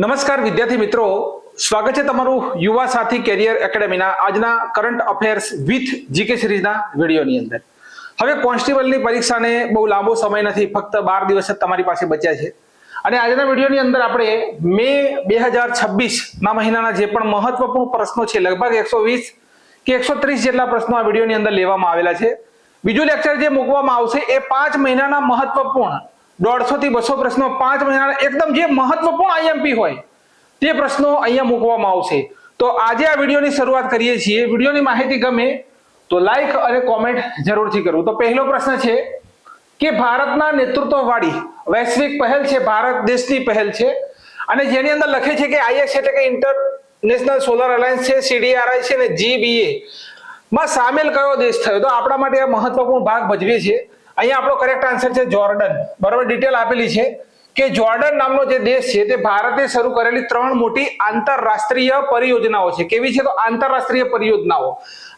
નમસ્કાર વિદ્યાર્થી મિત્રો, સ્વાગત છે તમારું યુવા સાથી કેરિયર એકેડેમીના આજના કરંટ અફેર્સ વિથ જીકે સિરીઝના વિડીયોની અંદર. હવે કોન્સ્ટેબલની પરીક્ષાને બહુ લાંબો સમય નથી, ફક્ત 12 દિવસ જ તમારી પાસે બચ્યા છે. અને આજના વિડીયોની અંદર આપણે મે 2026 ના મહિનાના જે પણ મહત્વપૂર્ણ પ્રશ્નો છે, લગભગ 120 કે 130 જેટલા પ્રશ્નો આ વિડીયોની અંદર લેવામાં આવેલા છે. બીજું લેક્ચર જે મૂકવામાં આવશે એ 5 મહિનાના મહત્વપૂર્ણ 150 થી 200 પ્રશ્નો, 5 મહિનાના એકદમ જે મહત્વપૂર્ણ આઈએમપી હોય તે પ્રશ્નો અહીંયા મૂકવામાં આવશે. તો આજે આ વિડીયોની શરૂઆત કરીએ છીએ. વિડીયોની માહિતી ગમે તો લાઈક અને કોમેન્ટ જરૂરથી કરવું. તો પહેલો પ્રશ્ન છે કે ભારતના નેતૃત્વવાળી વૈશ્વિક પહેલ છે, ભારત દેશની પહેલ છે, અને જેની અંદર લખે છે કે આઈએસ એટલે કે ઇન્ટરનેશનલ સોલર અલાયન્સ છે, CDRI છે, અને GBA માં સામેલ કયો દેશ થયો? તો આપણા માટે આ મહત્વપૂર્ણ ભાગ ભજવે છે. અહીંયા આપણો કરેક્ટ આન્સર છે જોર્ડન. બરાબર, ડિટેલ આપેલી છે કે જોર્ડન નામનો જે દેશ છે તે ભારતે શરૂ કરેલી 3 મોટી આંતરરાષ્ટ્રીય પરિયોજનાઓ છે. કેવી છે? તો આંતરરાષ્ટ્રીય પરિયોજનાઓ,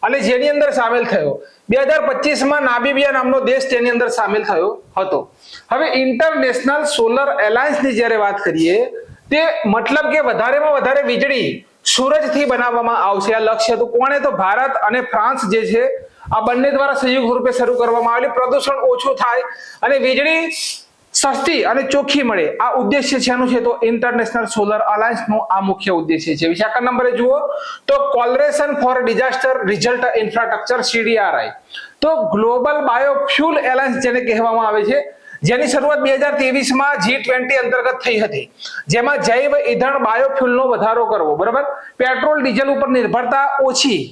અને જેની અંદર સામેલ થયો 2025 માં નામીબિયા નામનો દેશ તેની અંદર સામેલ થયો હતો. હવે ઇન્ટરનેશનલ સોલર એલાયન્સ ની જ્યારે વાત કરીએ તે મતલબ કે વધારેમાં વધારે વીજળી સૂરજથી બનાવવામાં આવશે. આ લક્ષ્ય તો કોણે? તો ભારત અને ફ્રાન્સ જે છે આ બંને દ્વારા સંયુક્ત રૂપે શરૂ કરવામાં આવેલી, પ્રદૂષણ ઓછું થાય અને વીજળી સસ્તી અને ચોખ્ખી મળે, આ ઉદ્દેશ્ય છે. એનું છે તો ઇન્ટરનેશનલ સોલર અલાયન્સ નો આ મુખ્ય ઉદ્દેશ્ય છે. સેકન્ડ નંબરે જુઓ તો coalition for disaster resilient infrastructure CDRI, તો ગ્લોબલ બાયોફ્યુલ એલાયન્સ જેને કહેવામાં આવે છે, જેની શરૂઆત 2023 માં G20 અંતર્ગત થઈ હતી, જેમાં જૈવ ઈંધણ બાયોફ્યુલનો વધારો કરવો, બરાબર, પેટ્રોલ ડીઝલ ઉપર નિર્ભરતા ઓછી,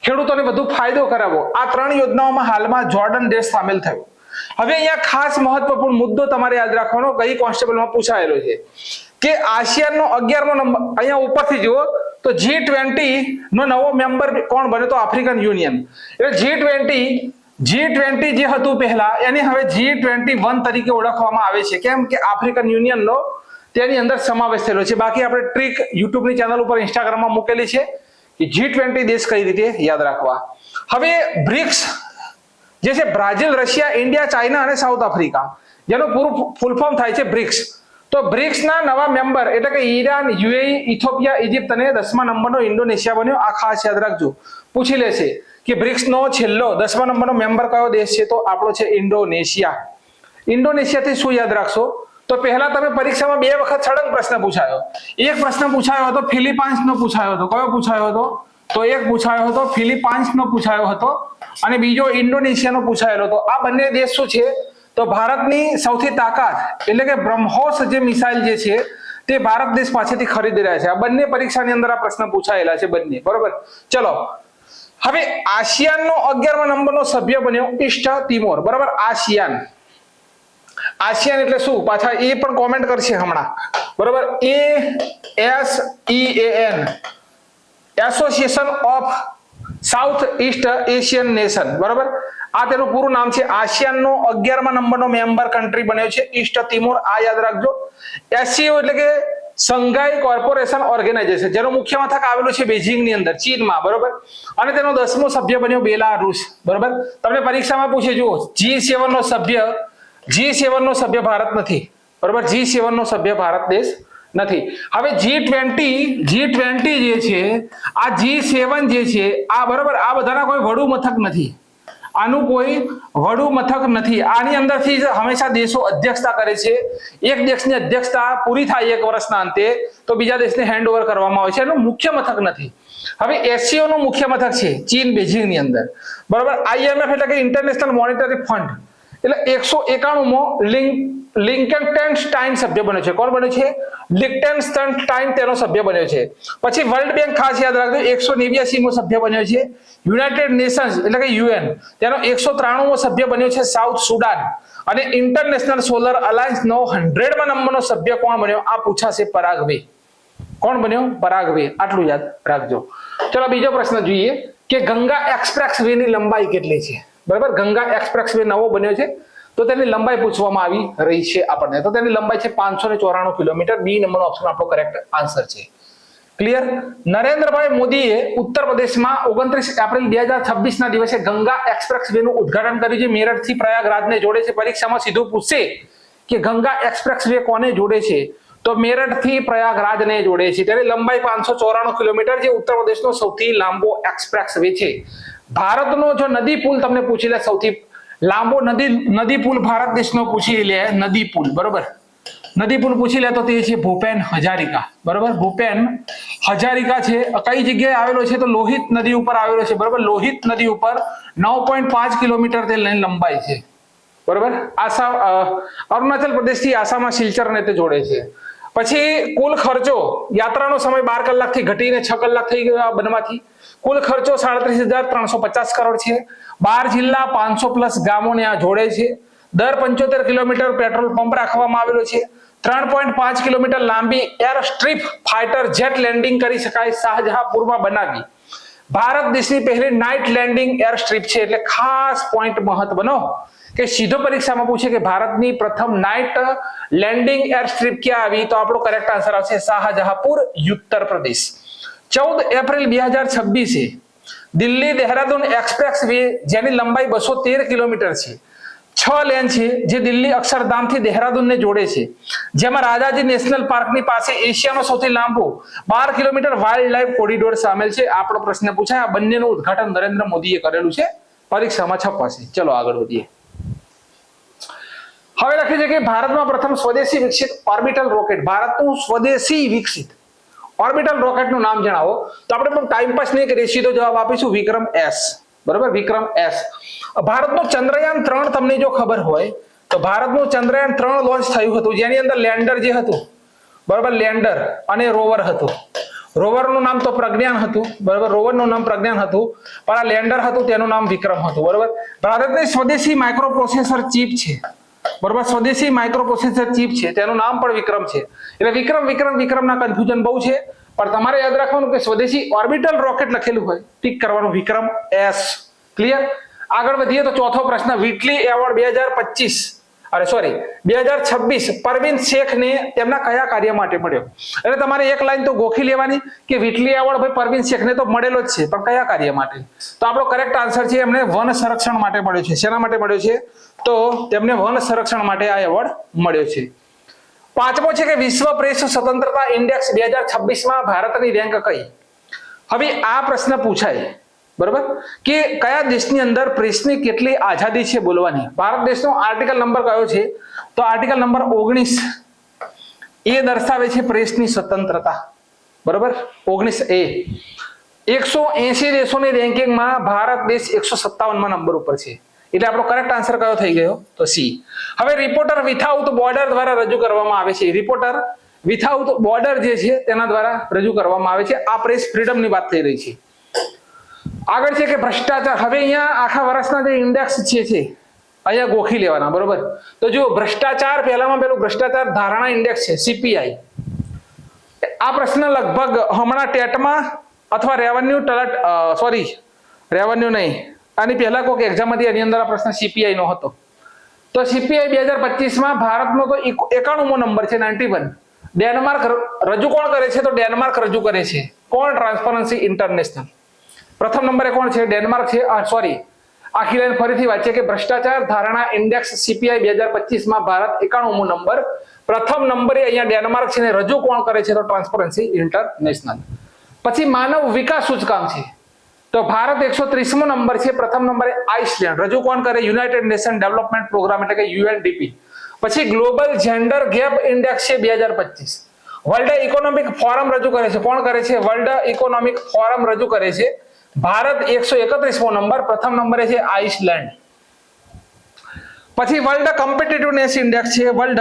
ખેડૂતોને વધુ ફાયદો કરાવવો, આ 3 યોજનાઓમાં હાલમાં જોર્ડન દેશ સામેલ થયો. હવે અહીંયા ખાસ મહત્વપૂર્ણ મુદ્દો તમારે યાદ રાખવાનો, કઈ કોન્સ્ટેબલમાં પૂછાયેલો છે કે આસિયાનનો 11મો નંબર, અહીંયા ઉપરથી જુઓ તો G20 નો નવો મેમ્બર કોણ બન્યો? તો આફ્રિકન યુનિયન. એટલે G20 જે હતું પહેલા એને હવે G21 તરીકે ઓળખવામાં આવે છે. કેમ કે આફ્રિકન યુનિયનનો તેની અંદર સમાવેશ થયેલો છે. બાકી આપણે ટ્રીક યુટ્યુબની ચેનલ ઉપર, ઇન્સ્ટાગ્રામમાં મૂકેલી છે કે G20 દેશ કઈ રીતે યાદ રાખવા. હવે બ્રિક્સ જે છે બ્રાઝિલ, રશિયા, ઇન્ડિયા, ચાઇના અને સાઉથ આફ્રિકા, જેનું પૂરું ફૂલ ફોર્મ થાય છે બ્રિક્સ. તો બ્રિક્સના નવા મેમ્બર એટલે કે ઈરાન, UAE, ઇથોપિયા, ઇજિપ્ત અને 10મા નંબરનો ઇન્ડોનેશિયા બન્યો. આ ખાસ યાદ રાખજો, પૂછી લેશે કે બ્રિક્સનો છેલ્લો 10મા નંબરનો મેમ્બર કયો દેશ છે? તો આપણો છે ઇન્ડોનેશિયા. ઇન્ડોનેશિયાથી શું યાદ રાખશો? તો પહેલા તમે પરીક્ષામાં 2 વખત સળંગ પ્રશ્ન પૂછાયો. એક પ્રશ્ન પૂછાયો હતો ફિલિપાઇન્સનો પૂછાયો હતો. કયો પૂછાયો હતો? તો એક પૂછાયો હતો ફિલિપાઇન્સનો પૂછાયો હતો, અને બીજો ઇન્ડોનેશિયાનો પૂછાયેલો હતો. આ બંને દેશ શું છે? તો ભારતની સૌથી તાકાત એટલે કે બ્રહ્મોસ જે મિસાઇલ જે છે તે ભારત દેશ પાસેથી ખરીદી રહ્યા છે. આ બંને પરીક્ષાની અંદર આ પ્રશ્ન પૂછાયેલા છે બંને, બરોબર. ચલો, હવે આસિયાનનો 11મા નંબરનો સભ્ય બન્યો ઈસ્ટ તિમોર, બરાબર. આસિયાન એટલે શું? પાછા એ પણ કોમેન્ટ કરશે હમણાં, બરાબર. ASEAN, association of south East Asian nation, બરાબર. આ તેનું પૂરું નામ છે. આસિયાનનો 11મા નંબરનો મેમ્બર કન્ટ્રી બન્યો છે ઈસ્ટ તિમોર. આ યાદ રાખજો. SCO એટલે કે સંઘાઈ કોર્પોરેશન ઓર્ગેનાઇઝેશન, જેનું મુખ્ય મથક આવેલું છે બેઇજિંગની અંદર, ચીનમાં, બરાબર. અને તેનો 10મો સભ્ય બન્યો બેલારુસ, બરાબર. તમને પરીક્ષામાં પૂછે, જુઓ G7 નો સભ્ય ભારત નથી, બરાબર. G7 નો સભ્ય ભારત દેશ નથી. હવે G20 જે છે, આ G7 જે છે આ, બરાબર, આ બધાના કોઈ વડું મથક નથી, આનું કોઈ વડું મથક નથી. આની અંદરથી હંમેશા દેશો અધ્યક્ષતા કરે છે. એક દેશની અધ્યક્ષતા પૂરી થાય 1 વર્ષના અંતે તો બીજા દેશને હેન્ડઓવર કરવામાં આવે છે. એનું મુખ્ય મથક નથી. હવે SCO નું મુખ્ય મથક છે ચીન, બેઇજિંગની અંદર, બરાબર. IMF એટલે કે ઇન્ટરનેશનલ મોનેટરી ફંડ એટલે 191મો લિંકનસ્ટાઇન સભ્ય બન્યો છે. કોણ બન્યો છે? લિંકનસ્ટાઇન તેનો સભ્ય બન્યો છે. પછી વર્લ્ડ બેંક ખાસ યાદ રાખજો, 189મો સભ્ય બન્યો છે. યુનાઇટેડ નેશન્સ એટલે કે UN, તેનો 193મો સભ્ય બન્યો છે સાઉથ સુડાન. અને ઇન્ટરનેશનલ સોલર અલાયન્સ નો 100મા નંબરનો સભ્ય કોણ બન્યો? આ પૂછાશે પરાગ્વે. કોણ બન્યો? પરાગ્વે. આટલું યાદ રાખજો. ચલો બીજો પ્રશ્ન જોઈએ કે ગંગા એક્સપ્રેસ વે ની લંબાઈ કેટલી છે? બરાબર, ગંગા એક્સપ્રેસ વે નવો બન્યો છે તો તેની લંબાઈ પૂછવામાં આવી રહી છે આપણને. તો તેની લંબાઈ છે 594 કિલોમીટર. બી નંબરનો ઓપ્શન આપણો કરેક્ટ આન્સર છે. ક્લિયર? નરેન્દ્રભાઈ મોદીએ ઉત્તર પ્રદેશમાં 29 એપ્રિલ 2026 ના દિવસે ગંગા એક્સપ્રેસ વે નું ઉદ્ઘાટન કર્યું છે. મેરઠથી પ્રયાગરાજને જોડે છે. પરીક્ષામાં સીધું પૂછશે કે ગંગા એક્સપ્રેસ વે કોને જોડે છે? તો મેરઠ થી પ્રયાગરાજને જોડે છે. તેની લંબાઈ 594 કિલોમીટર, જે ઉત્તર પ્રદેશનો સૌથી લાંબો એક્સપ્રેસ વે છે. ભારતનો જો નદી પુલ તમને પૂછી લે, સૌથી લાંબો નદી પુલ ભારત દેશનો પૂછી લે, નદી પુલ, બરોબર, નદી પુલ પૂછી લે તો તે છે ભૂપેન હજારિકા, બરોબર. ભૂપેન હજારિકા છે, કઈ જગ્યાએ આવેલો છે તો લોહિત નદી ઉપર આવેલો છે, બરોબર. લોહિત નદી ઉપર 9.5 કિલોમીટર તે લંબાઈ છે, બરોબર. અરુણાચલ પ્રદેશ થી આસામમાં સિલચર ને તે જોડે છે. પછી કુલ ખર્ચો, યાત્રાનો સમય 12 કલાકથી ઘટીને 6 કલાક થઈ ગયો આ બનવાથી. કુલ ખર્ચો 37,350 કરોડ છે. 12 જિલ્લા, 500 પ્લસ ગામોને આ જોડે છે. દર 75 કિલોમીટર પેટ્રોલ પંપ રાખવામાં આવેલો છે. 3.5 કિલોમીટર લાંબી air strip fighter jet landing કરી શકાય શાહજહાંપુરમાં બનાવી. ભારત દેશની પહેલી નાઇટ લેન્ડિંગ એર સ્ટ્રીપ છે. એટલે ખાસ પોઈન્ટ મહત્વનો કે સીધો પરીક્ષામાં પૂછે કે ભારતની પ્રથમ નાઇટ લેન્ડિંગ એર સ્ટ્રીપ ક્યાં આવી, તો આપણો કરેક્ટ આન્સર આવશે Shahjahanpur, Uttar Pradesh. 14 April 2026 Delhi Dehradun express way, જેની લંબાઈ 213 કિલોમીટર છે, 6 લેન છે, જે દિલ્હી અક્ષરધામથી દેહરાદૂનને જોડે છે, જેમાં રાજાજી નેશનલ પાર્કની પાસે એશિયાનો સૌથી લાંબો 12 કિલોમીટર વાઇલ્ડ લાઇફ કોરિડોર સામેલ છે. આપણો પ્રશ્ન પૂછાય, આ બંનેનું ઉદ્ઘાટન નરેન્દ્ર મોદીએ કરેલું છે, પરીક્ષામાં છપાશે. ચલો આગળ વધીએ. હવે લખ્યું છે કે ભારતમાં પ્રથમ સ્વદેશી વિકસિત ઓર્બિટલ રોકેટ, ભારતનું સ્વદેશી વિકસિત ઓર્બિટલ રોકેટનું નામ જણાવો. તો આપણે પણ ટાઈમ પાસ નહીં કરીએ, સીધો જવાબ આપીશું વિક્રમ એસ, બરોબર, વિક્રમ એસ. ભારતનું ચંદ્રયાન 3 તમને જો ખબર હોય તો ભારતનું ચંદ્રયાન 3 લોન્ચ થયું હતું, જેની અંદર લેન્ડર જે હતું, બરોબર, લેન્ડર અને રોવર હતું. રોવરનું નામ તો પ્રજ્ઞાન હતું, બરોબર, રોવરનું નામ પ્રજ્ઞાન હતું, પણ આ લેન્ડર હતું તેનું નામ વિક્રમ હતું, બરોબર. ભારતની સ્વદેશી માઇક્રો પ્રોસેસર ચિપ છે, બરોબર, સ્વદેશી માઇક્રો પ્રોસેસર ચિપ છે, તેનું નામ પણ વિક્રમ છે. એટલે વિક્રમના કન્ફ્યુઝન બહુ છે, પણ તમારે યાદ રાખવાનું કે સ્વદેશી ઓર્બિટલ રોકેટ લખેલું હોય ટીક કરવાનું, વિક્રમ એસ. ક્લિયર? આગળ વધીએ તો ચોથો પ્રશ્ન, વિટલી એવોર્ડ 2026 પરવીન શેખને તેમના કયા કાર્ય માટે મળ્યો? એટલે તમારે એક લાઈન તો ગોખી લેવાની કે વિટલી એવોર્ડ ભાઈ પરવીન શેખને તો મળેલો જ છે, પણ કયા કાર્ય માટે? તો આપણો કરેક્ટ આન્સર છે એમને વન સંરક્ષણ માટે મળ્યો છે. શેના માટે મળ્યો છે? તો તેમને વન સંરક્ષણ માટે આ એવોર્ડ મળ્યો છે. પાંચમો છે કે વિશ્વ પ્રેસ સ્વતંત્રતા ઇન્ડેક્સ 2026 ભારતની રેન્ક કઈ? હવે આ પ્રશ્ન પૂછાય, બરોબર, કે કયા દેશની અંદર પ્રેસની કેટલી આઝાદી છે બોલવાની. ભારત દેશનો આર્ટિકલ નંબર કયો છે? તો આર્ટિકલ નંબર 19 એ દર્શાવે છે પ્રેસની સ્વતંત્રતા, બરોબર, 19A. 180 દેશોની રેન્કિંગમાં ભારત દેશ 157માં નંબર ઉપર છે. એટલે આપણો કરેક્ટ આન્સર કયો થઈ ગયો? તો સી. હવે રિપોર્ટર વિથઆઉટ બોર્ડર દ્વારા રજૂ કરવામાં આવે છે. રિપોર્ટર વિથઆઉટ બોર્ડર જે છે તેના દ્વારા રજૂ કરવામાં આવે છે. આ પ્રેસ ફ્રીડમની વાત થઈ રહી છે. આગળ છે કે ભ્રષ્ટાચાર. હવે અહીંયા આખા વર્ષના જે ઇન્ડેક્સ છે અહીંયા ગોખી લેવાના, બરોબર. તો જો ભ્રષ્ટાચાર, પહેલામાં પેલું ભ્રષ્ટાચાર ધારણા ઇન્ડેક્સ છે, CPI. આ પ્રશ્ન લગભગ હમણાં ટેટમાં અથવા રેવન્યુ નહીં, આની પહેલા કોઈક એક્ઝામ હતી, એની અંદર આ પ્રશ્ન CPI નો હતો. તો CPI 2025 ભારતનો તો 91મો નંબર છે, 91. ડેનમાર્ક રજૂ કોણ કરે છે? તો ડેનમાર્ક રજૂ કરે છે. કોણ? Transparency international. પ્રથમ નંબરે કોણ છે? ડેનમાર્ક છે. આખી લાઈન ફરીથી વાંચીએ કે ભ્રષ્ટાચાર ધારણા ઇન્ડેક્સ CPI 2025 ભારત 91મો નંબર, પ્રથમ નંબરે અહીંયા ડેનમાર્ક છે, ને રજૂ કોણ કરે છે? તો ટ્રાન્સપરન્સી ઇન્ટરનેશનલ. પછી માનવ વિકાસ સૂચકાંક છે, તો ભારત 130મો નંબર છે, પ્રથમ નંબરે આઇસલેન્ડ. રજૂ કોણ કરે? યુનાઇટેડ નેશન ડેવલપમેન્ટ પ્રોગ્રામ એટલે કે UNDP. પછી ગ્લોબલ જેન્ડર ગેપ ઇન્ડેક્સ છે 2025. વર્લ્ડ ઇકોનોમિક ફોરમ રજૂ કરે છે. કોણ કરે છે? વર્લ્ડ ઇકોનોમિક ફોરમ રજૂ કરે છે. ભારત 131મો નંબર, પ્રથમ નંબરે છે આઇસલેન્ડ. પછી વર્લ્ડ કોમ્પિટિટિવનેસ ઇન્ડેક્સ છે, વર્લ્ડ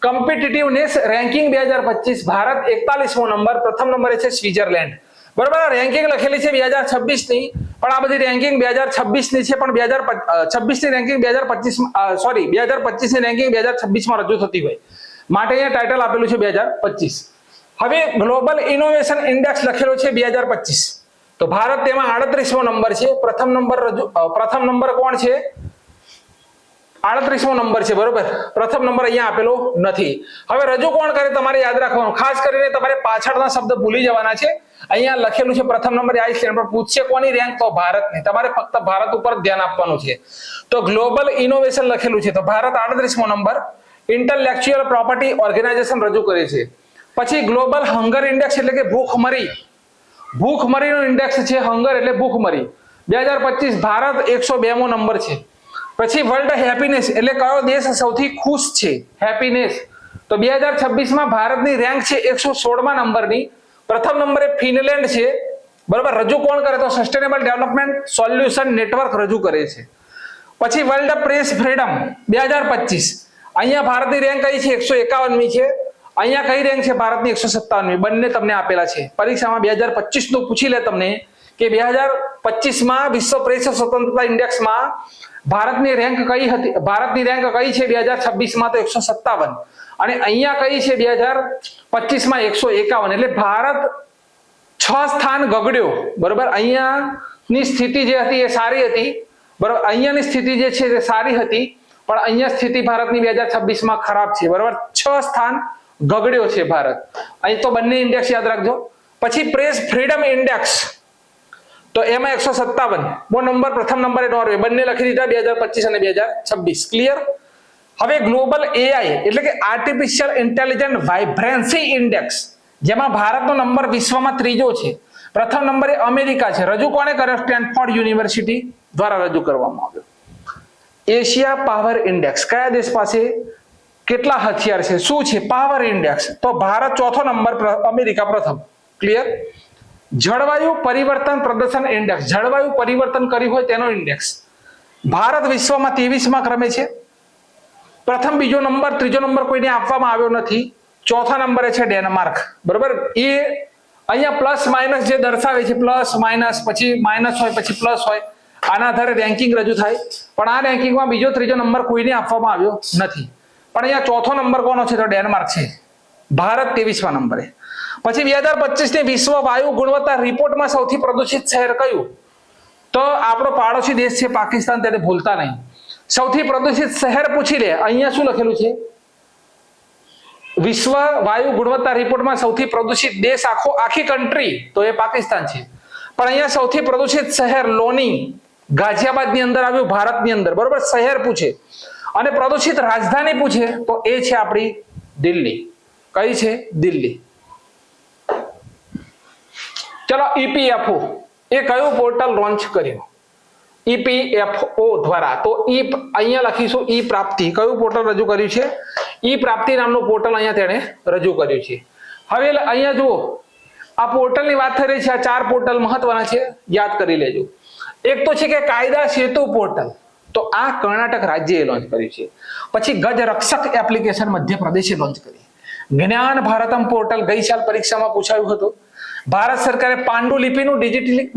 કોમ્પિટિટિવનેસ રેન્કિંગ 2025, ભારત 41મો નંબર, પ્રથમ નંબરે છે સ્વિટ્ઝરલેન્ડ. બરોબર, રેન્કિંગ લખેલી છે 2026 ની, પણ આ બધી રેન્કિંગ 2026 ની છે, પણ 2026 ની રેન્કિંગ 2025 ની રેન્કિંગ 2026 માં રજૂ થતી હોય માટે અહીંયા ટાઇટલ આપેલું છે 2025. હવે ગ્લોબલ ઇનોવેશન ઇન્ડેક્સ લખેલો છે 2025, તો ભારત તેમાં 38મો નંબર છે. પ્રથમ નંબર કોણ છે? 38મો નંબર છે, બરોબર. પ્રથમ નંબર અહીંયા આપેલો નથી. હવે રજૂ કોણ કરે તમારે યાદ રાખવાનું, ખાસ કરીને તમારે પાછળના શબ્દ ભૂલી જવાના છે. અહીંયા લખેલું છે પ્રથમ નંબરે આઇસલેન્ડ, પણ પૂછશે કોની રેન્ક? તો ભારતની. તમારે ફક્ત ભારત ઉપર ધ્યાન આપવાનું છે. તો ગ્લોબલ ઇનોવેશન લખેલું છે, તો ભારત 38મો નંબર, ઇન્ટેલેક્ચ્યુઅલ પ્રોપર્ટી ઓર્ગેનાઇઝેશન રજૂ કરે છે. પછી ગ્લોબલ હંગર ઇન્ડેક્સ એટલે કે ભૂખમરીનો ઇન્ડેક્સ છે. હંગર એટલે ભૂખમરી. 2025 ભારત 102મો નંબર છે. પછી વર્લ્ડ હેપીનેસ એટલે કયો દેશ સૌથી ખુશ છે, હેપીનેસ. તો 2026માં ભારતની રેન્ક છે 116મા નંબરની. પ્રથમ નંબરે ફિનલેન્ડ છે, બરાબર. રજૂ કોણ કરે તો સસ્ટેનેબલ ડેવલપમેન્ટ સોલ્યુશન નેટવર્ક રજૂ કરે છે. પછી વર્લ્ડ પ્રેસ ફ્રીડમ 2025, અહીંયા ભારતની રેન્ક કઈ છે 151મી છે. અહીંયા કઈ રેન્ક છે ભારતની 157મી. બંને તમને આપેલા છે પરીક્ષામાં. 2025 નું પૂછી લે તમને કે 2025માં વિશ્વ પ્રેસ સ્વતંત્રતા ઇન્ડેક્સમાં ભારતની રેન્ક કઈ હતી, ભારતની રેન્ક કઈ છે 2026માં તો 157, અને અહીંયા કઈ છે 2025માં 151. એટલે ભારત 6 સ્થાન ગગડ્યો, બરોબર. અહીંયાની સ્થિતિ જે હતી એ સારી હતી, બરોબર. અહીંયાની સ્થિતિ જે છે તે સારી હતી, પણ અહીંયા સ્થિતિ ભારતની 2026માં ખરાબ છે, બરોબર. 6 સ્થાન ગગડ્યો છે ભારત. અહીં તો બંને ઇન્ડેક્સ યાદ રાખજો. પછી પ્રેસ ફ્રીડમ ઇન્ડેક્સ, તો એમાં 157મો નંબર, પ્રથમ નંબરે નોર્વે. બંને લખી દીધા 2025 અને 2026. ક્લિયર. હવે ગ્લોબલ એઆઈ એટલે કે આર્ટિફિશિયલ ઇન્ટેલિજન્ટ વાઇબ્રન્સી ઇન્ડેક્સ, જેમાં ભારતનો નંબર વિશ્વમાં 3જો છે. પ્રથમ નંબરે અમેરિકા છે. રજૂ કોને કર્યો? સ્ટેનફોર્ડ યુનિવર્સિટી દ્વારા રજૂ કરવામાં આવ્યો. એશિયા પાવર ઇન્ડેક્સ, કયા દેશ પાસે કેટલા હથિયાર છે, શું છે પાવર ઇન્ડેક્સ? તો ભારત ચોથો નંબર, અમેરિકા પ્રથમ. ક્લિયર. જળવાયુ પરિવર્તન પ્રદર્શન ઇન્ડેક્સ, જળવાયુ પરિવર્તન કર્યું હોય તેનો ઇન્ડેક્સ. ભારત વિશ્વમાં 23મા ક્રમે છે. પ્રથમ, બીજો નંબર, ત્રીજો નંબર કોઈને આપવામાં આવ્યો નથી. ચોથા નંબરે છે ડેનમાર્ક, બરોબર. એ અહીંયા પ્લસ માઇનસ જે દર્શાવે છે, પ્લસ માઇનસ, પછી માઇનસ હોય પછી પ્લસ હોય, આના આધારે રેન્કિંગ રજૂ થાય. પણ આ રેન્કિંગમાં બીજો ત્રીજો નંબર કોઈને આપવામાં આવ્યો નથી. પણ અહીંયા ચોથો નંબર કોનો છે તો ડેનમાર્ક છે. ભારત 23મા નંબરે. પછી 2025ની વિશ્વ વાયુ ગુણવત્તા રિપોર્ટમાં સૌથી પ્રદૂષિત શહેર કયું? તો આપણો પાડોશી દેશ છે પાકિસ્તાન, તેને ભૂલતા નહીં. સૌથી પ્રદૂષિત શહેર પૂછી લે, અહીંયા શું લખેલું છે? વિશ્વ વાયુ ગુણવત્તા રિપોર્ટમાં સૌથી પ્રદૂષિત દેશ આખી કન્ટ્રી તો એ પાકિસ્તાન છે. પણ અહીંયા સૌથી પ્રદૂષિત શહેર લોની, ગાઝિયાબાદની અંદર આવ્યું, ભારતની અંદર, બરોબર. શહેર પૂછે. અને પ્રદૂષિત રાજધાની પૂછે તો એ છે આપણી દિલ્હી. કઈ છે? દિલ્હી. ચલો, ઈપીએફઓ એ કયું પોર્ટલ લોન્ચ કર્યું? ઈપીએફઓ દ્વારા. તો અહીંયા લખીશું ઈ પ્રાપ્તિ. કયું પોર્ટલ રજૂ કર્યું છે? ઈ પ્રાપ્તિ નામનું પોર્ટલ અહીંયા તેણે રજૂ કર્યું છે. હવે અહીંયા જુઓ, આ પોર્ટલની વાત થઈ રહી છે. આ 4 પોર્ટલ મહત્વના છે, યાદ કરી લેજો. એક તો છે કે કાયદા સેતુ પોર્ટલ, તો આ કર્ણાટક રાજ્યએ લોન્ચ કર્યું છે. પછી ગજ રક્ષક એપ્લિકેશન મધ્યપ્રદેશે લોન્ચ કરી. જ્ઞાન ભારતમ પોર્ટલ ગઈ સાલ પરીક્ષામાં પૂછાયું હતું. ભારત સરકારે પાંડુલિપિનું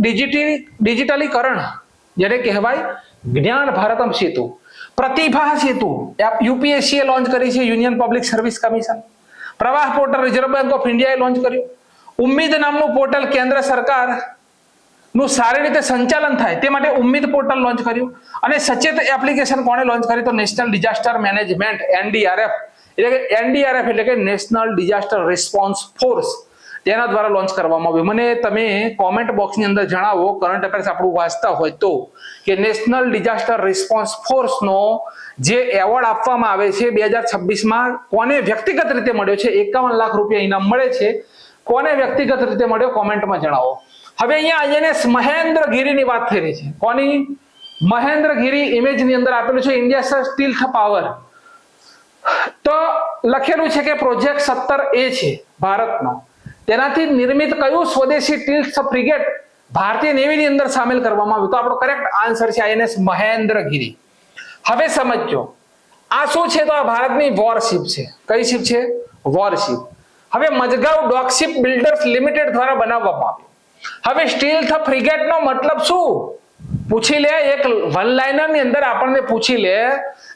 ડિજિટલીકરણ, જેને કહેવાય જ્ઞાન ભારતમ સેતુ. પ્રતિભા સેતુ યુપીએસસીએ લોન્ચ કરી છે, યુનિયન પબ્લિક સર્વિસ કમિશન. પ્રવાહ પોર્ટલ રિઝર્વ બેંક ઓફ ઇન્ડિયાએ લોન્ચ કર્યું. ઉમ્મીદ નામનું પોર્ટલ કેન્દ્ર સરકાર નું સારી રીતે સંચાલન થાય તે માટે ઉમ્મીદ પોર્ટલ લોન્ચ કર્યું. અને સચેત એપ્લિકેશન કોણે લોન્ચ કરી તો નેશનલ ડિઝાસ્ટર મેનેજમેન્ટ, એનડીઆરએફ એટલે કે નેશનલ ડિઝાસ્ટર રિસ્પોન્સ ફોર્સ, તેના દ્વારા લોન્ચ કરવામાં આવ્યું. મને તમે કોમેન્ટ બોક્સની અંદર જણાવો, કરંટ અફેર્સ આપણું વાંચતા હોય તો, કે નેશનલ ડિઝાસ્ટર રિસ્પોન્સ ફોર્સનો જે એવોર્ડ આપવામાં આવે છે 2026માં કોને વ્યક્તિગત રીતે મળ્યો છે? 51 લાખ રૂપિયા ઇનામ મળે છે. કોને વ્યક્તિગત રીતે મળ્યો? કોમેન્ટમાં જણાવો. હવે અહીંયા આઈએનએસ મહેન્દ્રગીરીની વાત થઈ રહી છે. કોની? મહેન્દ્રગીરી ઇમેજની અંદર આપેલું છે ઇન્ડિયા સ્ટીલ્થ પાવર. તો લખેલું છે કે પ્રોજેક્ટ 17A છે ભારતનો. તેનાથી નિર્મિત કયું સ્વદેશી સ્ટીલ્થ ફ્રિગેટ ભારતીય નેવીની અંદર સામેલ કરવામાં આવ્યું? તો આપણો કરેક્ટ આન્સર છે આઈએનએસ મહેન્દ્રગીરી. હવે સમજો, આ શું છે? તો આ ભારતની વોરશિપ છે. કઈ શિપ છે? વોરશિપ. હવે મજગાઉ ડોકશિપ બિલ્ડર્સ લિમિટેડ દ્વારા બનાવવામાં આવ્યું. હવે સ્ટીલ્થ ફ્રિગેટનો મતલબ શું? પૂછી લે, એક વન લાઇનર ની અંદર આપણને પૂછી લે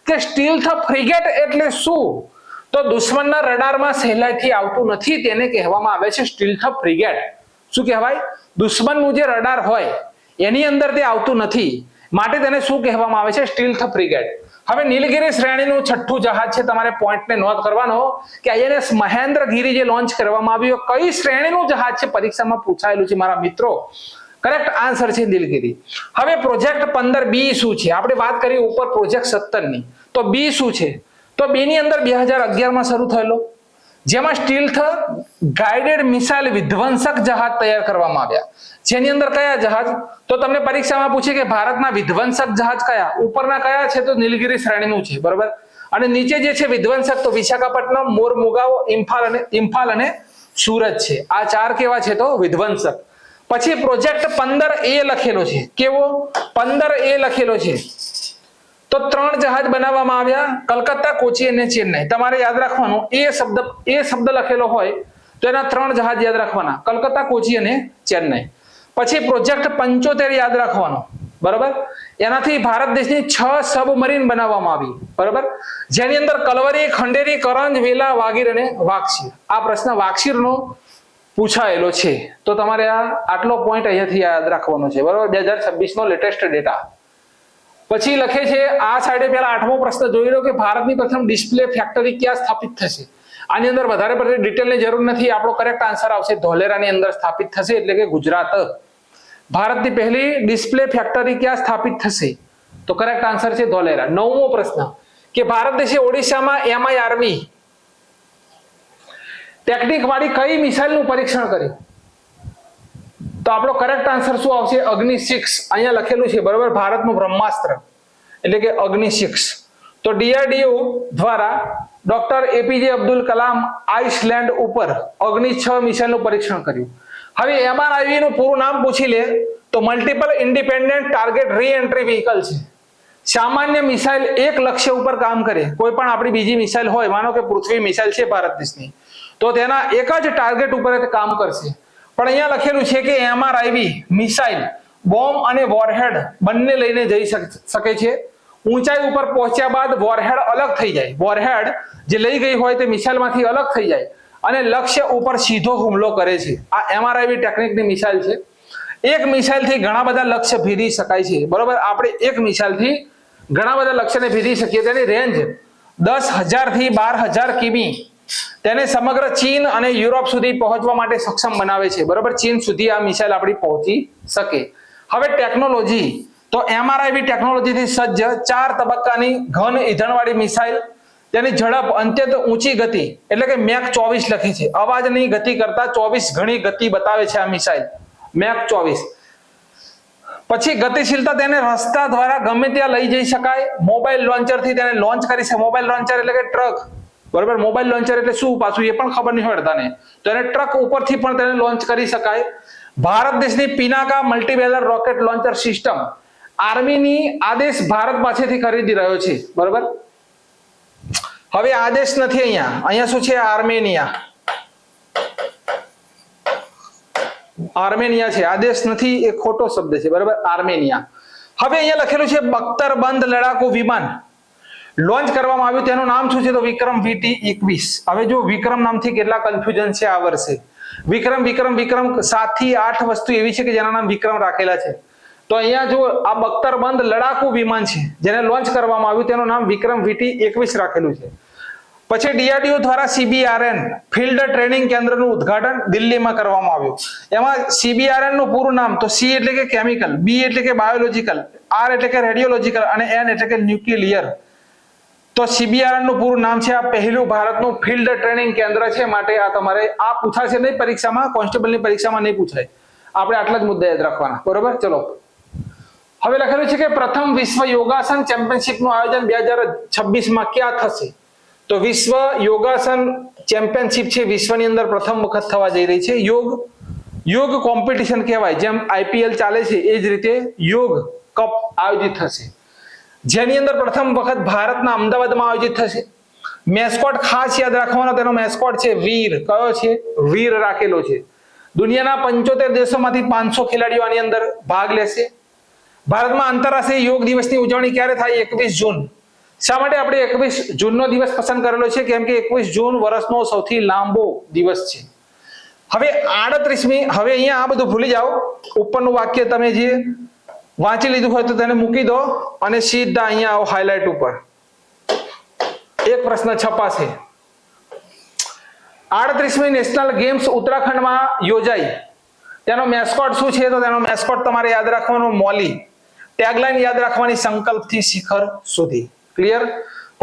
કે સ્ટીલ્થ ફ્રિગેટ એટલે શું? તો દુશ્મનના રડારમાં સહેલાઈથી આવતું નથી, તેને કહેવામાં આવે છે સ્ટીલ્થ ફ્રિગેટ. શું કહેવાય? દુશ્મનનું જે રડાર હોય એની અંદર તે આવતું નથી, માટે તેને શું કહેવામાં આવે છે? Stealth frigate. હવે નીલગિરી શ્રેણીનું 6થું જહાજ છે. તમારે પોઈન્ટને નોંધ કરવાનો કે આઈએનએસ મહેન્દ્રગીરી જે લોન્ચ કરવામાં આવ્યું કઈ શ્રેણીનું જહાજ છે? પરીક્ષામાં પૂછાયેલું છે મારા મિત્રો. કરેક્ટ આન્સર છે નીલગિરી. હવે પ્રોજેક્ટ 15B શું છે? આપણે વાત કરી ઉપર પ્રોજેક્ટ 17ની, તો બી શું છે? તો 2 ની અંદર 2011 માં શરૂ થયેલો, જેમાં સ્ટીલ્થ ગાઇડેડ મિસાઇલ વિધ્વંસક જહાજ તૈયાર કરવામાં આવ્યા. જેની અંદર કયા જહાજ? તો તમને પરીક્ષામાં પૂછે કે ભારતના વિધ્વંસક જહાજ કયા? ઉપરના કયા છે? તો નીલગિરી શ્રેણીનું છે, બરોબર. અને નીચે જે છે વિધ્વંસક, તો વિશાખાપટ્ટનમ, મોરમુગાઓ, ઇમ્ફાલ અને સુરત છે. આ 4 કેવા છે? તો વિધ્વંસક. પછી પ્રોજેક્ટ 15A લખેલો છે. કેવો? 15A લખેલો છે. તો 3 જહાજ બનાવવામાં આવ્યા, કલકત્તા, કોચી અને ચેન્નઈ. તમારે યાદ રાખવાનું, એ શબ્દ લખેલો હોય તો એના 3 જહાજ યાદ રાખવાના, કલકત્તા, કોચી અને ચેન્નઈ. પછી પ્રોજેક્ટ 75 યાદ રાખવાનો, બરોબર. એનાથી ભારત દેશની 6 સબમરીન બનાવવામાં આવી, બરોબર. જેની અંદર કલવરી, ખંડેરી, કરંજ, વેલા, વાગીર અને વાક્ષીર. આ પ્રશ્ન વાક્ષીરનો પૂછાયેલો છે. તો તમારે આટલો પોઈન્ટ અહીંયાથી યાદ રાખવાનો છે, બરોબર. 2026 નો લેટેસ્ટ ડેટા. પછી લખે છે આ સાઈડે પહેલા 8મો પ્રશ્ન જોઈ લો કે ભારતની પ્રથમ ડિસ્પ્લે ફેક્ટરી ક્યાં સ્થાપિત થશે? આની અંદર વધારે પડતી ડિટેલની જરૂર નથી. આપણો કરેક્ટ આન્સર આવશે ધોલેરાની અંદર સ્થાપિત થશે, એટલે કે ગુજરાત. ભારતની પહેલી ડિસ્પ્લે ફેક્ટરી ક્યાં સ્થાપિત થશે? તો કરેક્ટ આન્સર છે ધોલેરા. 9મો પ્રશ્ન કે ભારત દેશે ઓડિશામાં MIRV ટેકનિક વાળી કઈ મિસાઇલનું પરીક્ષણ કર્યું? તો આપણો કરેક્ટ આન્સર શું આવશે? અગ્નિ 6. અહીંયા લખેલું છે, બરોબર. ભારતનું બ્રહ્માસ્ત્ર એટલે કે અગ્નિ 6. તો DRDO દ્વારા doctor APJ Abdul Kalam Iceland ઉપર અગ્નિ 6 મિસાઇલનું પરીક્ષણ કર્યું. હવે MRIV નું પૂરું નામ પૂછી લે તો multiple independent target re-entry vehicle છે. સામાન્ય મિસાઇલ એક લક્ષ્ય ઉપર કામ કરે. કોઈ પણ આપણી બીજી મિસાઇલ હોય, માનો કે પૃથ્વી મિસાઇલ છે ભારત દેશની, તો તેના એક જ ટાર્ગેટ ઉપર કામ કરશે. પણ અહીંયા લખેલું છે કે MRIV મિસાઇલ બોમ્બ અને વોરહેડ બંને લઈને જઈ શકે છે. ઊંચાઈ ઉપર પહોંચ્યા બાદ વોરહેડ અલગ થઈ જાય. વોરહેડ જે લઈ ગઈ હોય તે મિસાઇલમાંથી અલગ થઈ જાય અને લક્ષ્ય ઉપર સીધો હુમલો કરે છે. આ MRIV ટેકનિકની મિસાઇલ છે. એક મિસાઇલથી ઘણા બધા લક્ષ્ય ભેદી શકાય છે, બરોબર. આપણે એક મિસાઇલથી ઘણા બધા લક્ષ્યને ભેદી શકીએ. તેની રેન્જ 10,000 થી 12,000 કિમી તેને સમગ્ર ચીન અને યુરોપ સુધી પહોંચવા માટે સક્ષમ બનાવે છે, બરોબર. ચીન સુધી આ મિસાઇલ આપણી પહોંચી શકે. હવે ટેકનોલોજી, તો MRIV ટેકનોલોજીથી સજ્જ 4 તબક્કાની ઘન ઈંધણવાળી મિસાઇલ. તેની ઝડપ અત્યંત ઊંચી ગતિ એટલે કે મેક 24 લખી છે. અવાજની ગતિ કરતા 24 ગણી ગતિ બતાવે છે આ મિસાઇલ, મેક 24. પછી ગતિશીલતા, તેને રસ્તા દ્વારા ગમે ત્યાં લઈ જઈ શકાય. મોબાઈલ લોન્ચરથી તેને લોન્ચ કરી શકાય. મોબાઈલ લોન્ચર એટલે કે ટ્રક, બરોબર. મોબાઈલ લોન્ચર એટલે શું પાછું એ પણ ખબર નહીં હોય તને. તો એને ટ્રક ઉપરથી પણ તેને લોન્ચ કરી શકાય. ભારત દેશની પિનાકા મલ્ટીબેરલ રોકેટ લોન્ચર સિસ્ટમ આર્મીની આદેશ ભારત પાસેથી ખરીદી રહ્યો છે, બરોબર. હવે આદેશ નથી, અહીંયા શું છે? આર્મેનિયા છે. આદેશ નથી, એ ખોટો શબ્દ છે, બરોબર. આર્મેનિયા. હવે અહીંયા લખેલું છે બખ્તરબંધ લડાકુ વિમાન લોન્ચ કરવામાં આવ્યું. તેનું નામ શું છે? તો વિક્રમ VT-21. હવે જો વિક્રમ નામથી કેટલા કન્ફ્યુઝન છે આ વર્ષે. વિક્રમ 7 થી 8 વસ્તુ એવી છે કે જેના નામ વિક્રમ રાખેલા છે. તો અહીંયા જો આ બખ્તરબંધ લડાકુ વિમાન છે જેને લોન્ચ કરવામાં આવ્યું, તેનું નામ વિક્રમ VT-21 રાખેલું છે. પછી DRDO દ્વારા CBRN ફિલ્ડ ટ્રેનિંગ કેન્દ્રનું ઉદ્ઘાટન દિલ્હીમાં કરવામાં આવ્યું. એમાં CBRN નું પૂરું નામ, તો C એટલે કે કેમિકલ, B એટલે કે બાયોલોજિકલ, R એટલે કે રેડિયોલોજિકલ અને N એટલે કે ન્યુક્લિયર. તો CBRN નું પૂરું નામ છે. આ પહેલું ભારતનું ફિલ્ડ ટ્રેનિંગ કેન્દ્ર છે. માટે આ તમારે આ પૂછાશે નહીં પરીક્ષામાં, કોન્સ્ટેબલની પરીક્ષામાં નહીં પૂછાય. આપણે આટલા જ મુદ્દા યાદ રાખવાના, બરોબર. ચલો, હવે લખેલું છે કે પ્રથમ વિશ્વ યોગાસન ચેમ્પિયનશિપનું આયોજન 2026માં ક્યાં થશે? તો વિશ્વ યોગાસન ચેમ્પિયનશિપ છે વિશ્વની અંદર પ્રથમ વખત થવા જઈ રહી છે. યોગ કોમ્પિટિશન કહેવાય. જેમ IPL ચાલે છે એ જ રીતે યોગ કપ આયોજિત થશે, જેની અંદર પ્રથમ વખત ભારતના અમદાવાદમાં આયોજિત થશે. મેસ્કોટ ખાસ યાદ રાખવાનો, તેનો મેસ્કોટ છે વીર. કયો છે? વીર રાખેલો છે. દુનિયાના 75 દેશોમાંથી 500 ખેલાડીઓ આની અંદર ભાગ લેશે. ભારતમાં આંતરરાષ્ટ્રીય યોગ દિવસની ઉજવણી ક્યારે થાય? 21 જૂન. શા માટે આપણે 21 જૂનનો દિવસ પસંદ કરેલો છે? કેમ કે 21 જૂન વર્ષનો સૌથી લાંબો દિવસ છે. હવે 38મી, હવે અહીંયા આ બધું ભૂલી જાઓ. ઉપરનું વાક્ય તમે જે વાંચી લીધું હોય તો તેને મૂકી દો અને સીધા અહીંયા આવો હાઇલાઇટ ઉપર. એક પ્રશ્ન છપાશે. 38મી નેશનલ ગેમ્સ ઉત્તરાખંડમાં યોજાઈ. તેનો મેસ્કોટ શું છે? તો તેનો મેસ્કોટ તમારે યાદ રાખવાનો મોલી. ટેગલાઇન યાદ રાખવાની સંકલ્પથી શિખર સુધી. ક્લિયર?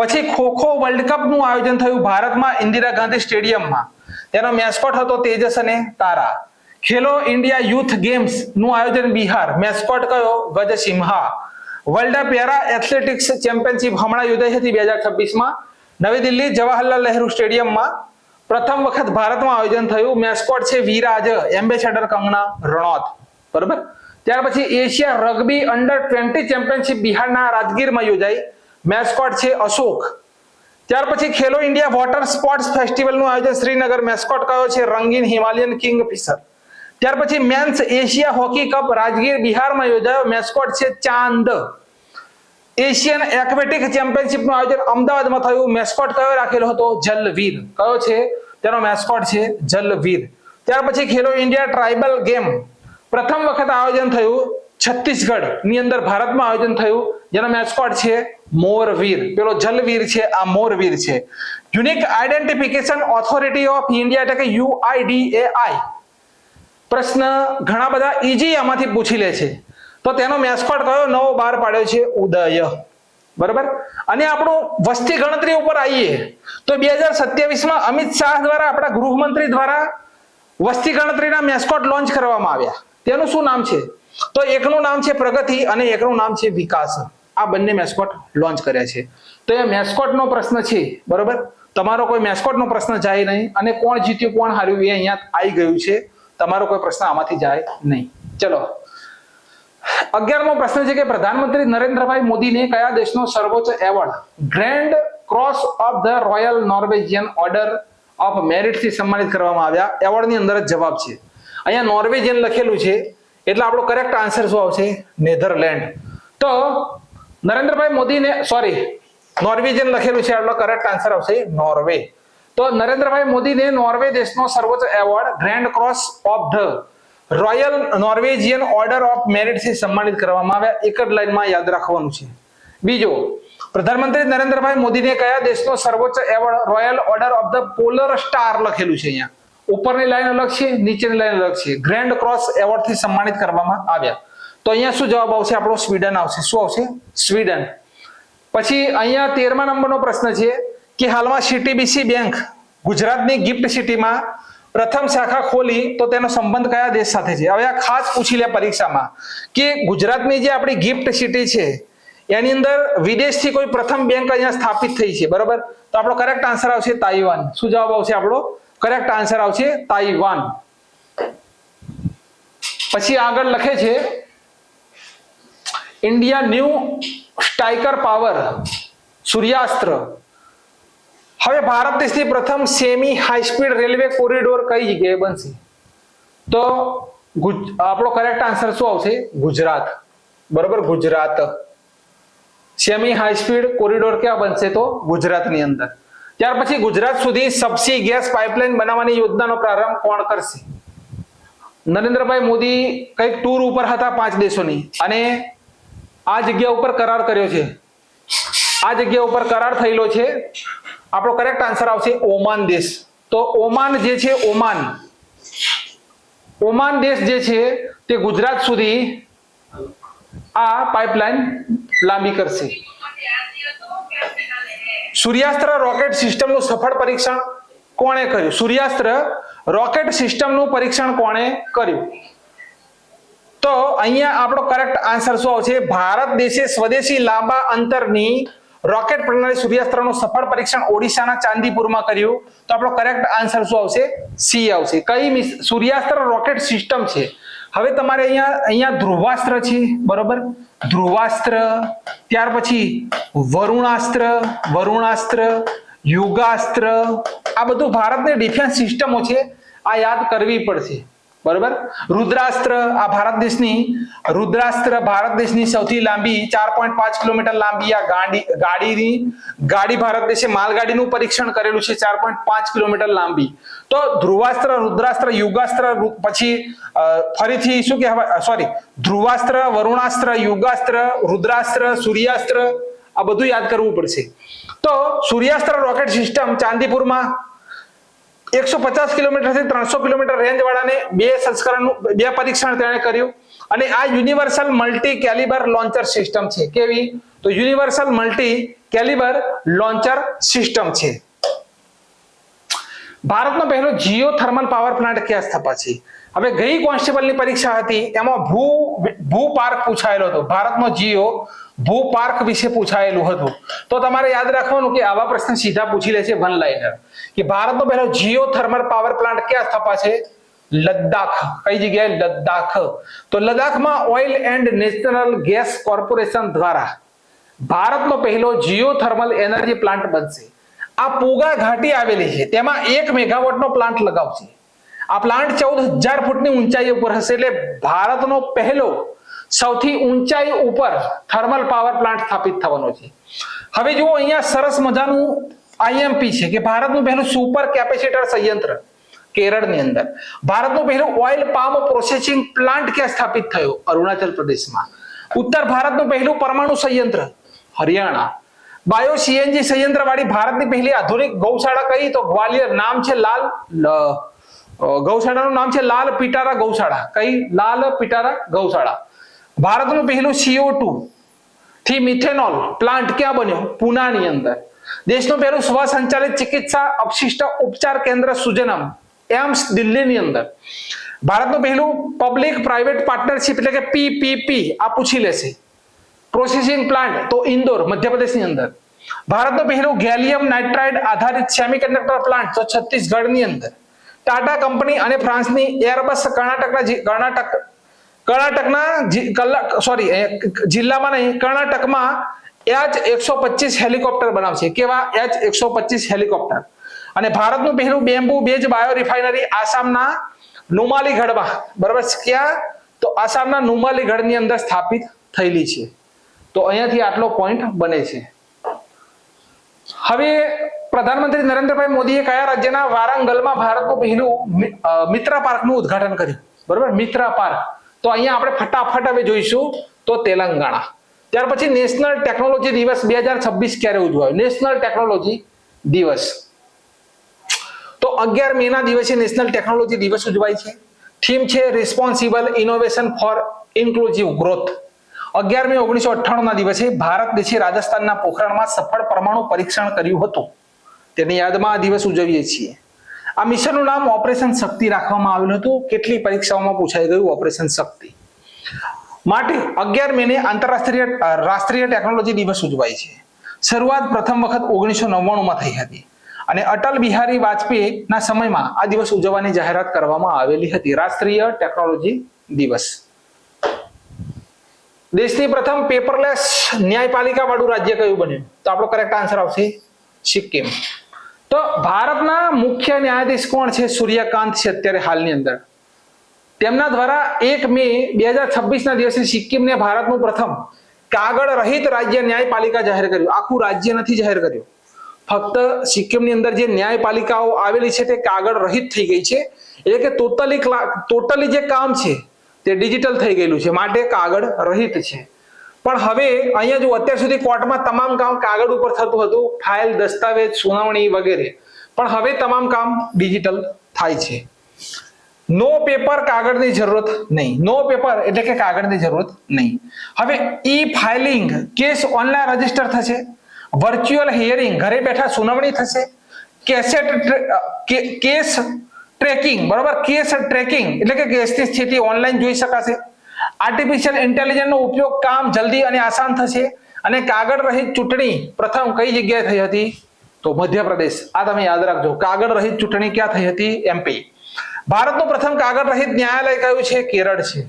પછી ખોખો વર્લ્ડ કપ નું આયોજન થયું ભારતમાં ઇન્દિરા ગાંધી સ્ટેડિયમમાં. તેનો મેસ્કોટ હતો તેજસ અને તારા. ખેલો ઇન્ડિયા યુથ ગેમ્સ નું આયોજન બિહાર, મેસ્કોટ કયો? ગજસિંહા. વર્લ્ડ પેરા એથ્લેટિક્સ ચેમ્પિયનશિપ હમણાં યોજાઈ હતી 2026માં નવી દિલ્હી જવાહરલાલ નહેરુ સ્ટેડિયમમાં. પ્રથમ વખત ભારતમાં આયોજન થયું. મેસ્કોટ છે વિરાજ, એમ્બેસેડર કંગના રણૌત. બરોબર. ત્યાર પછી એશિયા રગ્બી અંડર 20 ચેમ્પિયનશિપ બિહારના રાજગીરમાં યોજાઈ. મેસ્કોટ છે અશોક. ત્યાર પછી ખેલો ઇન્ડિયા વોટર સ્પોર્ટ્સ ફેસ્ટિવલ નું આયોજન શ્રીનગર, મેસ્કોટ કયો છે? રંગીન હિમાલયન કિંગફિશર. ત્યાર પછી men's Asia hockey cup Rajgir બિહારમાં યોજાયો, મેસ્કોટ છે ચાંદ. એશિયન એક્વેટિક ચેમ્પિયનશિપ નું આયોજન અમદાવાદમાં થયું, મેસ્કોટ કયો રાખેલો હતો? જલવીર. કયો છે તેનો મેસ્કોટ? છે જલવીર. ત્યાર પછી ખેલો ઇન્ડિયા ટ્રાઇબલ ગેમ પ્રથમ વખત આયોજન થયું છત્તીસગઢ ની અંદર ભારતમાં આયોજન થયું, જેનો મેસ્કોટ છે મોરવીર. પેલો જલવીર છે, આ મોરવીર છે. Unique identification authority of India એટલે કે UIDAI પ્રશ્ન ઘણા બધા ઈજી આમાંથી પૂછી લે છે. તો તેનો મેસ્કોટ કયો નવો બહાર પાડ્યો છે? ઉદય. બરાબર. અને આપણું વસ્તી ગણતરી ઉપર આવીએ તો 2027માં અમિત શાહ દ્વારા આપણા ગૃહમંત્રી દ્વારા વસ્તી ગણતરીના મેસ્કોટ લોન્ચ કરવામાં આવ્યા. તેનું શું નામ છે? તો એકનું નામ છે પ્રગતિ અને એકનું નામ છે વિકાસ. આ બંને મેસ્કોટ લોન્ચ કર્યા છે. તો એ મેસ્કોટનો પ્રશ્ન છે. બરોબર. તમારો કોઈ મેસ્કોટનો પ્રશ્ન જાય નહીં અને કોણ જીત્યું કોણ હાર્યું એ અહીંયા આવી ગયું છે. તમારો કોઈ પ્રશ્ન આમાંથી જાય નહીં. ચલો, 11મો પ્રશ્ન છે કે પ્રધાનમંત્રી નરેન્દ્રભાઈ મોદીને કયા દેશનો સર્વોચ્ચ award Grand Cross of the Royal Norwegian Order of Merit થી સન્માનિત કરવામાં આવ્યા? એવોર્ડની અંદર જ જવાબ છે. અહીંયા નોર્વેજિયન લખેલું છે એટલે આપણો કરેક્ટ આન્સર શું આવશે? નેધરલેન્ડ. તો નરેન્દ્રભાઈ મોદીને નોર્વેજિયન લખેલું છે એટલે કરેક્ટ આન્સર આવશે નોર્વે. તો નરેન્દ્રભાઈ મોદીને નોર્વે દેશનો સર્વોચ્ચ award Grand Cross of the Royal Norwegian Order of Merit થી સન્માનિત કરવામાં આવ્યા. એક જ લાઈનમાં યાદ રાખવાનું છે. બીજો, પ્રધાનમંત્રી નરેન્દ્રભાઈ મોદીને કયા દેશનો સર્વોચ્ચ award royal order of the polar star લખેલું છે? અહીંયા ઉપરની લાઈન અલગ છે, નીચેની લાઈન અલગ છે. ગ્રેન્ડ ક્રોસ એવોર્ડ થી સન્માનિત કરવામાં આવ્યા. તો અહીંયા શું જવાબ આવશે આપણો? સ્વીડન આવશે. શું આવશે? સ્વીડન. પછી અહીંયા 13મા નંબરનો પ્રશ્ન છે કે હાલમાં CTBC બેંક ગુજરાતની ગિફ્ટ સિટીમાં પ્રથમ શાખા ખોલી તો તેનો સંબંધ કયા દેશ સાથે છે? હવે આ ખાસ પૂછી લે પરીક્ષામાં કે ગુજરાતની જે આપણી ગિફ્ટ સિટી છે એની અંદર વિદેશથી કોઈ પ્રથમ બેંક અહીંયા સ્થાપિત થઈ છે. બરોબર. તો આપણો કરેક્ટ આન્સર આવશે તાઇવાન. શું જવાબ આવશે આપણો? કરેક્ટ આન્સર આવશે તાઇવાન. પછી આગળ લખે છે ઇન્ડિયા ન્યૂ સ્ટ્રાઇકર પાવર સૂર્યાસ્ત્ર. હવે ભારત દેશની પ્રથમ semi high speed railway corridor કઈ જગ્યાએ બનશે? તો આપણો કરેક્ટ આન્સર શું આવશે? ગુજરાત. બરોબર. Gujarat. Semi high speed corridor ક્યાં બનશે? તો ગુજરાતની અંદર. ત્યાર પછી ગુજરાત સુધી સબસી ગેસ પાઇપલાઇન બનાવવાની યોજનાનો પ્રારંભ કોણ કરશે? નરેન્દ્રભાઈ મોદી કઈક ટૂર ઉપર હતા 5 દેશોની અને આ જગ્યા ઉપર કરાર કર્યો છે. આ જગ્યા ઉપર કરાર થયેલો છે. આપણો કરેક્ટ આન્સર આવશે ઓમાન દેશ. તો ઓમાન જે છે, ઓમાન દેશ જે છે તે ગુજરાત સુધી આ પાઇપલાઇન લાંબી કરશે. સૂર્યાસ્ત્ર રોકેટ સિસ્ટમનું સફળ પરીક્ષણ કોણે કર્યું? સૂર્યાસ્ત્ર રોકેટ સિસ્ટમનું પરીક્ષણ કોણે કર્યું? તો અહીંયા આપણો કરેક્ટ આન્સર શું આવશે? ભારત દેશે સ્વદેશી લાંબા અંતરની રોકેટ પ્રણાલી સૂર્યાસ્ત્રનું સફળ પરીક્ષણ ઓડિશાના ચાંદીપુરમાં કર્યું. તો આપણો કરેક્ટ આન્સર શું આવશે? સી આવશે. કઈ સૂર્યાસ્ત્ર રોકેટ સિસ્ટમ છે? હવે તમારે અહીંયા ધ્રુવાસ્ત્ર છે. બરોબર. ધ્રુવાસ્ત્ર. ત્યાર પછી વરુણાસ્ત્ર, યુગાસ્ત્ર, આ બધું ભારતની ડિફેન્સ સિસ્ટમો છે. આ યાદ કરવી પડશે. બરોબર. રુદ્રાસ્ત્ર, આ ભારત દેશની સૌથી લાંબી 4.5 કિલોમીટર લાંબી આ ગાડી ભારત દેશે માલગાડીનું પરીક્ષણ કરેલું છે 4.5 કિલોમીટર લાંબી. તો ધ્રુવાસ્ત્ર, રુદ્રાસ્ત્ર, યુગાસ્ત્ર, પછી ફરીથી શું કહેવાય? ધ્રુવાસ્ત્ર, વરુણાસ્ત્ર, યુગાસ્ત્ર, રુદ્રાસ્ત્ર, સૂર્યાસ્ત્ર, આ બધું યાદ કરવું પડશે. તો સૂર્યાસ્ત્ર રોકેટ સિસ્ટમ ચાંદીપુરમાં 150 કિલોમીટરથી 300 કિલોમીટર રેન્જ વાળાને 2 પરીક્ષણ તેણે કર્યું. અને આ universal multi calibre launcher system છે. કેવી? તો universal multi calibre launcher system છે. ભારતનો પહેલો જીઓ થર્મલ પાવર પ્લાન્ટ ક્યાં સ્થપાશે? હવે ગઈ કોન્સ્ટેબલની પરીક્ષા હતી એમાં ભૂ પાર્ક પૂછાયેલો હતો. ભારતનો જીઓ ભૂ પાર્ક વિશે પૂછાયેલું હતું. તો તમારે યાદ રાખવાનું કે આવા પ્રશ્ન સીધા પૂછી લે છે વન લાઇનર કે ભારતનો પહેલો જીઓ થર્મલ પાવર પ્લાન્ટ ક્યાં સ્થપાશે? લદ્દાખ. કઈ જગ્યાએ? લદ્દાખ. તો લદ્દાખમાં oil and national gas corporation દ્વારા ભારતનો પહેલો જીઓ થર્મલ એનર્જી પ્લાન્ટ બનશે. આ પૂગા ઘાટી આવેલી છે તેમાં 1 મેગાવોટનો પ્લાન્ટ લગાવશે. આ પ્લાન્ટ 14,000 ફૂટની ઊંચાઈ ઉપર હશે. એટલે ભારતનો પહેલો સૌથી ઊંચાઈ ઉપર થર્મલ પાવર પ્લાન્ટ સ્થાપિત થવાનો છે. હવે જુઓ અહીંયા સરસ મજાનું આઈએમપી છે કે ભારતનું પહેલું સુપર કેપેસિટર સંયંત્ર કેરળની અંદર. ભારતનું પહેલું ઓઇલ પામ પ્રોસેસિંગ પ્લાન્ટ ક્યાં સ્થાપિત થયો? અરુણાચલ પ્રદેશમાં. ઉત્તર ભારતનું પહેલું પરમાણુ સંયંત્ર હરિયાણા. બાયો સીએનજી સંયંત્ર વાળી ભારતની પહેલી આધુનિક ગૌશાળા કઈ? તો ગ્વાલિયર. નામ છે ગૌશાળાનું નામ છે લાલ પિટારા ગૌશાળા. કઈ? લાલ પિટારા ગૌશાળા. ભારતનું પહેલું CO2 થી મિથેનોલ પ્લાન્ટ ક્યાં બન્યો? પુનાની અંદર. દેશનું પહેલું સ્વસંચાલિત ચિકિત્સા અવશિષ્ટ ઉપચાર કેન્દ્ર સુજનમ એમ્સ દિલ્હીની અંદર. ભારતનું પહેલું પબ્લિક પ્રાઇવેટ પાર્ટનરશિપ એટલે કે PPP આ પૂછી લેશે પ્રોસેસિંગ પ્લાન્ટ તો ઇન્દોર મધ્યપ્રદેશની અંદર. ભારતનું પહેલું ગેલિયમ નાઇટ્રાઇડ આધારિત સેમિકન્ડક્ટર પ્લાન્ટ તો છત્તીસગઢની અંદર. ટાટા કંપની અને ફ્રાન્સની એરબસ જિલ્લામાં નહીં કર્ણાટકમાં H-125 હેલિકોપ્ટર બનાવશે. કેવા? H-125 helicopter. અને ભારતનું પહેલું બેમ્બુ બેઝ બાયો રિફાઇનરી આસામના નુમાલીગઢમાં. બરાબર? ક્યાં? તો આસામના નુમાલીગઢની અંદર સ્થાપિત થયેલી છે. તો અહીંયાથી આટલો પોઈન્ટ બને છે. હવે પ્રધાનમંત્રી નરેન્દ્રભાઈ મોદીએ કયા રાજ્યના વારાંગલમાં ભારતનું પહેલું મિત્રા પાર્કનું ઉદ્ઘાટન કર્યું? બરાબર? મિત્રા પાર્ક. તો અહીંયા આપણે ફટાફટ હવે જોઈશું તો તેલંગાણા. ત્યાર પછી નેશનલ ટેકનોલોજી દિવસ 2026 ક્યારે ઉજવાયો? નેશનલ ટેકનોલોજી દિવસ તો 11 મેના દિવસે નેશનલ ટેકનોલોજી દિવસ ઉજવાય છે. થીમ છે responsible innovation for inclusive growth. 11 મે 1998 ના દિવસે ભારત દેશે રાજસ્થાનના પોખરણમાં સફળ પરમાણુ પરીક્ષણ કર્યું હતું. તેની યાદમાં આ દિવસ ઉજવીએ છીએ. આ મિશનનું નામ ઓપરેશન શક્તિ રાખવામાં આવેલું હતું. કેટલી પરીક્ષાઓમાં પૂછાઈ ગયું ઓપરેશન શક્તિ. માટે 11 મેને રાષ્ટ્રીય ટેકનોલોજી દિવસ ઉજવાય છે. શરૂઆત પ્રથમ વખત 1999 માં થઈ હતી અને અટલ બિહારી વાજપેયી ના સમયમાં આ દિવસ ઉજવવાની જાહેરાત કરવામાં આવેલી હતી. રાષ્ટ્રીય ટેકનોલોજી દિવસ. દેશની પ્રથમ પેપરલેસ ન્યાયપાલિકા વાળું રાજ્ય કયું બન્યું? તો આપણો કરેક્ટ આન્સર આવશે સિક્કિમ. તો ભારતના મુખ્ય ન્યાયાધીશ કોણ છે? સૂર્યકાંત છે અત્યારે હાલની અંદર. તેમના દ્વારા 1 મે 2026 ના દિવસે સિક્કિમને ભારતનું પ્રથમ કાગળ રહિત રાજ્ય ન્યાયપાલિકા જાહેર કર્યું. આખું રાજ્ય નથી જાહેર કર્યું. ફક્ત સિક્કિમની અંદર જે ન્યાયપાલિકાઓ આવેલી છે તે કાગળ રહિત થઈ ગઈ છે. એટલે કે ટોટલી જે કામ છે તે ડિજિટલ થઈ ગયેલું છે માટે કાગળ રહિત છે. પણ હવે અહીંયા જો અત્યાર સુધી કોર્ટમાં તમામ કામ કાગળ ઉપર થતું હતું, ફાઇલ, દસ્તાવેજ, સુનાવણી વગેરે, પણ હવે તમામ કામ ડિજિટલ થાય છે. નો પેપર, કાગળની જરૂરત નહીં. નો પેપર એટલે કે કાગળની જરૂરત નહીં. હવે ઈ ફાઇલિંગ, કેસ ઓનલાઈન રજીસ્ટર થશે. વર્ચ્યુઅલ હિયરિંગ, ઘરે બેઠા સુનાવણી થશે. કેસ ટ્રેકિંગ, બરાબર? કેસ ટ્રેકિંગ એટલે કે કેસની સ્થિતિ ઓનલાઈન જોઈ શકાશે. આર્ટિફિશિયલ ઇન્ટેલિજન્સનો ઉપયોગ, કામ જલ્દી અને આસાન થશે. અને કાગળ રહિત ચૂંટણી પ્રથમ કઈ જગ્યાએ થઈ હતી? તો મધ્યપ્રદેશ. આ તમે યાદ રાખજો. કાગળ રહિત ચૂંટણી ક્યાં થઈ હતી? MP. ભારતનું પ્રથમ કાગળ રહિત ન્યાયાલય કયું છે? કેરળ છે.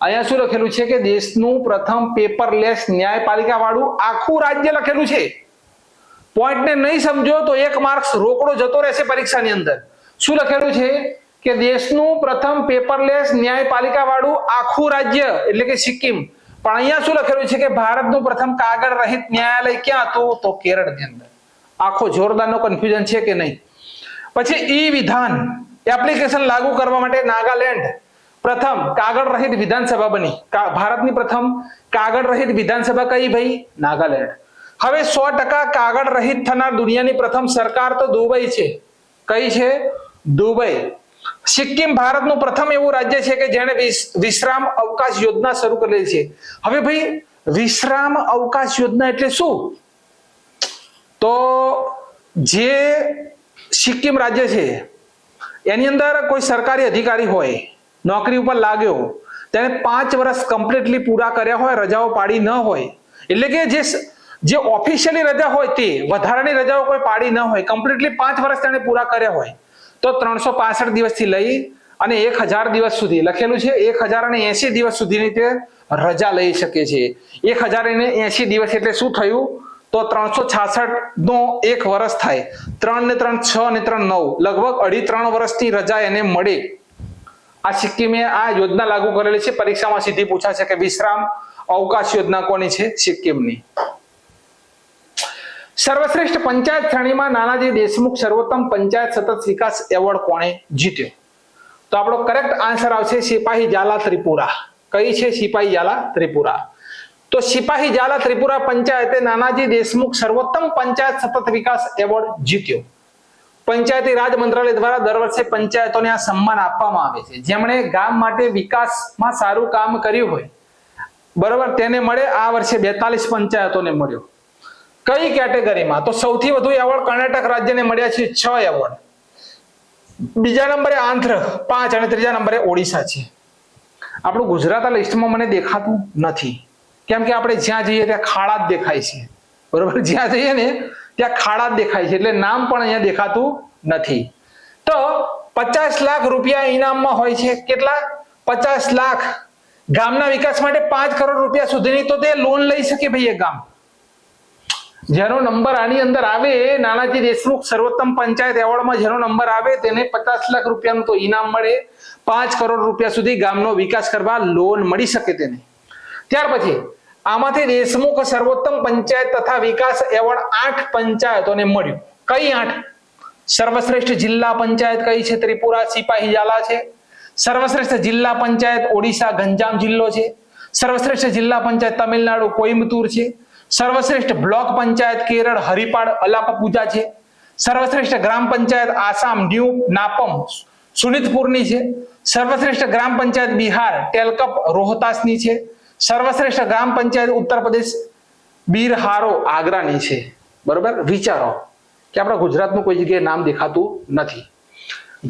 અહીંયા શું લખેલું છે કે દેશનું પ્રથમ પેપરલેસ ન્યાયપાલિકા વાળું આખું રાજ્ય લખેલું છે. પોઈન્ટને નહીં સમજો તો 1 માર્ક્સ રોકડો જતો રહેશે પરીક્ષાની અંદર. શું લખેલું છે કે દેશનું પ્રથમ પેપરલેસ ન્યાયપાલિકા વાળું આખું રાજ્ય એટલે કે સિક્કિમ. પણ અહીંયા શું લખેલું છે કે ભારતનું પ્રથમ કાગળ રહિત ન્યાયાલય ક્યાં હતું? તો કેરળની અંદર. આખો જોરદારનો કન્ફ્યુઝન છે કે નહીં? પછી ઈ વિધાન એપ્લિકેશન લાગુ કરવા માટે નાગાલેન્ડ પ્રથમ કાગળ રહિત વિધાનસભા બની. ભારતની પ્રથમ કાગળ રહિત વિધાનસભા કઈ ભાઈ? નાગાલેન્ડ. હવે 100% કાગળ રહિત થનાર દુનિયાની પ્રથમ સરકાર તો દુબઈ છે. કઈ છે? દુબઈ. સિક્કિમ ભારતનું પ્રથમ એવું રાજ્ય છે કે જેણે વિશ્રામ અવકાશ યોજના શરૂ કરેલી છે. હવે ભાઈ વિશ્રામ અવકાશ યોજના એટલે શું? તો જે સિક્કિમ રાજ્ય છે એની અંદર કોઈ સરકારી અધિકારી હોય, નોકરી ઉપર લાગ્યો, તેને 5 વર્ષ કમ્પ્લીટલી પૂરા કર્યા હોય, રજાઓ પાડી ન હોય, એટલે કે જે ઓફિશિયલી રજા હોય તે વધારાની રજાઓ કોઈ પાડી ન હોય, કમ્પ્લીટલી 5 વર્ષ તેને પૂરા કર્યા હોય, તો 365 દિવસથી લઈ અને 1000 દિવસ સુધી લખેલું છે, 1080 દિવસ સુધીની તે રજા લઈ શકે છે. 1080 દિવસ એટલે શું થયું? તો 366 નો 1 વર્ષ થાય. 3 ને 3 6 ને 3 9, લગભગ 2.5-3 વર્ષની રજા એને મળે. આ સિક્કિમે આ યોજના લાગુ કરેલી છે. પરીક્ષામાં સીધી પૂછાશે કે વિશ્રામ અવકાશ યોજના કોની છે? સિક્કિમની. સર્વશ્રેષ્ઠ પંચાયત શ્રેણીમાં નાનાજી દેશમુખ સર્વોત્તમ પંચાયત સતત વિકાસ એવોર્ડ કોણે જીત્યો? તો આપણો કરેક્ટ આન્સર આવશે સિપાહી ઝાલા ત્રિપુરા. કઈ છે? સિપાહી ઝાલા ત્રિપુરા. તો સિપાહી ઝાલા ત્રિપુરા પંચાયતે નાનાજી દેશમુખ સર્વોત્તમ પંચાયત સતત વિકાસ એવોર્ડ જીત્યો. પંચાયતી રાજ મંત્રાલય દ્વારા દર વર્ષે પંચાયતોને આ સન્માન આપવામાં આવે છે. જેમણે ગામ માટે વિકાસમાં સારું કામ કર્યું હોય, બરોબર, તેને મળે. આ વર્ષે 42 પંચાયતોને મળ્યો. કઈ કેટેગરીમાં? તો સૌથી વધુ એવોર્ડ કર્ણાટક રાજ્યને મળ્યા છે, 6 એવોર્ડ. બીજા નંબરે આંધ્ર 5 અને ત્રીજા નંબરે ઓડિશા છે. આપણું ગુજરાત આ લિસ્ટમાં મને દેખાતું નથી, કેમ કે આપણે જ્યાં જઈએ ત્યાં ખાડા જ દેખાય છે, બરોબર. જ્યાં જઈએ ને ત્યાં ખાડા જ દેખાય છે, એટલે નામ પણ અહીંયા દેખાતું નથી. તો 50 લાખ રૂપિયા ઇનામમાં હોય છે. કેટલા? 50 લાખ. ગામના વિકાસ માટે 5 કરોડ રૂપિયા સુધીની તો તે લોન લઈ શકે ભાઈ એ ગામ. જેનો નંબર આની અંદર આવે, નાનાજી દેશમુખ સર્વોત્તમ પંચાયત એવોર્ડમાં જેનો નંબર આવે તેને 50 લાખ રૂપિયાનું તો ઇનામ મળે. 5 કરોડ રૂપિયા સુધી ગામનો વિકાસ કરવા લોન મળી શકે તેને. ત્યાર પછી આમાંથી દેશમુખ સર્વોત્તમ પંચાયત તથા વિકાસ એવોર્ડ 8 પંચાયતોને મળ્યું. કઈ 8? સર્વશ્રેષ્ઠ જિલ્લા પંચાયત કઈ છે? ત્રિપુરા સિપાહી ઝાલા છે. સર્વશ્રેષ્ઠ જિલ્લા પંચાયત ઓડિશા ગંજામ જિલ્લો છે. સર્વશ્રેષ્ઠ જિલ્લા પંચાયત તમિલનાડુ કોઈમ્બતુર છે. સર્વશ્રેષ્ઠ બ્લોક પંચાયત કેરળ હરિપાડ અલાપપૂજા છે. સર્વશ્રેષ્ઠ ગ્રામ પંચાયત આસામ ન્યૂ નાપમ સુનિતપુરની છે. સર્વશ્રેષ્ઠ ગ્રામ પંચાયત બિહાર ટેલકપ રોહતાસની છે. સર્વશ્રેષ્ઠ ગ્રામ પંચાયત ઉત્તર પ્રદેશ બીરહારો આગ્રાની છે. બરોબર. વિચારો કે આપણા ગુજરાતનું કોઈ જગ્યાએ નામ દેખાતું નથી.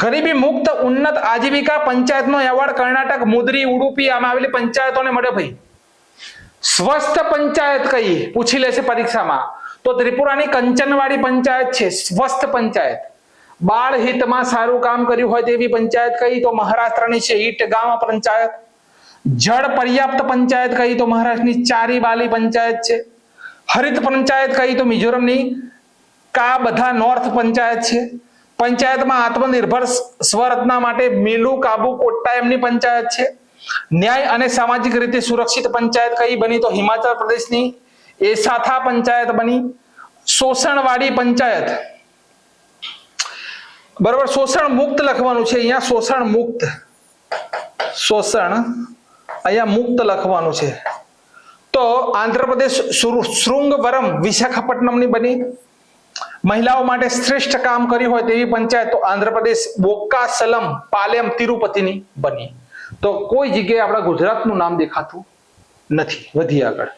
ગરીબી મુક્ત ઉન્નત આજીવિકા પંચાયતનો એવોર્ડ કર્ણાટક મુદ્રી ઉડુપી આમાં આવેલી પંચાયતોને મળ્યો ભાઈ. સ્વસ્થ પંચાયત કઈ? પૂછી લેશે પરીક્ષામાં. તો ત્રિપુરાની કંચનવાડી પંચાયત છે સ્વસ્થ પંચાયત. બાળ હિતમાં સારું કામ કર્યું હોય તેવી પંચાયત કઈ? તો મહારાષ્ટ્રની છે ઈટ ગામ પંચાયત. જળ પર્યાપ્ત પંચાયત કઈ? તો મહારાષ્ટ્રની ચારીબાલી પંચાયત છે. હરિત પંચાયત કઈ? તો મિઝોરમની કા બધા નોર્થ પંચાયત છે. પંચાયતમાં આત્મનિર્ભર સ્વરચના માટે મિલુ કાબુ કોટ્ટાયમની પંચાયત છે. ન્યાય અને સામાજિક રીતે સુરક્ષિત પંચાયત કઈ બની? તો હિમાચલ પ્રદેશની એસાથા પંચાયત બની. શોષણવાળી પંચાયત, બરોબર. શોષણ મુક્ત લખવાનું છે અહીંયા. શોષણ મુક્ત, શોષણ અહીંયા મુક્ત લખવાનું છે. તો આંધ્રપ્રદેશ શૃંગવરમ વિશાખાપટ્ટનમની બની. મહિલાઓ માટે શ્રેષ્ઠ કામ કર્યું હોય તેવી પંચાયત તો આંધ્રપ્રદેશ બોક્કાસલમ પાલેમ તિરુપતિની બની. તો કોઈ જગ્યાએ આપણા ગુજરાતનું નામ દેખાતું નથી. વધી આગળ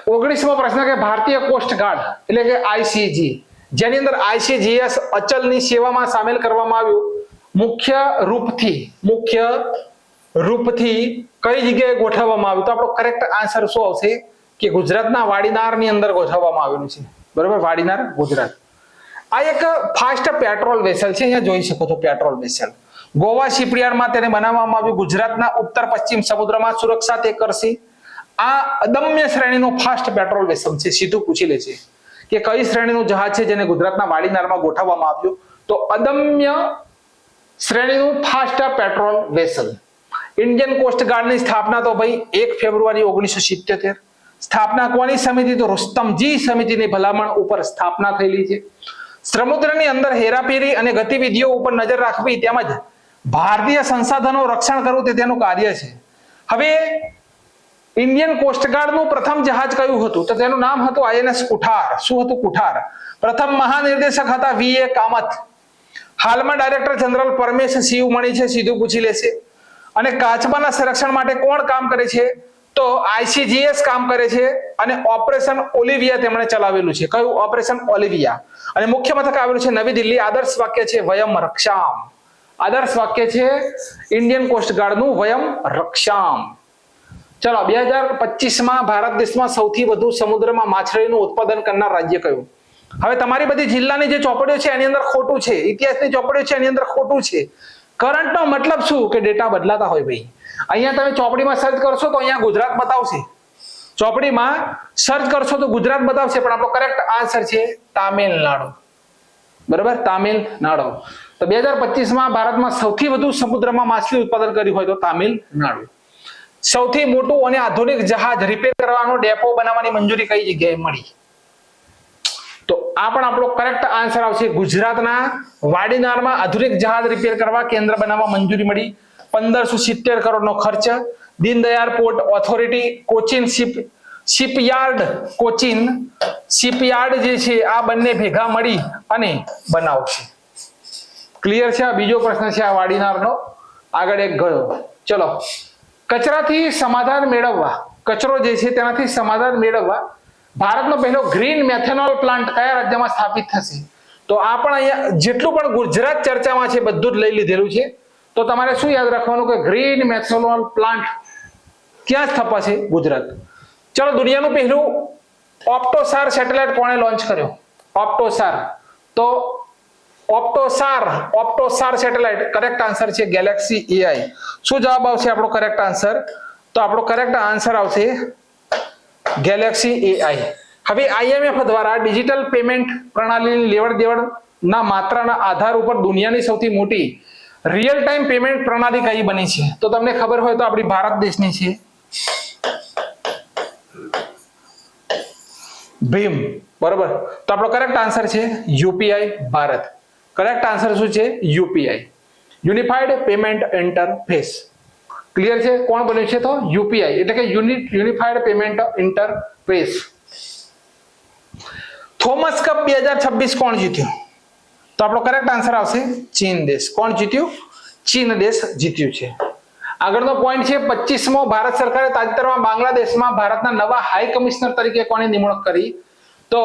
19મો પ્રશ્ન કે ભારતીય કોસ્ટ ગાર્ડ એટલે કે આઈસીજી, જેની અંદર આઈસીજીએસ અચલની સેવામાં સામેલ કરવામાં આવ્યું. મુખ્ય રૂપથી કઈ જગ્યાએ ગોઠવવામાં આવ્યું? તો આપણો કરેક્ટ આન્સર શું આવશે કે ગુજરાતના વાડીનારની અંદર ગોઠવવામાં આવેલું છે. બરોબર. વાડીનાર ગુજરાત. આ એક ફાસ્ટ પેટ્રોલ વેસલ છે. અહીંયા જોઈ શકો છો પેટ્રોલ વેસલ. ગોવા શિપયાર્ડમાં તેને બનાવવામાં આવ્યું. ગુજરાતના ઉત્તર પશ્ચિમ સમુદ્રમાં સુરક્ષા તે કરશે. આ અદમ્ય શ્રેણીનું ફાસ્ટ પેટ્રોલ વેસલ છે. સીધું પૂછી લે છે કે કઈ શ્રેણીનું જહાજ છે જેને ગુજરાતના વાડીનારમાં ગોઠવવામાં આવ્યું? તો અદમ્ય શ્રેણીનું fast patrol vessel. Indian coast ગાર્ડની સ્થાપના તો ભાઈ 1 ફેબ્રુઆરી 1977. સ્થાપના કોની સમિતિ? તો રુસ્તમજી સમિતિની ભલામણ ઉપર સ્થાપના થયેલી છે. સમુદ્રની અંદર હેરાફેરી અને ગતિવિધિઓ ઉપર નજર રાખવી તેમજ ભારતીય સંસાધનો રક્ષણ કરવું તે તેનું કાર્ય છે. હવે ઇન્ડિયન કોસ્ટગાર્ડનું પ્રથમ જહાજ કયું હતું? તો તેનું નામ હતું આઈએનએસ કુઠાર. શું હતું? કુઠાર. પ્રથમ મહાનિર્દેશક હતા વીએ કામત. હાલમાં ડાયરેક્ટર જનરલ પરમેશ શિવમણી છે. સીધું પૂછી લેશે. અને કાચબાના સંરક્ષણ માટે કોણ કામ કરે છે? તો તો આઈસીજીએસ કામ કરે છે અને ઓપરેશન ઓલિવિયા તેમણે ચલાવેલું છે. કયું? ઓપરેશન ઓલિવિયા. અને મુખ્ય મથક આવેલું છે નવી દિલ્હી. આદર્શ વાક્ય છે વયમ રક્ષામ. આદર્શ વાક્ય છે ઇન્ડિયન કોસ્ટગાર્ડનું વયમ રક્ષામ. ચલો 2025માં ભારત દેશમાં સૌથી વધુ સમુદ્રમાં માછલીનું ઉત્પાદન કરનાર રાજ્ય કયું? હવે તમારી બધી જિલ્લાની જે ચોપડીઓ છે એની અંદર ખોટું છે, ઇતિહાસની ચોપડીઓ છે એની અંદર ખોટું છે. કરંટનો મતલબ શું? કે ડેટા બદલાતા હોય ભાઈ. અહીંયા તમે ચોપડીમાં સર્ચ કરશો તો અહીંયા ગુજરાત બતાવશે, ચોપડીમાં સર્ચ કરશો તો ગુજરાત બતાવશે, પણ આપણો કરેક્ટ આન્સર છે તામિલનાડુ. બરાબર, તામિલનાડુ. તો 2025માં ભારતમાં સૌથી વધુ સમુદ્રમાં માછલી ઉત્પાદન કર્યું હોય તો તામિલનાડુ. સૌથી મોટું અને આધુનિક જહાજ રિપેર કરવાનો ડેપો બનાવવાની મંજૂરી કઈ જગ્યાએ મળી? તો આ પણ આપણો કરેક્ટ આન્સર આવશે ગુજરાતના વાડીનારમાં આધુનિક જહાજ રિપેર કરવા કેન્દ્ર બનાવવા મંજૂરી મળી. 1570 કરોડનો ખર્ચ. Deendayal port authority, Cochin shipyard, Cochin shipyard જે છે આ બંને ભેગા મળી અને બનાવશે. ક્લિયર છે? આ બીજો પ્રશ્ન છે આ વાડીનારનો. આગળ એક ગયો. ચલો, કચરાથી સમાધાન મેળવવા, કચરો જે છે તેનાથી સમાધાન મેળવવા ભારતનો પહેલો ગ્રીન મેથેનોલ પ્લાન્ટ કયા રાજ્યમાં સ્થાપિત થશે? તો આ પણ અહીંયા જેટલું પણ ગુજરાત ચર્ચામાં છે બધું જ લઈ લીધેલું છે. તો તમારે શું યાદ રાખવાનું કે ગ્રીન મેથેનોલ પ્લાન્ટ ક્યાં સ્થપાશે? ગુજરાત. ચલો, દુનિયાનું પહેલું ઓપ્ટોસાર સેટેલાઇટ કોણે લોન્ચ કર્યો? ઓપ્ટોસાર. તો ઓપ્ટોસાર સેટેલાઇટ કરેક્ટ આન્સર છે ગેલેક્સી એઆઈ. શું જવાબ આવશે આપણો કરેક્ટ આન્સર? તો આપણો કરેક્ટ આન્સર આવશે ગેલેક્સી એઆઈ. હવે IMF દ્વારા ડિજિટલ પેમેન્ટ પ્રણાલીની લેવડ દેવડના માત્રાના આધાર ઉપર દુનિયાની સૌથી મોટી રિયલ ટાઈમ પેમેન્ટ પ્રણાલી કઈ બની છે? તો તમને ખબર હોય તો આપણી ભારત દેશની છે ભીમ. બરોબર, તો આપણો કરેક્ટ આન્સર છે યુપીઆઈ ભારત. કરેક્ટ આન્સર શું છે? UPI, unified payment interface. Clear છે? કોણ બન્યું છે? તો યુપીઆઈ એટલે કે unified payment interface. Thomas cup 2026 કોણ જીત્યું? તો આપણો કરેક્ટ આન્સર આવશે ચીન દેશ. કોણ જીત્યું? ચીન દેશ જીત્યું છે. આગળનો પોઈન્ટ છે 25મો. ભારત સરકારે તાજેતરમાં બાંગ્લાદેશમાં ભારતના નવા હાઈ કમિશનર તરીકે કોની નિમણૂક કરી? તો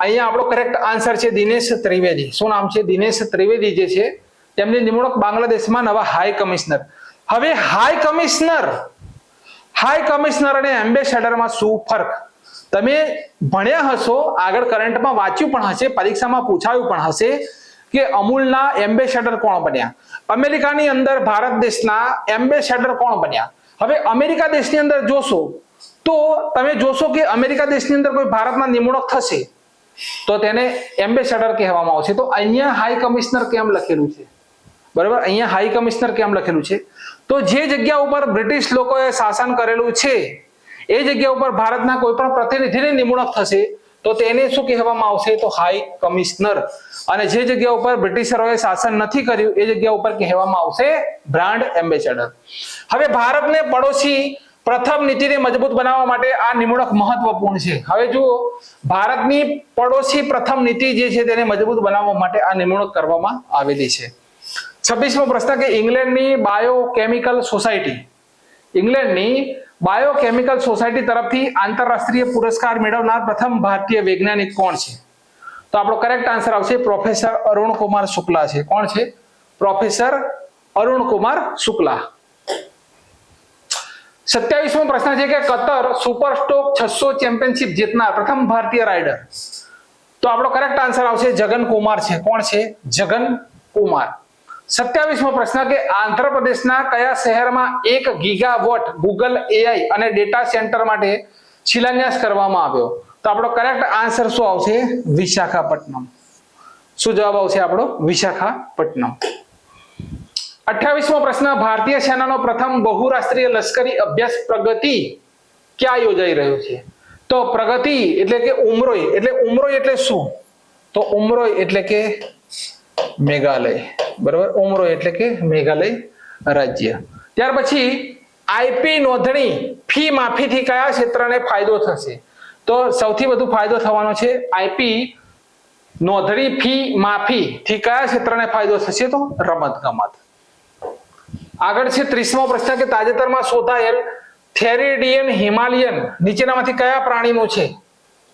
અહીંયા આપણો કરેક્ટ આન્સર છે દિનેશ ત્રિવેદી. શું નામ છે? દિનેશ ત્રિવેદી જે છે તેમની નિમણૂક બાંગ્લાદેશમાં નવા હાઈ કમિશનર. હવે હાઈ કમિશનર અને એમ્બેસેડરમાં શું ફરક? તમે ભણ્યા હશો, આગળ કરંટમાં વાંચ્યું પણ હશે, પરીક્ષામાં પૂછાયું પણ હશે કે અમૂલના એમ્બેસેડર કોણ બન્યા? અમેરિકાની અંદર ભારત દેશના એમ્બેસેડર કોણ બન્યા? હવે અમેરિકા દેશની અંદર જોશો તો તમે જોશો કે અમેરિકા દેશની અંદર કોઈ ભારતના નિમણૂક થશે તો તેને એમ્બેસેડર કહેવામાં આવશે. તો અહીંયા હાઈ કમિશનર કેમ લખેલું છે? બરાબર, અહીંયા હાઈ કમિશનર કેમ લખેલું છે? તો જે જગ્યા ઉપર બ્રિટિશ લોકોએ શાસન કરેલું છે એ જગ્યા ઉપર ભારતના કોઈ પણ પ્રતિનિધિની નિમણૂક થશે તો તેને શું કહેવામાં આવશે? તો હાઈ કમિશનર. અને જે જગ્યા ઉપર બ્રિટિશરોએ શાસન નથી કર્યું એ જગ્યા ઉપર કહેવામાં આવશે બ્રાન્ડ એમ્બેસેડર. હવે ભારતને પડોશી પ્રથમ નીતિને મજબૂત બનાવવા માટે આ નિમણૂક મહત્વપૂર્ણ છે. હવે જુઓ, ભારતની પડોશી પ્રથમ નીતિ જે છે તેને મજબૂત બનાવવા માટે આ નિમણૂક કરવામાં આવેલી છે. 26મો પ્રશ્ન કે ઇંગ્લેન્ડની બાયોકેમિકલ સોસાયટી તરફથી આંતરરાષ્ટ્રીય પુરસ્કાર મેળવનાર પ્રથમ ભારતીય વૈજ્ઞાનિક કોણ છે? તો આપણો કરેક્ટ આન્સર આવશે પ્રોફેસર અરુણ કુમાર શુક્લા છે. કોણ છે? પ્રોફેસર અરુણ કુમાર શુક્લા. 27મો પ્રશ્ન છે કે કતર સુપર સ્ટોક 600 ચેમ્પિયનશિપ જીતનાર પ્રથમ ભારતીય રાઇડર. તો આપણો કરેક્ટ આન્સર આવશે જગન કુમાર છે. કોણ છે? જગન કુમાર. 27મો પ્રશ્ન કે આંધ્રપ્રદેશના કયા શહેરમાં 1 ગીગાવોટ ગૂગલ એઆઈ અને ડેટા સેન્ટર માટે શિલાન્યાસ કરવામાં આવ્યો? તો આપણો કરેક્ટ આન્સર શું આવશે? વિશાખાપટ્ટનમ. શું જવાબ આવશે આપણો? વિશાખાપટ્ટનમ. 28મો પ્રશ્ન ભારતીય સેનાનો પ્રથમ બહુરાષ્ટ્રીય લશ્કરી અભ્યાસ પ્રગતિ ક્યાં યોજાઈ રહ્યો છે? તો પ્રગતિ એટલે કે ઉમરોઈ એટલે શું? તો ઉમરોઈ એટલે કે મેઘાલય. બરાબર, ઉમરોઈ એટલે કે મેઘાલય રાજ્ય. ત્યાર પછી આઈપી નોંધણી ફી માફીથી કયા ક્ષેત્રને ફાયદો થશે? તો સૌથી વધુ ફાયદો થવાનો છે આઈપી નોંધણી ફી માફીથી કયા ક્ષેત્રને ફાયદો થશે? તો રમત ગમત. આગળ છે 30મો પ્રશ્ન કે તાજેતરમાં શોધાયેલ થેરિડિયન હિમાલયન નીચેનામાંથી કયા પ્રાણીનું છે?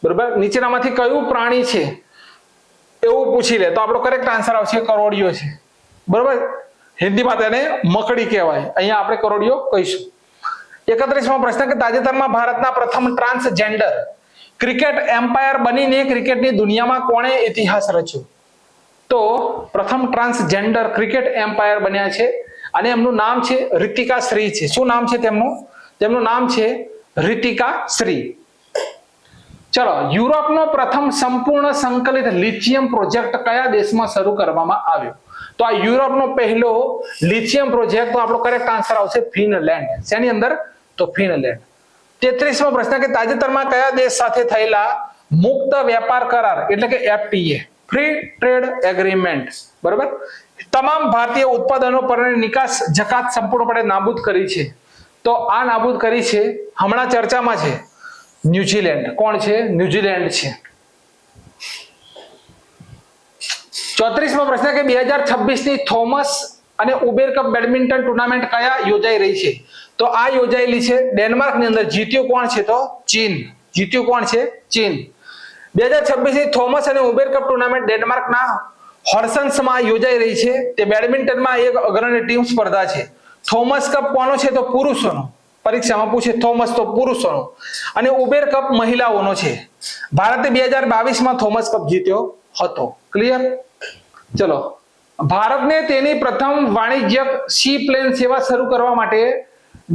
બરોબર, નીચેનામાંથી કયું પ્રાણી છે એવું પૂછી લે તો આપણો કરેક્ટ આન્સર આવશે કરોડિયો છે. બરોબર, હિન્દીમાં તેને મકડી કહેવાય, અહીંયા આપણે કરોડિયો કહીશું. 31મો પ્રશ્ન કે તાજેતરમાં ભારતના પ્રથમ ટ્રાન્સજેન્ડર ક્રિકેટ એમ્પાયર બનીને ક્રિકેટની દુનિયામાં કોણે ઇતિહાસ રચ્યો? તો પ્રથમ ટ્રાન્સજેન્ડર ક્રિકેટ એમ્પાયર બન્યા છે અને એમનું નામ છે રિતિકા શ્રી છે. શું નામ છે તેમનું? તેમનું નામ છે રિતિકા શ્રી. ચલો, યુરોપનો પ્રથમ સંપૂર્ણ સંકલિત લિથિયમ પ્રોજેક્ટ કયા દેશમાં શરૂ કરવામાં આવ્યો? તો આ યુરોપનો પહેલો લિથિયમ પ્રોજેક્ટ, તો આપણો કરેક્ટ આન્સર આવશે ફિનલેન્ડ. શેની અંદર? તો ફિનલેન્ડ. 33મો પ્રશ્ન કે તાજેતરમાં કયા દેશ સાથે થયેલા મુક્ત વેપાર કરાર એટલે કે FTA ફ્રી ટ્રેડ એગ્રીમેન્ટ બરાબર તમામ ભારતીય ઉત્પાદનો પરની નિકાસ જકાત સંપૂર્ણપણે નાબૂદ કરી છે? તો આ નાબૂદ કરી છે, હમણાં ચર્ચામાં છે, ન્યુઝીલેન્ડ. કોણ છે? ન્યુઝીલેન્ડ છે. 34મો પ્રશ્ન કે 2026ની થોમસ અને ઉબેર કપ બેડમિન્ટન ટુર્નામેન્ટ કયા યોજાઈ રહી છે? તો આ યોજાયેલી છે ડેનમાર્ક ની અંદર. જીત્યું કોણ છે? તો ચીન. જીત્યું કોણ છે? ચીન. 2026ની થોમસ અને ઉબેર કપ ટુર્નામેન્ટ ડેનમાર્કના હોર્સન્સમાં યોજાઈ રહી છે. તે બેડમિન્ટનમાં એક અગ્રણી ટીમ સ્પર્ધા છે. થોમસ કપ કોનો છે? તો પુરુષોનો. પરીક્ષામાં પૂછે થોમસ તો પુરુષોનો, અને ઉબેર કપ મહિલાઓનો છે. ભારતે 2022માં થોમસ કપ જીત્યો હતો. ક્લિયર? ચલો, ભારતને તેની પ્રથમ વાણિજ્યક સી પ્લેન સેવા શરૂ કરવા માટે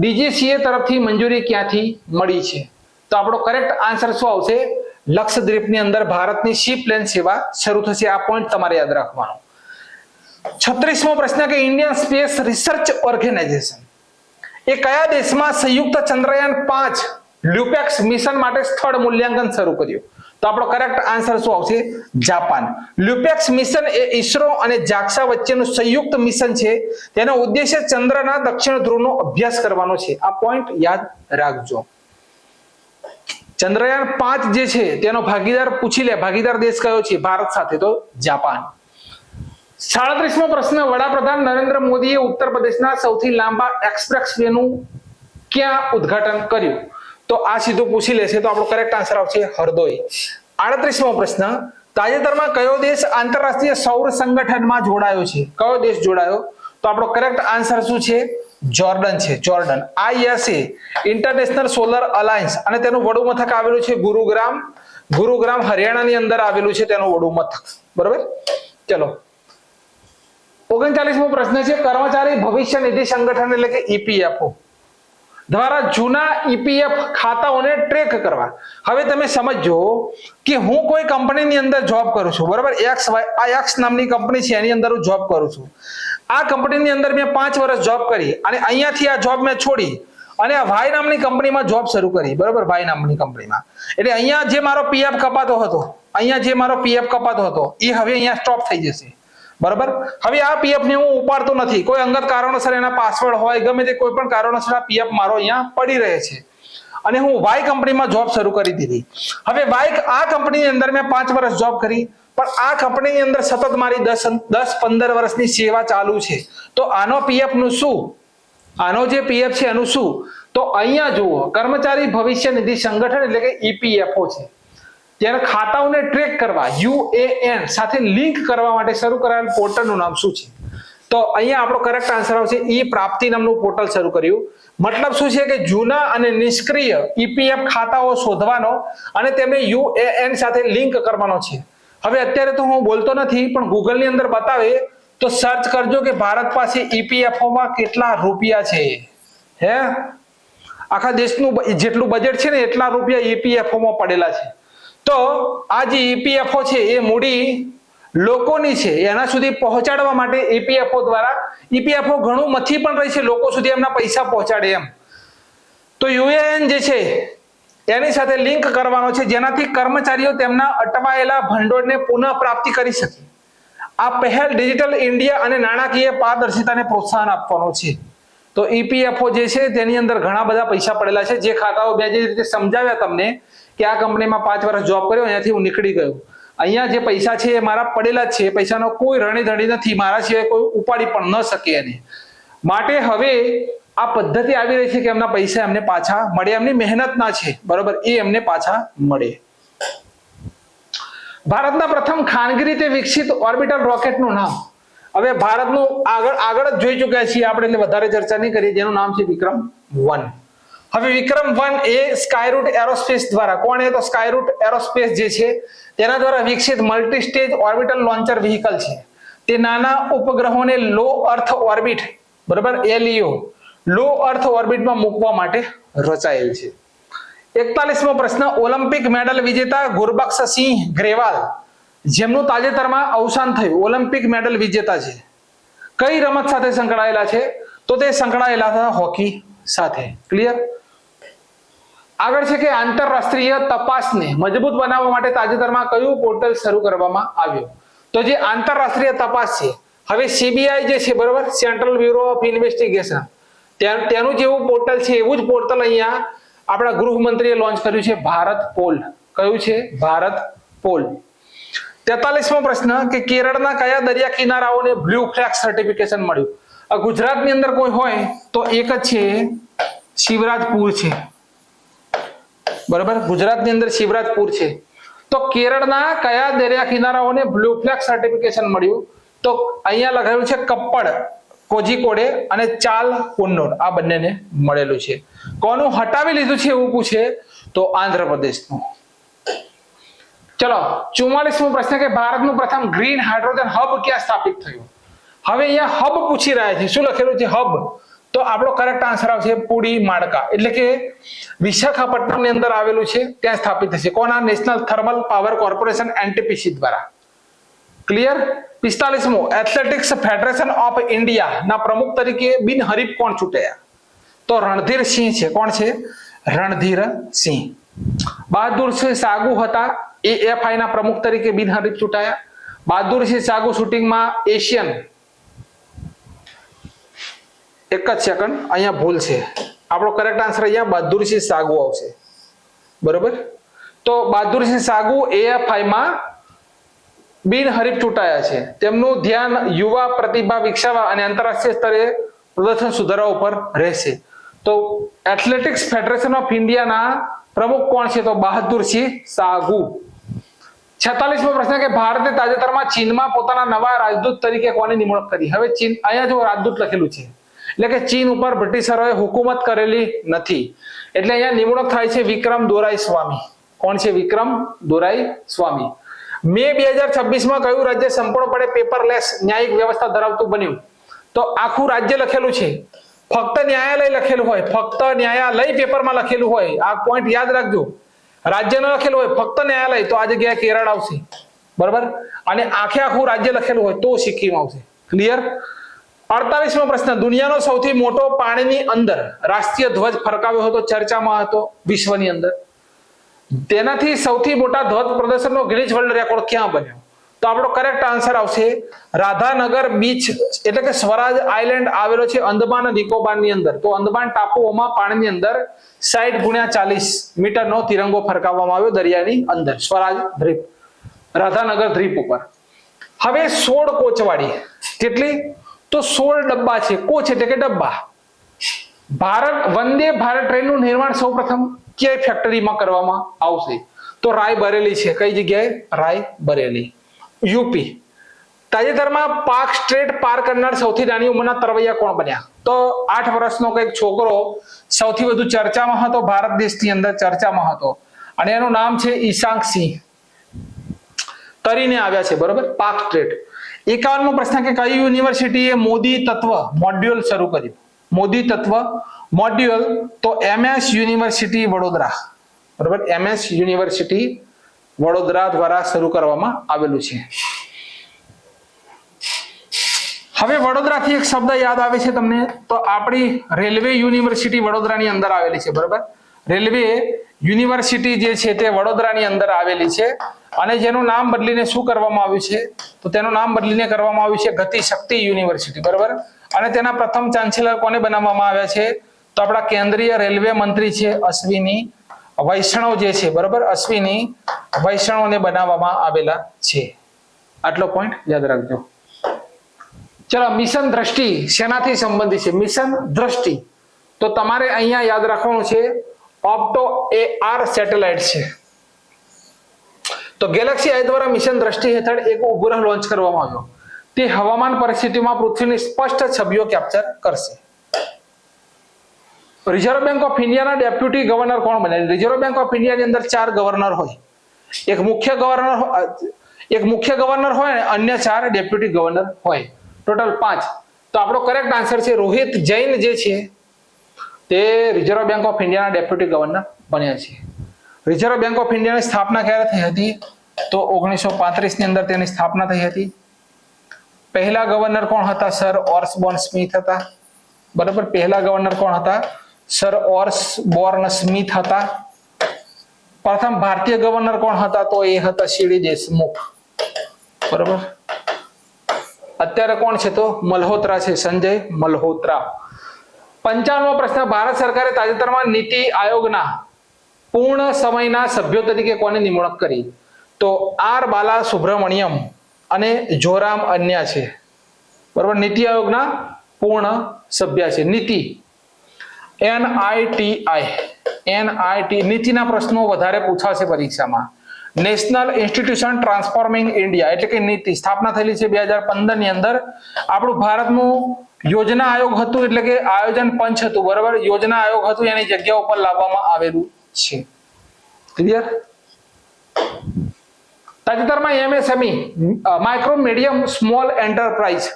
DGCA તરફથી મંજૂરી ક્યાંથી મળી છે? તો આપણો કરેક્ટ આન્સર શું આવશે? લક્ષદ્વીપની અંદર ભારતની સી પ્લેન સેવા શરૂ થશે. આ પોઈન્ટ તમારે યાદ રાખવાનો. 36મો પ્રશ્ન કે ઇન્ડિયન સ્પેસ રિસર્ચ ઓર્ગેનાઇઝેશન એ કયા દેશમાં સંયુક્ત ચંદ્રયાન 5 લ્યુપેક્સ મિશન માટે સ્થળ મૂલ્યાંકન શરૂ કર્યું? તો આપણો કરેક્ટ આન્સર શું આવશે? જાપાન. લ્યુપેક્સ મિશન એ ઇસરો અને જાક્સા વચ્ચેનું સંયુક્ત મિશન છે. તેનો ઉદ્દેશ્ય ચંદ્રના દક્ષિણ ધ્રુવનો અભ્યાસ કરવાનો છે. આ પોઈન્ટ યાદ રાખજો. ચંદ્રયાન 5 જે છે તેનો ભાગીદાર પૂછી લે, ભાગીદાર દેશ કયો છે ભારત સાથે? તો જાપાન. 37મો પ્રશ્ન વડાપ્રધાન નરેન્દ્ર મોદીએ ઉત્તર પ્રદેશના સૌથી લાંબા એક્સપ્રેસ વેનું ક્યાં ઉદ્ઘાટન કર્યું? તો આ સીધું પૂછી લેશે તો આપણો કરેક્ટ આન્સર આવશે હરદોઈ. 38મો પ્રશ્ન તાજેતરમાં કયો દેશ આંતરરાષ્ટ્રીય સૌર સંગઠનમાં જોડાયો છે? કયો દેશ જોડાયો? તો આપણો કરેક્ટ આન્સર શું છે? જોર્ડન છે. Jordan. ISA international solar alliance અને તેનું વડું મથક આવેલું છે ગુરુગ્રામ. ગુરુગ્રામ હરિયાણાની અંદર આવેલું છે તેનું વડું મથક. બરાબર. ચલો, 39મો પ્રશ્ન છે કર્મચારી ભવિષ્ય નિધિ સંગઠન એટલે કે EPFO દ્વારા જૂના EPF ખાતાઓને ટ્રેક કરવા. હવે તમે સમજો કે હું કોઈ કંપનીની અંદર જોબ કરું છું, બરાબર? X નામની કંપની છે, એની અંદર હું જોબ કરું છું. આ કંપનીની અંદર મેં 5 વર્ષ જોબ કરી અને અહીંયાથી આ જોબ મેં છોડી અને આ Y નામની કંપનીમાં જોબ શરૂ કરી. બરાબર? Y નામની કંપનીમાં. એટલે અહીંયા જે મારો PF કપાતો હતો, એ હવે અહીંયા સ્ટોપ થઈ જશે. બરાબર? હવે આ PF ને હું ઉપાડતો નથી. કોઈ અંગત કારણોસર એના પાસવર્ડ હોય, ગમે તે કોઈ પણ કારણોસર આ PF મારો અહીંયા પડી રહે છે અને હું Y કંપનીમાં જોબ શરૂ કરી દીધી. હવે આ કંપનીની અંદર મેં 5 વર્ષ જોબ કરી, પણ આ કંપનીની અંદર સતત મારી 10-15 વર્ષની સેવા ચાલુ છે. તો આનો PF નું શું? આનો જે PF છે એનું શું? તો અહીંયા જુઓ, કર્મચારી ભવિષ્ય નિધિ સંગઠન એટલે કે EPFO છે. જેના ખાતાઓને ટ્રેક કરવા UAN સાથે લિંક કરવા માટે શરૂ કરાયેલ પોર્ટલનું નામ શું છે? તો અહીંયા આપણો કરેક્ટ આન્સર આવશે E-પ્રાપ્તિ નામનું પોર્ટલ શરૂ કર્યું. મતલબ શું છે કે જૂના અને નિષ્ક્રિય EPF ખાતાઓ શોધવાનો અને તેમને UAN સાથે લિંક કરવાનો છે. હવે અત્યારે તો હું બોલતો નથી, પણ ગૂગલની અંદર બતાવે તો સર્ચ કરજો કે ભારત પાસે EPFO માં કેટલા રૂપિયા છે. હે, આખા દેશનું જેટલું બજેટ છે ને એટલા રૂપિયા EPFO માં પડેલા છે. તો આ જે EPFO છે એ મૂડી લોકોની છે, એના સુધી પહોંચાડવા માટે EPFO ઘણું મથી પણ રહી છે, લોકો સુધી એમના પૈસા પહોંચાડે એમ. તો UAN જે છે એની સાથે લિંક કરવાનો છે, જેનાથી કર્મચારીઓ તેમના અટવાયેલા ભંડોળને પુનઃ પ્રાપ્તિ કરી શકે. આ પહેલ ડિજિટલ ઇન્ડિયા અને નાણાકીય પારદર્શિતાને પ્રોત્સાહન આપવાનો છે. તો EPFO જે છે તેની અંદર ઘણા બધા પૈસા પડેલા છે. જે ખાતાઓ બે જે રીતે સમજાવ્યા તમને કે આ કંપનીમાં 5 વર્ષ જોબ કર્યો, અહીંયાથી હું નીકળી ગયો, અહીંયા જે પૈસા છે એ મારા પડેલા જ છે, પૈસાનો કોઈ રણીધણી નથી, મારા સિવાય કોઈ ઉપાડી પણ ન શકે એને માટે. હવે આ પદ્ધતિ આવી રહી છે કે એમના પૈસા એમને પાછા મળે, એમની મહેનતના છે, બરોબર, એ એમને પાછા મળે. ભારતના પ્રથમ ખાનગી રીતે વિકસિત ઓર્બિટલ રોકેટનું નામ. હવે ભારતનું આગળ જ જોઈ ચૂક્યા છીએ આપણે, એટલે વધારે ચર્ચા નહીં કરીએ. જેનું નામ છે વિક્રમ-1. હવે વિક્રમ-1 એ સ્કાયરૂટ એરોસ્પેસ દ્વારા, કોણ એ? તો સ્કાયરૂટ એરોસ્પેસ જે છે તેના દ્વારા વિકસિત multi stage orbital launcher vehicle છે. તે નાના ઉપગ્રહોને લો અર્થ ઓર્બિટ, બરાબર, LEO, લો અર્થ ઓર્બિટમાં મૂકવા માટે રચાયેલ છે. 41મો પ્રશ્ન, ઓલિમ્પિક મેડલ વિજેતા ગુરબક્ષસિંહ ગ્રેવાલ, જેમનું તાજેતરમાં અવસાન થયું, ઓલિમ્પિક મેડલ વિજેતા છે, કઈ રમત સાથે સંકળાયેલા છે? તો તે સંકળાયેલા હતા હોકી સાથે. ક્લિયર? આગળ છે કે આંતરરાષ્ટ્રીય તપાસને મજબૂત બનાવવા માટે તાજેતરમાં કયું પોર્ટલ શરૂ કરવામાં આવ્યું? તો જે આંતરરાષ્ટ્રીય તપાસ છે, હવે CBI જે છે, બરોબર, સેન્ટ્રલ બ્યુરો ઓફ ઇન્વેસ્ટિગેશન, તેનું જેવું પોર્ટલ છે એવું જ પોર્ટલ અહીંયા આપણા ગૃહમંત્રીએ લોન્ચ કર્યું છે, ભારત પોલ. કયું છે? ભારત પોલ. 43મો પ્રશ્ન કે કેરળના કયા દરિયા કિનારાઓને બ્લુ ફ્લેગ સર્ટિફિકેશન મળ્યું? ગુજરાતની અંદર કોઈ હોય તો એક જ છે, શિવરાજપુર છે, બરાબર, ગુજરાતની અંદર શિવરાજપુર છે. તો કેરળના કયા દરિયા કિનારાઓને બ્લુ ફ્લેગ સર્ટિફિકેશન મળ્યું? તો અહીંયા લખાયું છે કપ્પડ, કોઝિકોડે અને ચાલ કુન્નૂર, આ બંનેને મળેલું છે. કોનું હટાવી લીધું છે એવું પૂછે તો આંધ્રપ્રદેશનું. ચલો 44મો પ્રશ્ન કે ભારતનું પ્રથમ ગ્રીન હાઇડ્રોજન હબ ક્યાં સ્થાપિત થયું? હવે અહીંયા હબ પૂછી રહ્યા છે. શું લખેલું છે? હબ. તો આપણો કરેક્ટ આન્સર આવશે પુડી માડકા, એટલે કે વિશાખાપટ્ટનમની અંદર આવેલું છે, ત્યાં સ્થાપિત થશે. કોના? National Thermal Power Corporation NTPC દ્વારા. ક્લિયર? 45મો, એથ્લેટિક્સ ફેડરેશન ઓફ ઇન્ડિયા ના પ્રમુખ તરીકે બિનહરીફ કોણ ચૂંટાયા? તો રણધીર સિંહ છે. કોણ છે? રણધીર સિંહ. બહાદુરસિંહ સાગુ હતા, AFI ના પ્રમુખ તરીકે બિનહરીફ ચૂંટાયા. બહાદુરસિંહ સાગુ શૂટિંગમાં એશિયન, એક જ સેકન્ડ, અહીંયા ભૂલ છે. આપણો કરેક્ટ આન્સર અહીંયા બહાદુરસિંહ સાગુ આવશે, બરોબર. તો બહાદુરસિંહ સાગુ AFI માં બિનહરીફ ચૂંટાયા છે. તેમનું ધ્યાન યુવા પ્રતિભા વિકસાવવા અને આંતરરાષ્ટ્રીય સ્તરે પ્રદર્શન સુધારવા ઉપર રહેશે. તો એથ્લેટિક્સ ફેડરેશન ઓફ ઇન્ડિયાના પ્રમુખ કોણ છે? તો બહાદુરસિંહ સાગુ. 46મો પ્રશ્ન કે ભારતે તાજેતરમાં ચીનમાં પોતાના નવા રાજદૂત તરીકે કોની નિમણૂક કરી? હવે ચીન, અહીંયા જો રાજદૂત લખેલું છે, એટલે કે ચીન ઉપર બ્રિટિશરોએ હુકુમત કરેલી નથી, એટલે અહીંયા નિમણૂક થાય છે વિક્રમ દોરાઈસ્વામી. કોણ છે? વિક્રમ દોરાઈસ્વામી. મે 2026માં કયું રાજ્ય સંપૂર્ણપણે પેપરલેસ ન્યાયિક વ્યવસ્થા ધરાવતું બન્યું? તો આખું રાજ્ય લખેલું છે, ફક્ત ન્યાયાલય લખેલું હોય, ફક્ત ન્યાયાલય પેપરમાં લખેલું હોય, આ પોઈન્ટ યાદ રાખજો. રાજ્ય ન લખેલું હોય, ફક્ત ન્યાયાલય, તો આ જગ્યાએ કેરળ આવશે, બરાબર. અને આખું રાજ્ય લખેલું હોય તો સિક્કિમ આવશે. ક્લિયર? 48મો પ્રશ્ન, દુનિયાનો સૌથી મોટો પાણીની અંદર રાષ્ટ્રીય ધ્વજ ફરકાવ્યો હતો, ચર્ચામાં હતો વિશ્વની અંદર. તેનાથી સૌથી મોટા ધ્વજ પ્રદર્શનનો ગિનિસ વર્લ્ડ રેકોર્ડ ક્યાં બન્યો? તો આપણો કરેક્ટ આન્સર આવશે રાધાનગર બીચ, એટલે કે સ્વરાજ આઇલેન્ડ આવેલો છે અંદમાન નિકોબારની અંદર. તો અંદમાન ટાપુઓમાં પાણીની અંદર 60x40 મીટરનો તિરંગો ફરકાવવામાં આવ્યો દરિયાની અંદર, સ્વરાજ દ્વીપ, રાધાનગર દ્વીપ ઉપર. હવે 16 કોચવાળી, કેટલી? તો 16 ડબ્બા છે. કોચ એટલે કે ડબ્બા. વંદે ભારત ટ્રેનનું નિર્માણ સૌપ્રથમ કઈ ફેક્ટરીમાં કરવામાં આવશે? તો રાયબરેલી છે. કઈ જગ્યાએ? રાયબરેલી, યુપી. તાજેતરમાં પાક સ્ટ્રેટ પાર કરનાર સૌથી નાની ઉંમરના તરવૈયા કોણ બન્યા? તો 8 વર્ષનો કઈક છોકરો સૌથી વધુ ચર્ચામાં હતો, ભારત દેશની અંદર ચર્ચામાં હતો, અને એનું નામ છે ઈશાંક સિંહ. તરીને આવ્યા છે, બરોબર, પાક સ્ટ્રેટ. 51મો પ્રશ્ન કે કઈ યુનિવર્સિટીએ મોદી તત્વ મોડ્યુલ શરૂ કર્યું? મોદી તત્વ મોડ્યુલ, તો MS યુનિવર્સિટી વડોદરા, બરોબર, MS યુનિવર્સિટી વડોદરા દ્વારા શરૂ કરવામાં આવેલું છે. હવે વડોદરાથી એક શબ્દ યાદ આવે છે તમને, તો આપણી રેલવે યુનિવર્સિટી વડોદરાની અંદર આવેલી છે, બરોબર. રેલવે યુનિવર્સિટી જે છે તે વડોદરાની અંદર આવેલી છે, અને જેનું નામ બદલીને શું કરવામાં આવ્યું છે? તો તેનું નામ બદલીને કરવામાં આવ્યું છે ગતિ શક્તિ યુનિવર્સિટી, બરોબર. અને તેના પ્રથમ ચાન્સેલર કોને બનાવવામાં આવ્યા છે? તો આપણા કેન્દ્રીય રેલવે મંત્રી છે અશ્વિની વૈષ્ણવ જે છે, બરોબર, અશ્વિની વૈષ્ણવને બનાવવામાં આવેલા છે. આટલો પોઈન્ટ યાદ રાખજો. ચલો, મિશન દ્રષ્ટિ શેનાથી સંબંધિત છે? મિશન દ્રષ્ટિ તો તમારે અહીંયા યાદ રાખવાનું છે ઓપ્ટો AR સેટેલાઇટ છે. તો ગેલેક્સી આઈ દ્વારા મિશન દ્રષ્ટિ હેઠળ એક ઉપગ્રહ લોન્ચ કરવામાં આવ્યો. તે હવામાન પરિસ્થિતિમાં પૃથ્વીની સ્પષ્ટ છબીઓ કેપ્ચર કરશે. રિઝર્વ બેંક ઓફ ઇન્ડિયાના ડેપ્યુટી ગવર્નર કોણ બને? રિઝર્વ બેંક ઓફ ઇન્ડિયાની અંદર 4 ગવર્નર હોય. એક મુખ્ય ગવર્નર હોય અને અન્ય 4 ડેપ્યુટી ગવર્નર હોય. ટોટલ 5. તો આપણો કરેક્ટ આન્સર છે રોહિત જૈન જે છે તે રિઝર્વ બેંક ઓફ ઇન્ડિયાના ડેપ્યુટી ગવર્નર બન્યા છે. રિઝર્વ બેંક ઓફ ઇન્ડિયાની સ્થાપના ક્યારે થઈ હતી? તો 1935 ની અંદર તેની સ્થાપના થઈ હતી. પહેલા ગવર્નર કોણ હતા? સર ઓર્સબોર્ન સ્મિથ હતા. બરાબર, પહેલા ગવર્નર કોણ હતા? સર ઓર્સબોર્ન સ્મિથ હતા. પ્રથમ ભારતીય ગવર્નર કોણ હતા? તો એ હતા સીડી દેશમુખ. બરાબર, અત્યારે કોણ છે? તો મલ્હોત્રા છે, સંજય મલ્હોત્રા. 55મો પ્રશ્ન, ભારત સરકારે તાજેતરમાં નીતિ આયોગના પૂર્ણ સમયના સભ્યો તરીકે કોની નિમણૂક કરી? તો આર બાલા સુબ્રમણ્યમ અને જોરામ અન્યા છે. બરાબર, નીતિ આયોગના પૂર્ણ સભ્ય છે. નીતિ NITI નીતિના પ્રશ્નો વધારે પૂછાશે પરીક્ષામાં. નેશનલ ઇન્સ્ટિટ્યુશન ટ્રાન્સફોર્મિંગ ઇન્ડિયા એટલે કે નીતિ સ્થાપના થયેલી છે 2015 ની અંદર. આપણું ભારતનું યોજના આયોગ હતું એટલે કે આયોજન પંચ હતું. બરાબર, યોજના આયોગ હતું એની જગ્યા ઉપર લાવવામાં આવેલું છે. ક્લિયર? તાજેતરમાં MSME micro medium small enterprise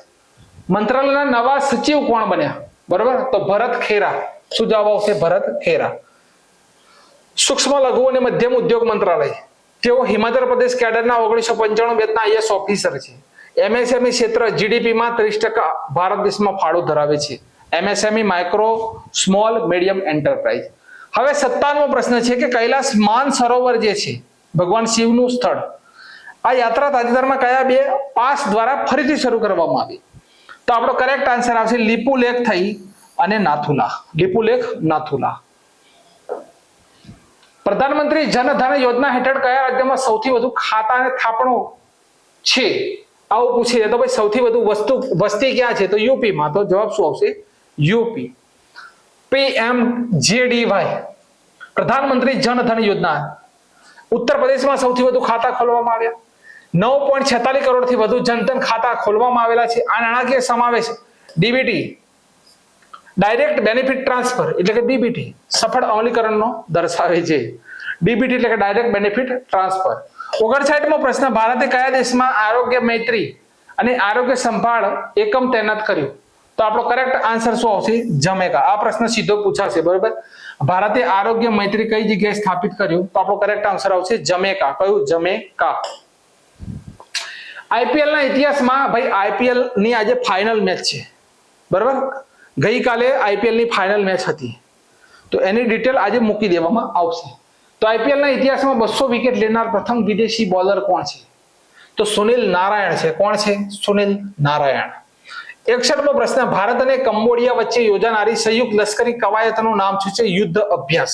મંત્રાલયના નવા સચિવ કોણ બન્યા? બરાબર, તો ભરત ખેરા. શું જવાબ આવશે? ભરત ખેરા. સૂક્ષ્મ લઘુ અને મધ્યમ ઉદ્યોગ મંત્રાલય, તેઓ હિમાચલ પ્રદેશ કેડરના 1995 બેચના IAS ઓફિસર છે. MSME ક્ષેત્ર GDPમાં 30% ભારત દેશમાં ફાળો ધરાવે છે. MSME micro small medium enterprise. હવે 57મો પ્રશ્ન છે કે કૈલાસ માનસરોવર જે છે ભગવાન શિવનું સ્થળ, આ યાત્રા તાજેતરમાં કયા 2 પાસ દ્વારા ફરીથી શરૂ કરવામાં આવી? તો આપણો કરેક્ટ આન્સર આવશે લીપુલેખ થઈ અને નાથુલા. લીપુલેખ, નાથુલા. પ્રધાનમંત્રી જન ધન યોજના હેઠળ કયા રાજ્યમાં સૌથી વધુ ખાતા અને થાપણો છે? આવું પૂછીએ તો ભાઈ સૌથી વધુ વસ્તી ક્યાં છે? તો યુપીમાં. તો જવાબ શું આવશે? યુપી. PMJDY પ્રધાનમંત્રી જન ધન યોજના. ઉત્તર પ્રદેશમાં સૌથી વધુ ખાતા ખોલવામાં આવ્યા. 9.46 કરોડથી વધુ જનધન ખાતા ખોલવામાં આવેલા છે. આ નાણાકીય સમાવેશ DBT ડાયરેક્ટ બેનિફિટ ટ્રાન્સફર એટલે કે DBT સફળ અમલીકરણનો દર્શાવે છે. DBT એટલે કે ડાયરેક્ટ બેનિફિટ ટ્રાન્સફર. 59મો પ્રશ્ન, ભારતે કયા દેશમાં આરોગ્ય મૈત્રી અને આરોગ્ય સંભાળ એકમ તૈનાત કર્યું? તો આપણો કરેક્ટ આન્સર શું આવશે? જમૈકા. આ પ્રશ્ન સીધો પૂછાશે. બરોબર, ભારતે આરોગ્ય મૈત્રી કઈ જગ્યાએ સ્થાપિત કર્યું? તો આપણો કરેક્ટ આન્સર આવશે જમૈકા. કયું? જમૈકા. IPL ના ઇતિહાસમાં ભાઈ IPL ની આજે ફાઇનલ મેચ છે. બરાબર, ગઈકાલે IPL ની ફાઇનલ મેચ હતી તો એની ડિટેલ આજે મૂકી દેવામાં આવશે. તો IPL ના ઇતિહાસમાં 200 વિકેટ લેનાર પ્રથમ વિદેશી બોલર કોણ છે? તો સુનિલ નારાયણ છે. કોણ છે? સુનિલ નારાયણ. 61મો પ્રશ્ન, ભારત અને કંબોડિયા વચ્ચે યોજાનારી સંયુક્ત લશ્કરી કવાયતનું નામ શું છે? યુદ્ધ અભ્યાસ.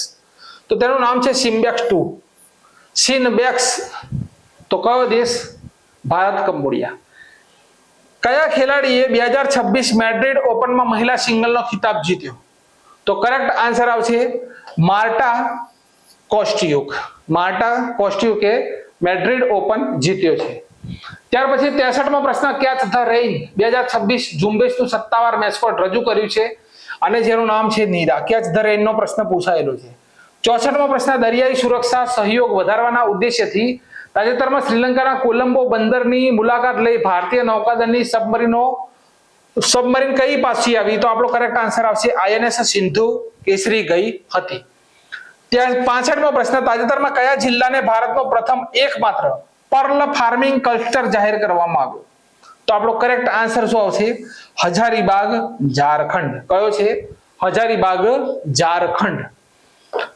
તો તેનું નામ છે સિમ્બેક્સ 2. સિનબેક્સ. તો કયો દેશ? ભારત, કંબોડિયા. કયા ખેલાડીએ 2026 મેડ્રિડ ઓપનમાં મહિલા સિંગલનો ખિતાબ જીત્યો? તો કરેક્ટ આન્સર આવશે માર્ટા કોસ્ટ્યુક. માર્ટા કોસ્ટ્યુકે મેડ્રિડ ઓપન જીત્યો છે. ત્યાર પછી 63મો પ્રશ્ન, કેચ ધ રેઇન 2026 ઝુંબેશનું સત્તાવાર મેસ્કોટ રજૂ કર્યું છે અને જેનું નામ છે નીરા. કેચ ધ રેઇન નો પ્રશ્ન પૂછાયેલો છે. 64મો પ્રશ્ન, દરિયાઈ સુરક્ષા સહયોગ વધારવાના ઉદ્દેશ્યથી તાજેતરમાં શ્રીલંકાના કોલંબો બંદરની મુલાકાત લઈ ભારતીય નૌકાદળની સબમરીન કઈ પાછી આવી? તો આપણો કરેક્ટ આન્સર આવશે INS સિંધુ કેસરી ગઈ હતી. ત્યાં 65મો પ્રશ્ન, તાજેતરમાં કયા જિલ્લાને ભારતનો પ્રથમ એકમાત્ર પર્લ ફાર્મિંગ ક્લસ્ટર જાહેર કરવામાં આવ્યો? તો આપણો કરેક્ટ આન્સર શું આવશે? હજારીબાગ, ઝારખંડ. કયો છે? હજારીબાગ, ઝારખંડ.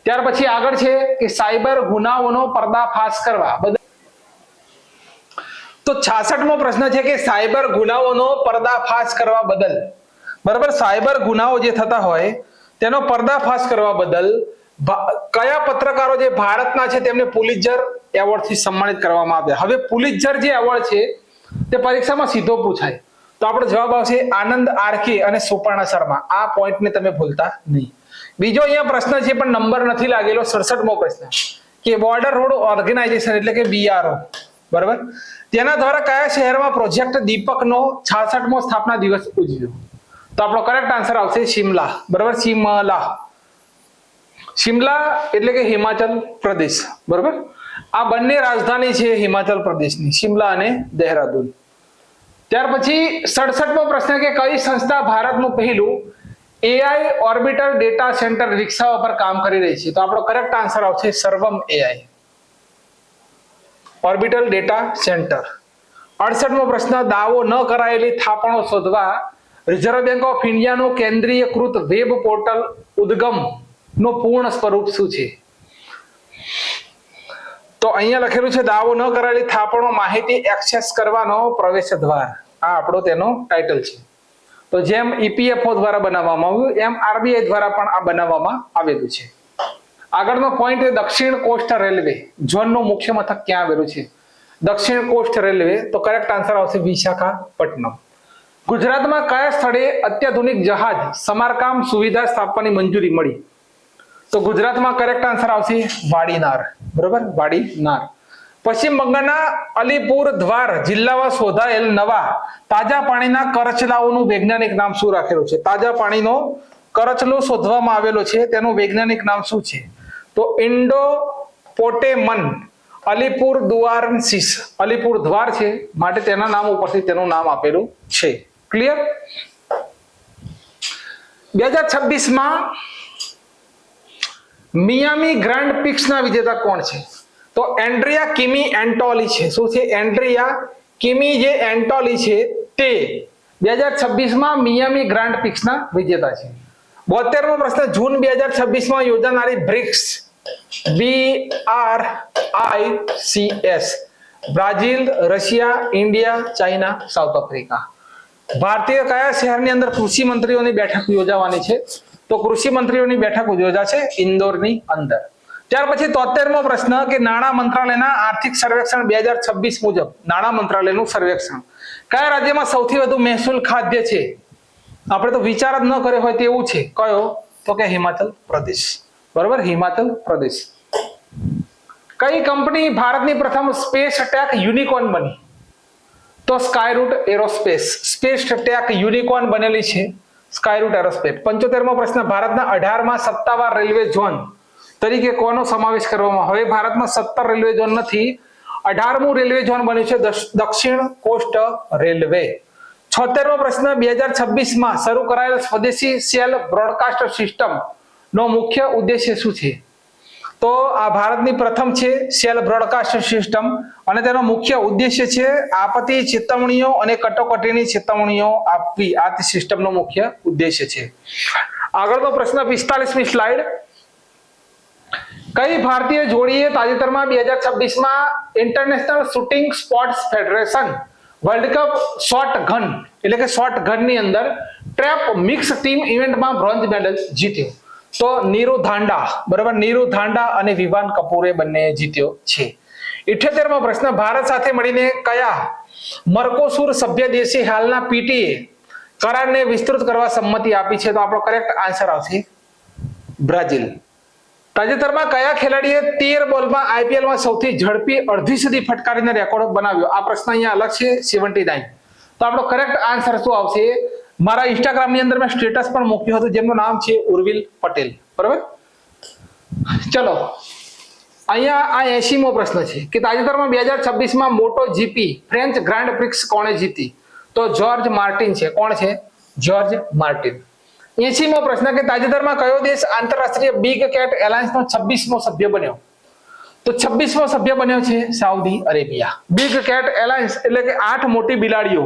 ત્યાર પછી આગળ છે કે સાયબર ગુનાઓનો પર્દાફાશ કરવા બદલ. તો 66મો પ્રશ્ન છે કે સાયબર ગુનાઓનો પર્દાફાશ કરવા બદલ, બરાબર, સાયબર ગુનાઓ જે થતા હોય તેનો પર્દાફાશ કરવા બદલ કયા પત્રકારો જે ભારતના છે તેમને પુલિત્ઝર એવોર્ડ થી સન્માનિત કરવામાં આવ્યા? હવે પુલિત્ઝર જે એવોર્ડ છે તે પરીક્ષામાં સીધો પૂછાય. તો આપણો જવાબ આવશે આનંદ RK અને સુપર્ણા શર્મા. આ પોઈન્ટને તમે ભૂલતા નહીં. બીજો અહીંયા પ્રશ્ન છે પણ નંબર નથી લાગેલો, 67મો પ્રશ્ન કે બોર્ડર રોડ ઓર્ગેનાઇઝેશન એટલે કે BRO, બરાબર, તેના દ્વારા કયા શહેરમાં પ્રોજેક્ટ દીપકનો 66મો સ્થાપના દિવસ ઉજવ્યો? તો આપણો કરેક્ટ આન્સર આવશે શિમલા, બરાબર, શિમલા એટલે કે હિમાચલ પ્રદેશ, બરાબર. આ બંને રાજધાની છે હિમાચલ પ્રદેશની, શિમલા અને દહેરાદૂન. ત્યાર પછી 67મો પ્રશ્ન કે કઈ સંસ્થા ભારતનું પહેલું AI ઓર્બિટલ ડેટા સેન્ટર વિકસાવવા પર કામ કરી રહી છે? તો આપણો કરેક્ટ આન્સર આવશે Sarvam AI orbital data centre. 68મો પ્રશ્ન દાવો ન કરાયેલી થાપણો શોધવા રિઝર્વ બેંક ઓફ ઇન્ડિયાનું કેન્દ્રીયકૃત વેબ પોર્ટલ ઉદ્ગમ નું પૂર્ણ સ્વરૂપ શું છે? તો અહીંયા લખેલું છે દાવો ન કરાયેલી થાપણો માહિતી એક્સેસ કરવાનો પ્રવેશ દ્વાર. આ આપણો તેનો ટાઇટલ છે. તો જેમ EPFO દ્વારા બનાવવામાં આવ્યું એમ RBI દ્વારા પણ આ બનાવવામાં આવેલું છે. આગળનો પોઈન્ટ દક્ષિણ કોસ્ટ રેલવે ઝોનનું મુખ્ય મથક ક્યાં આવેલું છે? દક્ષિણ કોસ્ટ રેલવે. તો કરેક્ટ આન્સર આવશે વિશાખાપટ્ટનમ. ગુજરાતમાં કયા સ્થળે અત્યાધુનિક જહાજ સમારકામ સુવિધા સ્થાપવાની મંજૂરી મળી? તો ગુજરાતમાં કરેક્ટ આન્સર આવશે વાડીનાર, બરોબર, વાડીનાર. પશ્ચિમ બંગાળના અલીપુર દ્વાર જિલ્લામાં શોધાયેલ નવા તાજા પાણીના કરચલાઓનું વૈજ્ઞાનિક નામ શું રાખેલું છે? તાજા પાણીનો કરચલો શોધવામાં આવેલો છે, તેનું વૈજ્ઞાનિક નામ શું છે? તો ઇન્ડોપોટેમન અલીપુર દ્વારન્સિસ. અલીપુર દ્વાર છે માટે તેના નામ ઉપરથી તેનું નામ આપેલું છે. ક્લિયર? 2026માં મિયામી ગ્રાન્ડ પ્રિક્સના વિજેતા કોણ છે? તો એન્ડ્રિયા કિમી એન્ટોલી છે. શું છે? એન્ડ્રિયા કિમી જે એન્ટોલી છે તે 2026માં મિયામી ગ્રાન્ડ પ્રિક્સના વિજેતા છે. 72મો પ્રશ્ન જૂન 2026માં યોજાનારી BRICS BRICS Brazil, Russia, India, China, south Africa. ભારતીય કયા શહેરની અંદર કૃષિ મંત્રીઓની બેઠક યોજાવાની છે? તો કૃષિ મંત્રીઓની બેઠક યોજાશે ઇન્દોરની અંદર. ત્યાર પછી 73મો પ્રશ્ન કે નાણાં મંત્રાલયના આર્થિક સર્વેક્ષણ 2026 મુજબ નાણાં મંત્રાલયનું સર્વેક્ષણ કયા રાજ્યમાં સૌથી વધુ મહેસૂલ ખાદ્ય છે? આપણે તો વિચાર જ ન કર્યો હોય તેવું છે. કયો? તો કે હિમાચલ પ્રદેશ, બરોબર, હિમાચલ પ્રદેશ. કઈ કંપની ભારતની પ્રથમ સ્પેસ ટેક યુનિકોર્ન બની? તો સ્કાયરૂટ એરોસ્પેસ સ્પેસ ટેક યુનિકોર્ન બનેલી છે સ્કાયરૂટ એરોસ્પેસ. 75મો પ્રશ્ન ભારતના 18માં સત્તાવાર રેલવે ઝોન તરીકે કોનો સમાવેશ કરવામાં? હવે ભારતમાં 17 રેલવે ઝોન નથી, 18મું રેલવે ઝોન બન્યું છે દક્ષિણ કોસ્ટ રેલવે. 76મો પ્રશ્ન 2026માં શરૂ કરાયેલ સ્વદેશી સેલ બ્રોડકાસ્ટ સિસ્ટમ નો મુખ્ય ઉદ્દેશ્ય શું છે? તો આ ભારતની પ્રથમ છે સેલ બ્રોડકાસ્ટ સિસ્ટમ અને તેનો મુખ્ય ઉદ્દેશ્ય છે આપત્તિ ચેતવણીઓ અને કટોકટીની ચેતવણીઓ આપવી. આ સિસ્ટમનો મુખ્ય ઉદ્દેશ્ય છે. આગળનો પ્રશ્ન 45મી સ્લાઇડ. કઈ ભારતીય જોડીએ તાજેતરમાં 2026માં international shooting sports federation world cup shotgun એટલે કે શોર્ટ ગનની અંદર ટ્રેપ મિક્સ ટીમ ઇવેન્ટમાં બ્રોન્ઝ મેડલ જીત્યો? તો નીરુ ધાંડા, બરાબર, નીરુ ધાંડા અને વિવાન કપૂરે બંને જીત્યો છે. 78મો પ્રશ્ન ભારત સાથે મળીને કયા મર્કોસુર સભ્ય દેશે હાલના PTA કરારને વિસ્તૃત કરવા સંમતિ આપી છે? તો આપણો કરેક્ટ આન્સર આવશે બ્રાઝિલ. તાજેતરમાં કયા ખેલાડીએ 13 બોલમાં IPLમાં સૌથી ઝડપી અડધી સદી ફટકારીને રેકોર્ડ બનાવ્યો? આ પ્રશ્ન અહીંયા અલગ છે 79. તો આપણો કરેક્ટ આન્સર શું આવશે? મારા ઇન્સ્ટાગ્રામની અંદર મેં સ્ટેટસ પણ મૂક્યું હતું જેમનું નામ છે ઉર્વિલ પટેલ, બરાબર. ચલો અહીંયા આ 80મો પ્રશ્ન છે કે તાજેતરમાં 2026માં મોટો GP ફ્રેન્ચ ગ્રાન્ડ પ્રિક્સ કોણે જીતી? તો જ્યોર્જ માર્ટિન છે. કોણ છે? George Martin. 80મો પ્રશ્ન કે તાજેતરમાં કયો દેશ આંતરરાષ્ટ્રીય બિગ કેટ એલાયન્સનો 26મો સભ્ય બન્યો? તો 26મો સભ્ય બન્યો છે Saudi Arabia. Big cat alliance એટલે કે 8 મોટી બિલાડીઓ,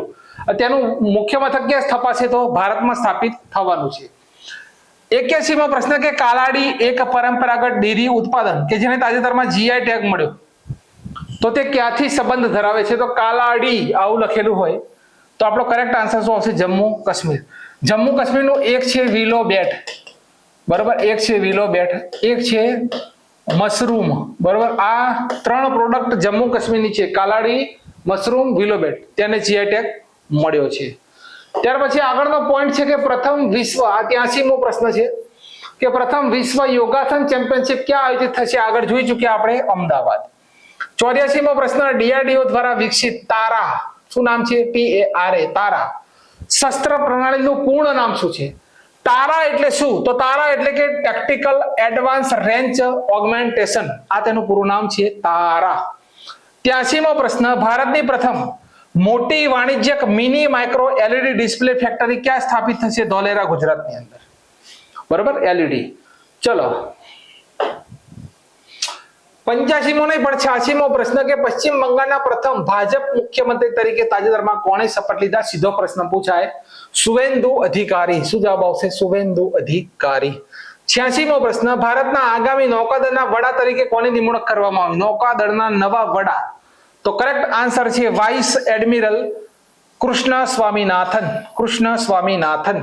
તેનું મુખ્ય મથક ક્યાં સ્થપાશે? તો ભારતમાં સ્થાપિત થવાનું છે. 81મો પ્રશ્ન કે કાલાડી એક પરંપરાગત ડેરી ઉત્પાદન કે જેને તાજેતરમાં GI ટેગ મળ્યો તો તે ક્યાંથી સંબંધ ધરાવે છે? તો કાલાડી આવું લખેલું હોય તો આપણો કરેક્ટ આન્સર શું આવશે? જમ્મુ કાશ્મીર. જમ્મુ કાશ્મીરનું એક છે વિલો બેટ, બરાબર, એક છે વિલો બેટ, એક છે મશરૂમ, બરાબર. આ 3 પ્રોડક્ટ જમ્મુ કાશ્મીરની છે, કાલાડી, મશરૂમ, વિલો બેટ, તેને GI ટેગ મળ્યો છે. ત્યાર પછી આગળનો પોઈન્ટ છે કે પ્રથમ વિશ્વ, આ 83મો પ્રશ્ન છે, કે પ્રથમ વિશ્વ યોગાસન ચેમ્પિયનશિપ ક્યાં આયોજિત થશે? આગળ જોઈ ચૂક્યા આપણે, અમદાવાદ. 84મો પ્રશ્ન, ડીઆરડીઓ દ્વારા વિકસિત તારા, શું નામ છે? TARA, તારા શસ્ત્ર પ્રણાલીનું પૂર્ણ નામ શું છે? તારા એટલે શું? તો તારા એટલે કે ટેક્ટિકલ એડવાન્સ રેન્જ ઓગમેન્ટેશન, આ તેનું પૂરું નામ છે, તારા. 83મો પ્રશ્ન, ભારતની પ્રથમ મોટી વાણિજ્યક mini micro LED display factory ક્યાં સ્થાપિત થશે? ધોલેરા, ગુજરાતની અંદર. બરોબર, LED. ચલો 85મો નહીં પણ 86મો પ્રશ્ન, કે પશ્ચિમ બંગાળના પ્રથમ ભાજપ મુખ્યમંત્રી તરીકે તાજેતરમાં કોણે શપથ લીધા? સીધો પ્રશ્ન પૂછાય. સુવેન્દુ અધિકારી. શું જવાબ આવશે? સુવેન્દુ અધિકારી. 86મો પ્રશ્ન, ભારતના આગામી નૌકાદળના વડા તરીકે કોની નિમણૂક કરવામાં આવી? નૌકાદળના નવા વડા. તો કરેક્ટ આન્સર છે વાઇસ એડમિરલ કૃષ્ણ સ્વામીનાથન. કૃષ્ણ સ્વામીનાથન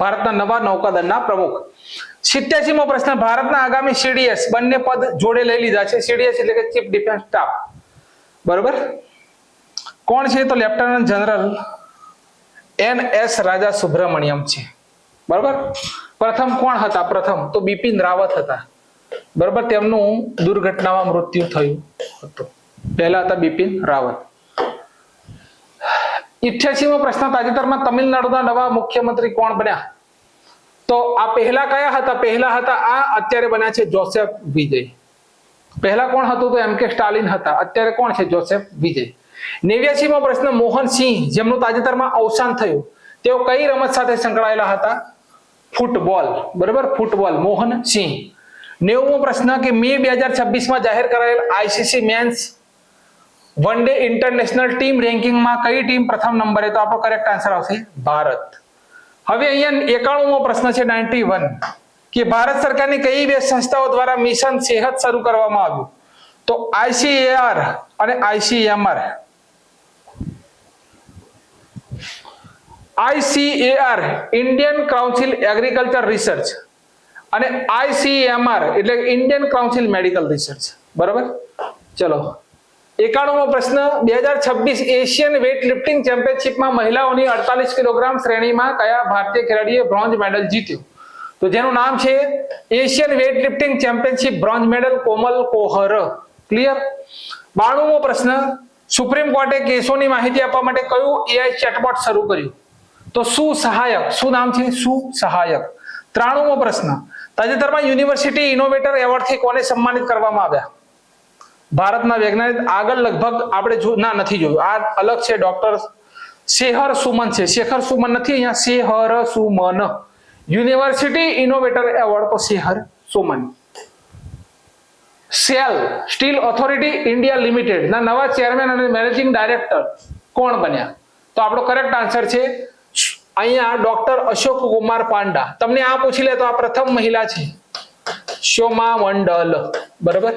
ભારતના નવા નૌકાદળના પ્રમુખ. 87મો પ્રશ્ન, ભારતના આગામી CDS, બંને પદ જોડે લઈ લીધા છે. CDS એટલે કે ચીફ ડિફેન્સ સ્ટાફ. બરોબર, કોણ છે? તો લેફ્ટનન્ટ જનરલ NS રાજા સુબ્રમણ્યમ છે. બરોબર, પ્રથમ કોણ હતા? પ્રથમ તો બિપિન રાવત હતા. બરોબર, તેમનું દુર્ઘટનામાં મૃત્યુ થયું હતું. પહેલા હતા બિપિન રાવત. 88મો પ્રશ્ન, તાજેતરમાં તમિલનાડુના નવા મુખ્યમંત્રી કોણ બન્યા? તો આ પહેલા કયા હતા? પહેલા હતા આ, અત્યારે બન્યા છે જોસેફ વિજય. પહેલા કોણ હતું? તો MK સ્ટાલિન હતા. અત્યારે કોણ છે? જોસેફ વિજય. 89મો પ્રશ્ન, મોહન સિંહ, જેમનું તાજેતરમાં અવસાન થયું, તેઓ કઈ રમત સાથે સંકળાયેલા હતા? ફૂટબોલ. બરાબર, ફૂટબોલ. મોહન સિંહ. 90મો પ્રશ્ન, કે મે 2026માં જાહેર કરાયેલ ICC men's one day international team રેન્કિંગમાં કઈ ટીમ પ્રથમ નંબરે? તો આપણો કરેક્ટ આન્સર આવશે ભારત. હવે અહીંયા 91મો પ્રશ્ન છે 91, કે ભારત સરકારની કઈ બે સંસ્થાઓ દ્વારા મિશન સેહત શરૂ કરવામાં આવ્યું? તો ICAR અને ICMR. ICAR Indian council agriculture research અને ICMR એટલે ઇન્ડિયન કાઉન્સિલ મેડિકલ રિસર્ચ. બરાબર, ચલો 91મો પ્રશ્ન, 2026 એશિયન વેઇટ લિફ્ટિંગ ચેમ્પિયનશિપમાં મહિલાઓની 48 કિલોગ્રામ શ્રેણીમાં કયા ભારતીય ખેલાડીએ બ્રોન્ઝ મેડલ જીત્યું? તો જેનું નામ છે Asian weight lifting championship bronze medal Komal Kohar. Clear. 92મો પ્રશ્ન, સુપ્રીમ કોર્ટે કેસોની માહિતી આપવા માટે કયું AI ચેટબોટ શરૂ કર્યું? તો સુસહાયક. શું નામ છે? સુસહાયક. 93મો પ્રશ્ન, તાજેતરમાં યુનિવર્સિટી ઇનોવેટર એવોર્ડથી કોને સન્માનિત કરવામાં આવ્યા? ભારતના વૈજ્ઞાનિક. આગળ લગભગ આપણે નથી જોયું, આ અલગ છે. ડોક્ટર શેખર સુમન છે. શેખર સુમન નથી, અહીંયા Shekhar Suman. University innovator award તો Shekhar Suman. SAIL steel authority India limited ના નવા ચેરમેન અને મેનેજિંગ ડાયરેક્ટર કોણ બન્યા? તો આપણો કરેક્ટ આન્સર છે અહીંયા ડોક્ટર અશોક કુમાર પાંડા. તમને આ પૂછી લે તો આ પ્રથમ મહિલા છે, શોમા મંડલ. બરાબર,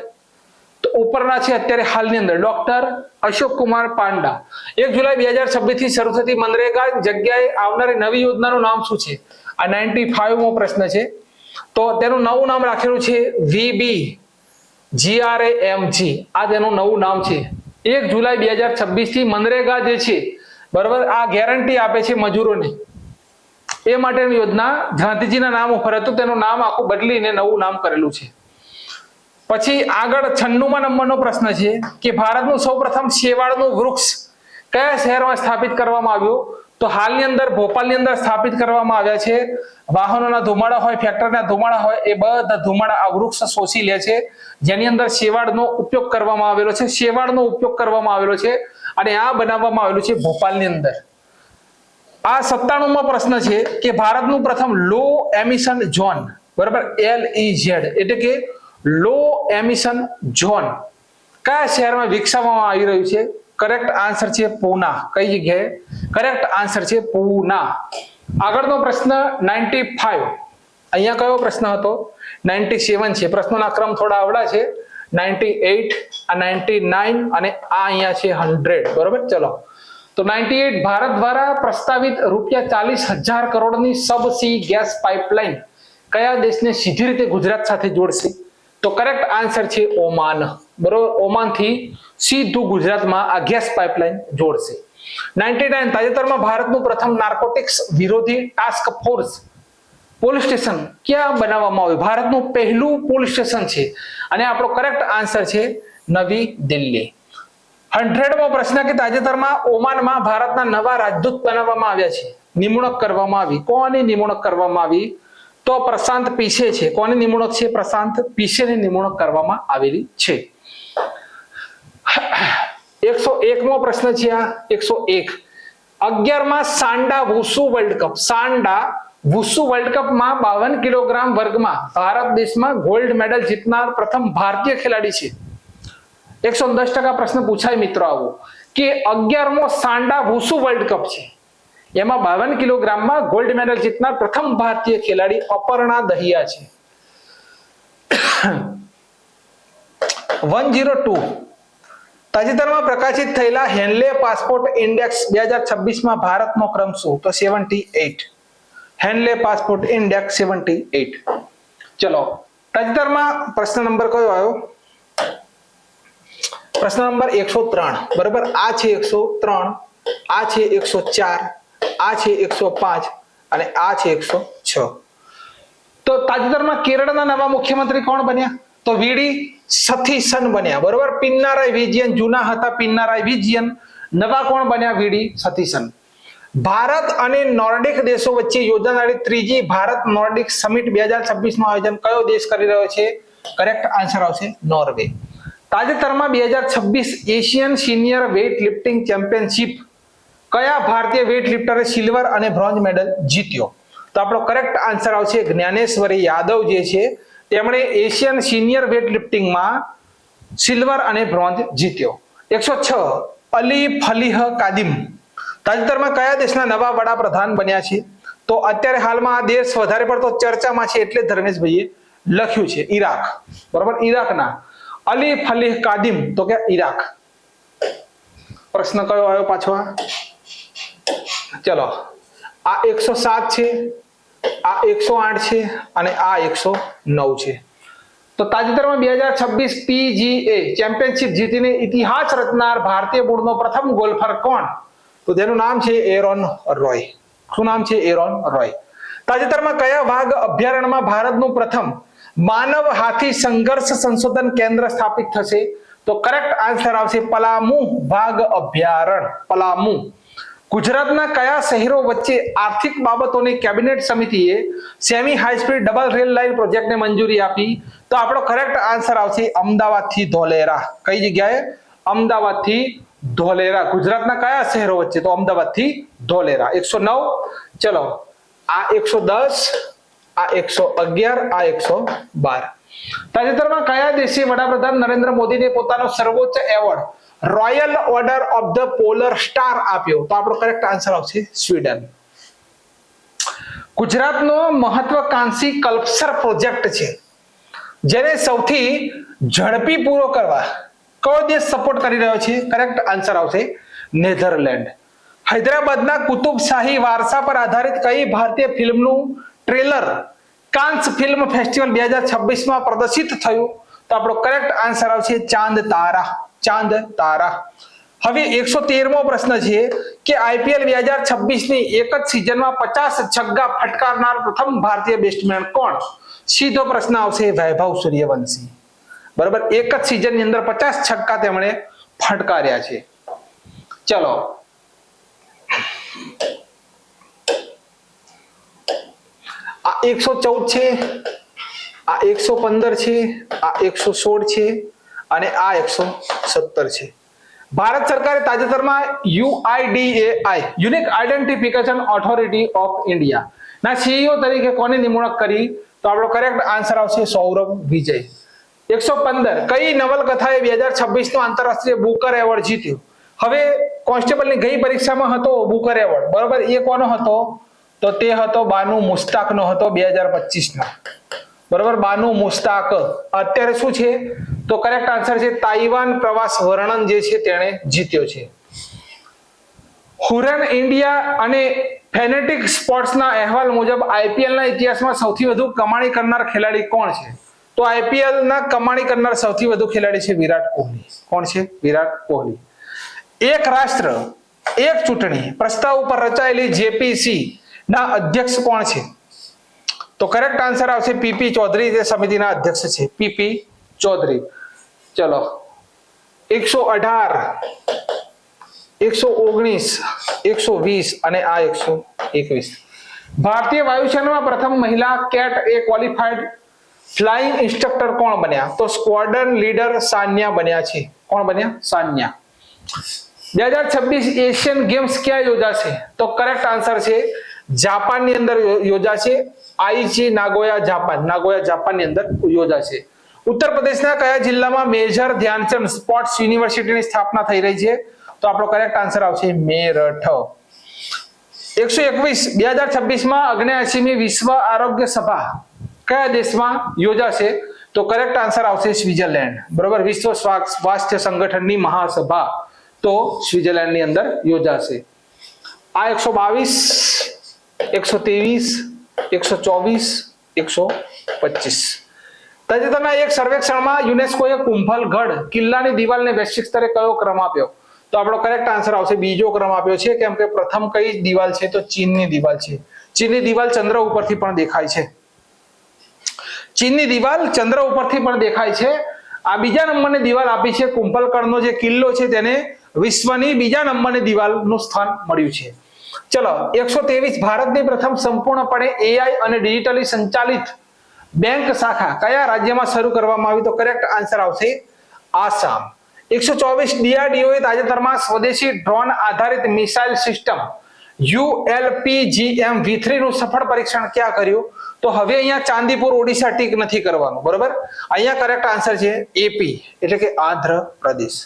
તો ઉપરના છે અત્યારે હાલની અંદર ડોક્ટર અશોક કુમાર પાંડા. 1 જુલાઈ 2026 થી શરૂ થતી મનરેગા જગ્યાએ આવનારી નવી યોજનાનું નામ શું છે? આ 95મો પ્રશ્ન છે. તો તેનું નવું નામ રાખેલું છે VBGRAMG. આ તેનું નવું નામ છે. 1 જુલાઈ 2026 થી મનરેગા જે છે, બરાબર, આ ગેરંટી આપે છે મજૂરોને, એ માટેની યોજના ગાંધીજીના નામ ઉપર હતું, તેનું નામ આખું બદલીને નવું નામ કરેલું છે. પછી આગળ 96મા નંબરનો પ્રશ્ન છે, કે ભારતનું સૌપ્રથમ શેવાળનું વૃક્ષ કયા શહેરમાં સ્થાપિત કરવામાં આવ્યું? તો હાલની અંદર ભોપાલની અંદર સ્થાપિત કરવામાં આવ્યા છે. વાહનોના ધુમાડા હોય, ફેક્ટરીના ધુમાડા હોય, એ બધા ધુમાડા આ વૃક્ષ શોષી લે છે, જેની અંદર શેવાળનો ઉપયોગ કરવામાં આવેલો છે. શેવાળનો ઉપયોગ કરવામાં આવેલો છે અને આ બનાવવામાં આવેલું છે ભોપાલની અંદર. આ 97મો પ્રશ્ન છે, કે ભારતનું પ્રથમ લો એમિશન ઝોન, બરાબર, LEZ એટલે કે લો એમિશન ઝોન કયા શહેરમાં વિકસાવવામાં આવી રહ્યું છે? કરેક્ટ આન્સર છે પૂના. કઈ જગ્યાએ? કરેક્ટ આન્સર છે પૂના. આગળનો પ્રશ્ન 95. અહીંયા કયો પ્રશ્ન હતો? 97 છે. પ્રશ્નોના ક્રમ થોડા આવડા છે. 98, આ 99 અને આ અહીંયા છે 100. બરોબર, ચલો તો 98, ભારત દ્વારા પ્રસ્તાવિત ₹40,000 કરોડની સબસી ગેસ પાઇપલાઇન કયા દેશને સીધી રીતે ગુજરાત સાથે જોડશે? તો કરેક્ટ આન્સર છે ઓમાન. બરોબર, ઓમાનથી સીધું ગુજરાતમાં આ ગેસ પાઇપલાઇન જોડશે. 99, તાજેતરમાં ભારતનું પ્રથમ નાર્કોટિક્સ વિરોધી ટાસ્ક ફોર્સ પોલીસ સ્ટેશન ક્યાં બનાવવામાં આવ્યું? ભારતનું પહેલું પોલીસ સ્ટેશન છે અને આપણો કરેક્ટ આન્સર છે નવી દિલ્હી. 100મો પ્રશ્ન કે તાજેતરમાં ઓમાનમાં ભારતના નવા રાજદૂત બનાવવામાં આવ્યા છે, નિમણૂક કરવામાં આવી. કોની નિમણૂક કરવામાં આવી? તો પ્રશાંત પીછે છે. કોની નિમણૂક છે? પ્રશાંત પીછેની નિમણૂક કરવામાં આવેલી છે. 101મો પ્રશ્ન છે આ 101. 11મા Sanda વુસુ world cup, Sanda વુસુ world કપમાં 52 કિલોગ્રામ વર્ગમાં ભારત દેશમાં ગોલ્ડ મેડલ જીતનાર પ્રથમ ભારતીય ખેલાડી છે. 110% પ્રશ્ન પૂછાય મિત્રો આવો કે 11મો સાન્ડા વુસુ વર્લ્ડ કપ છે, એમાં 52 કિલોગ્રામમાં ગોલ્ડ મેડલ જીતનાર પ્રથમ ભારતીય ખેલાડી અપર્ણા દહિયા છે. 102. તાજેતરમાં પ્રકાશિત થયેલા હેનલે પાસપોર્ટ ઇન્ડેક્સ 2026માં ભારતનો ક્રમ શું? તો 78. હેનલે પાસપોર્ટ ઇન્ડેક્સ 78. ચલો તાજેતરમાં પ્રશ્ન નંબર કયો આવ્યો? પ્રશ્ન નંબર 103. બરાબર, આ છે 103, આ છે 104, આ છે 105 અને આ છે 106. તો તાજેતરમાં કેરળના નવા મુખ્યમંત્રી કોણ બન્યા? તો વીડી સથીસન બન્યા. બરોબર, પિનારાય વિજયન જૂના હતા પિનારાય વિજયન, નવા કોણ બન્યા? વીડી સથીસન. ભારત અને નોર્ડિક દેશો વચ્ચે યોજાનારી ત્રીજી ભારત નોર્ડિક સમિટ 2026 નું આયોજન કયો દેશ કરી રહ્યો છે? કરેક્ટ આન્સર આવશે નોર્વે. તાજેતરમાં 2026 Asian senior weight lifting championship કયા ભારતીય વેઇટ લિફ્ટરે સિલ્વર અને બ્રોન્ઝ મેડલ જીત્યો? તો આપણો કરેક્ટ આન્સર આવશે જ્ઞાનેશ્વરી યાદવ જે છે તેમણે એશિયન સિનિયર વેઇટ લિફ્ટિંગમાં સિલ્વર અને બ્રોન્ઝ જીત્યો. 106. અલી ફલીહ કાદિમ તાજેતરમાં કયા દેશના નવા વડાપ્રધાન બન્યા છે? તો અત્યારે હાલમાં આ દેશ વધારે પડતો ચર્ચામાં છે એટલે ધર્મેશભાઈએ લખ્યું છે ઈરાક. બરોબર, ઈરાકના અલી ફલીહ કાદિમ, તો કે ઈરાક. પ્રશ્ન કયો આવ્યો પાછો? ચલો, આ 107 છે, આ 108 છે અને આ 109 છે. તો તાજેતરમાં 2026 PGA ચેમ્પિયનશિપ જીતીને ઇતિહાસ રચનાર ભારતીય મૂળનો પ્રથમ ગોલ્ફર કોણ? તો તેનું નામ છે એરોન રોય. શું નામ છે? એરોન રોય. તાજેતરમાં કયા વાઘ અભયારણ્યમાં ભારતનું પ્રથમ માનવ હાથી સંઘર્ષ સંશોધન કેન્દ્ર સ્થાપિત થશે? તો કરેક્ટ આન્સર આવશે પલામુ વાઘ અભયારણ્ય, પલામુ. ગુજરાતના કયા શહેરો વચ્ચે આર્થિક બાબતોની કેબિનેટ સમિતિએ semi high speed double rail line પ્રોજેક્ટને મંજૂરી આપી? તો આપણો કરેક્ટ આન્સર આવશે અમદાવાદથી ધોલેરા. કઈ જગ્યાએ? અમદાવાદથી ધોલેરા. ગુજરાતના કયા શહેરો વચ્ચે? તો અમદાવાદથી ધોલેરા. 109. ચલો, આ 110, આ 111, આ 112. તાજેતરમાં કયા દેશી વડાપ્રધાન નરેન્દ્ર મોદીને પોતાનો સર્વોચ્ચ award royal order of the polar star આપ્યો? તો આપણો કરેક્ટ આન્સર આવશે સ્વીડન. ગુજરાતનો મહત્વાકાંક્ષી કલ્પસર પ્રોજેક્ટ છે જેને સૌથી ઝડપી પૂરો કરવા કયો દેશ સપોર્ટ કરી રહ્યો છે? કરેક્ટ આન્સર આવશે નેધરલેન્ડ. હૈદરાબાદના કુતુબશાહી વારસા પર આધારિત કઈ ભારતીય ફિલ્મનું ટ્રેલર કાન્સ ફિલ્મ ફેસ્ટિવલ 2026માં પ્રદર્શિત થયું? તો આપણો કરેક્ટ આન્સર આવશે ચાંદ તારા, ચાંદ તારા. હવે 113મો પ્રશ્ન છે કે IPL 2026ની એક જ સિઝનમાં 50 છગ્ગા ફટકારનાર પ્રથમ ભારતીય બેટ્સમેન કોણ? સીધો પ્રશ્ન આવશે વૈભવ સૂર્યવંશી. બરાબર, એક જ સિઝનની અંદર 50 છગ્ગા તેમણે ફટકાર્યા છે. ચલો, આ 114 છે, આ 115 છે, આ 116 છે અને આ 117 છે. ભારત સરકારે તાજેતરમાં UIDAI unique identification authority of India ના CEO તરીકે કોની નિમણૂક કરી? તો આપણો કરેક્ટ આન્સર આવશે સૌરભ વિજય. 115. કઈ નવલકથાએ 2026 નો આંતરરાષ્ટ્રીય બુકર એવોર્ડ જીત્યો? હવે કોન્સ્ટેબલની ગઈ પરીક્ષામાં હતો બુકર એવોર્ડ. બરાબર, એ કોનો હતો? તો તે હતો બાનુ મુસ્તાકનો હતો 2025 નો. બરાબર, બાનુ મુસ્તાક. અત્યારે શું છે? તો કરેક્ટ આન્સર છે તાઇવાન પ્રવાસ વર્ણન જે છે તેણે જીત્યો છે. હુરન ઇન્ડિયા અને ફેનેટિક સ્પોર્ટ્સના અહેવાલ મુજબ IPLના ઇતિહાસમાં સૌથી વધુ કમાણી કરનાર ખેલાડી કોણ છે? તો IPLના કમાણી કરનાર સૌથી વધુ ખેલાડી છે વિરાટ કોહલી. કોણ છે? વિરાટ કોહલી. એક રાષ્ટ્ર એક ચૂંટણી પ્રસ્તાવ ઉપર રચાયેલી JPC ના અધ્યક્ષ કોણ છે? તો કરેક્ટ આન્સર આવશે પીપી ચૌધરી, જે સમિતિના અધ્યક્ષ છે, પીપી ચૌધરી. ચલો 118, 119, 120 અને આ 121. ભારતીય વાયુસેનામાં પ્રથમ મહિલા કેટ એ ક્વોલિફાઈડ ફ્લાઇંગ ઇન્સ્ટ્રક્ટર કોણ બન્યા? તો સ્ક્વોડ્રન લીડર સાન્યા બન્યા છે. કોણ બન્યા? સાન્યા. 2026 એશિયન ગેમ્સ ક્યાં યોજાશે? તો કરેક્ટ આન્સર છે જાપાનની અંદર યોજાશે. આઈચી નાગોયા જાપાનની અંદર યોજાશે. ઉત્તર પ્રદેશના કયા જિલ્લામાં મેજર ધ્યાનચંદ સ્પોર્ટ્સ યુનિવર્સિટીની સ્થાપના થઈ રહી છે? તો આપણો કરેક્ટ આન્સર આવશે મેરઠ. 121 2026 માં 79મી વિશ્વ આરોગ્ય સભા કયા દેશમાં યોજાશે? તો કરેક્ટ આન્સર આવશે સ્વિટ્ઝરલેન્ડ. બરોબર, વિશ્વ સ્વાસ્થ્ય સંગઠનની મહાસભા તો સ્વિટ્ઝરલેન્ડની અંદર યોજાશે. આ 122, 123, 124, 125. તાજેતરના એક સર્વેક્ષણમાં યુનેસ્કોએ કુંભલગઢ કિલ્લાની દિવાલને વૈશ્વિક સ્તરે કયો ક્રમ આપ્યો? તો આપણો કરેક્ટ આન્સર આવશે બીજો ક્રમ આપ્યો છે, કેમ કે પ્રથમ કઈ દિવાલ છે? તો ચીનની દિવાલ છે. ચીનની દિવાલ ચંદ્ર ઉપરથી પણ દેખાય છે. ચીનની દિવાલ ચંદ્ર ઉપરથી પણ દેખાય છે. આ બીજા નંબરની દિવાલ આપી છે. કુંભલગઢનો જે કિલ્લો છે તેને વિશ્વની બીજા નંબરની દિવાલનું સ્થાન મળ્યું છે. ચલો 123 ભારતની પ્રથમ સંપૂર્ણપણે એઆઈ અને ડિજિટલી સંચાલિત બેંક શાખા કયા રાજ્યમાં શરૂ કરવામાં આવી? તો કરેક્ટ આન્સર આવશે આસામ. 124 ડીઆરડીઓએ તાજેતરમાં સ્વદેશી ડ્રોન આધારિત મિસાઇલ સિસ્ટમ ULPGM V3 નું સફળ પરીક્ષણ ક્યાં કર્યું? તો હવે અહીંયા ચાંદીપુર ઓડિશા ટીક નથી કરવાનું. બરોબર, અહીંયા કરેક્ટ આન્સર છે એપી એટલે કે આંધ્રપ્રદેશ.